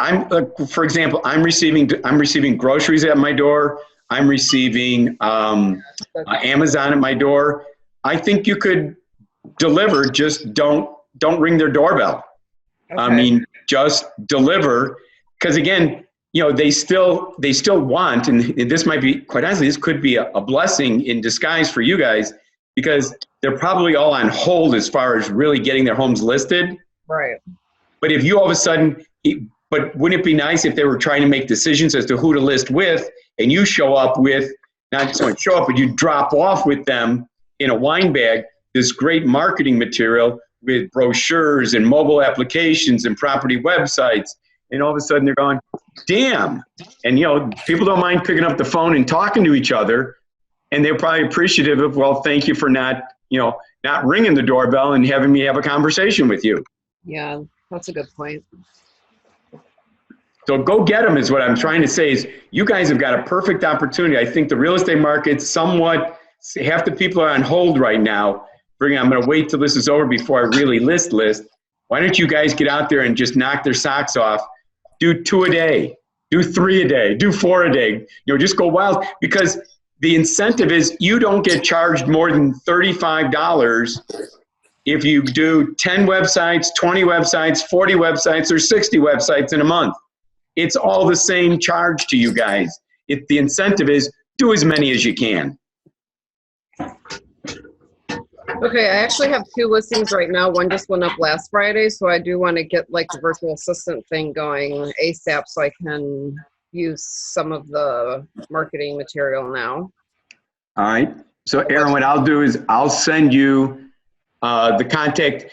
for example, I'm receiving groceries at my door. I'm receiving Amazon at my door. I think you could deliver. Just don't ring their doorbell. Okay. I mean, just deliver, because again, they still want, and this might be, quite honestly, this could be a blessing in disguise for you guys, because they're probably all on hold as far as really getting their homes listed. Right. But if you all of a sudden, but wouldn't it be nice if they were trying to make decisions as to who to list with, and you show up with, not just only show up, but you drop off with them in a wine bag, this great marketing material with brochures and mobile applications and property websites, and all of a sudden they're going, damn. And people don't mind picking up the phone and talking to each other, and they're probably appreciative of, well, thank you for not ringing the doorbell and having me have a conversation with you. Yeah, that's a good point. So go get them is what I'm trying to say. Is you guys have got a perfect opportunity. I think the real estate market somewhat, half the people are on hold right now. I'm going to wait till this is over before I really list. Why don't you guys get out there and just knock their socks off? Do 2 a day, do 3 a day, do 4 a day. Just go wild, because the incentive is you don't get charged more than $35 if you do 10 websites, 20 websites, 40 websites, or 60 websites in a month. It's all the same charge to you guys. If the incentive is do as many as you can. Okay, I actually have 2 listings right now. One just went up last Friday, so I do want to get like the virtual assistant thing going ASAP so I can use some of the marketing material now. All right. So Aaron, what I'll do is I'll send you the contact.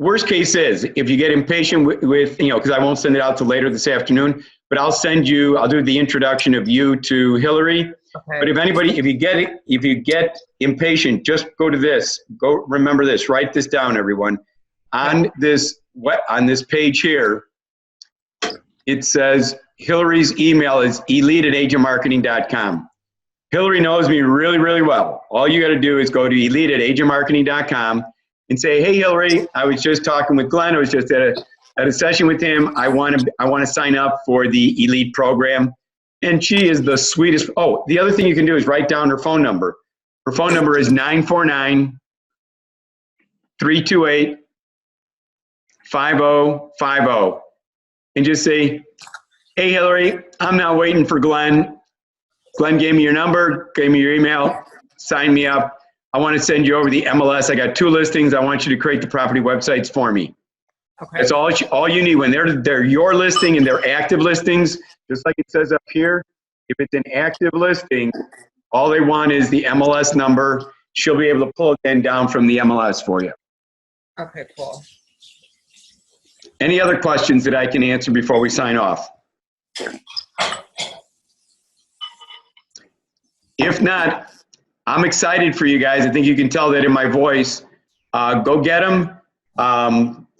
Worst case is if you get impatient with because I won't send it out till later this afternoon, but I'll do the introduction of you to Hillary. Okay. But if you get impatient, just go to this. Remember this. Write this down, everyone. On this page here, it says Hillary's email is elite@agentmarketing.com. Hillary knows me really, really well. All you got to do is go to elite@agentmarketing.com and say, hey, Hillary, I was just talking with Glenn. I was just at a session with him. I want to sign up for the Elite program. And she is the sweetest. Oh, the other thing you can do is write down her phone number. Her phone number is 949-328-5050. And just say, hey, Hillary, I'm not waiting for Glenn. Glenn gave me your number, gave me your email, sign me up. I want to send you over the MLS. I got 2 listings. I want you to create the property websites for me. Okay. That's all you need. When they're your listing and they're active listings, just like it says up here, if it's an active listing, all they want is the MLS number. She'll be able to pull it then down from the MLS for you. Okay, cool. Any other questions that I can answer before we sign off? If not, I'm excited for you guys. I think you can tell that in my voice. Go get them.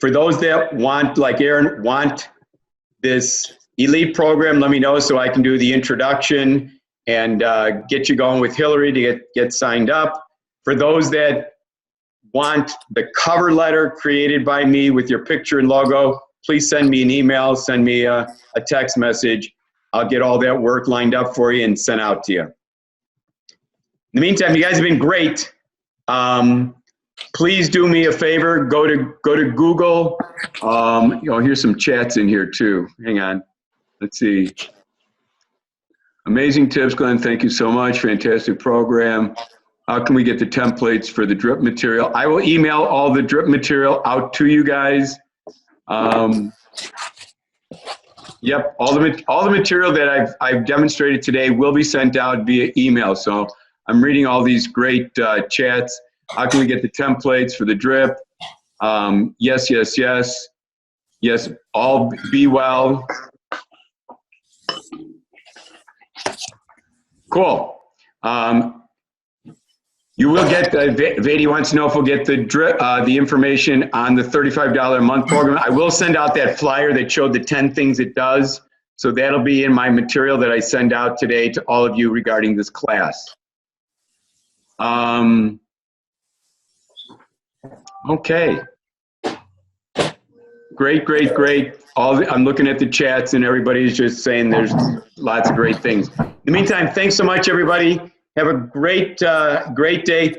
For those that want, like Aaron, want this Elite program, let me know so I can do the introduction and get you going with Hillary to get signed up. For those that want the cover letter created by me with your picture and logo, please send me an email, send me a text message. I'll get all that work lined up for you and sent out to you. In the meantime, you guys have been great. Please do me a favor. Go to Google. Here's some chats in here too. Hang on. Let's see. Amazing tips, Glenn. Thank you so much. Fantastic program. How can we get the templates for the drip material? I will email all the drip material out to you guys. Yep, all the material that I've demonstrated today will be sent out via email. So I'm reading all these great chats. How can we get the templates for the drip? Yes, yes, yes. Yes, all be well. Cool. You will get, Vedi wants to know if we'll get the information on the $35 a month program. I will send out that flyer that showed the 10 things it does. So that'll be in my material that I send out today to all of you regarding this class. Okay. Great, great, great. I'm looking at the chats and everybody's just saying there's lots of great things. In the meantime, thanks so much, everybody. Have a great, great day.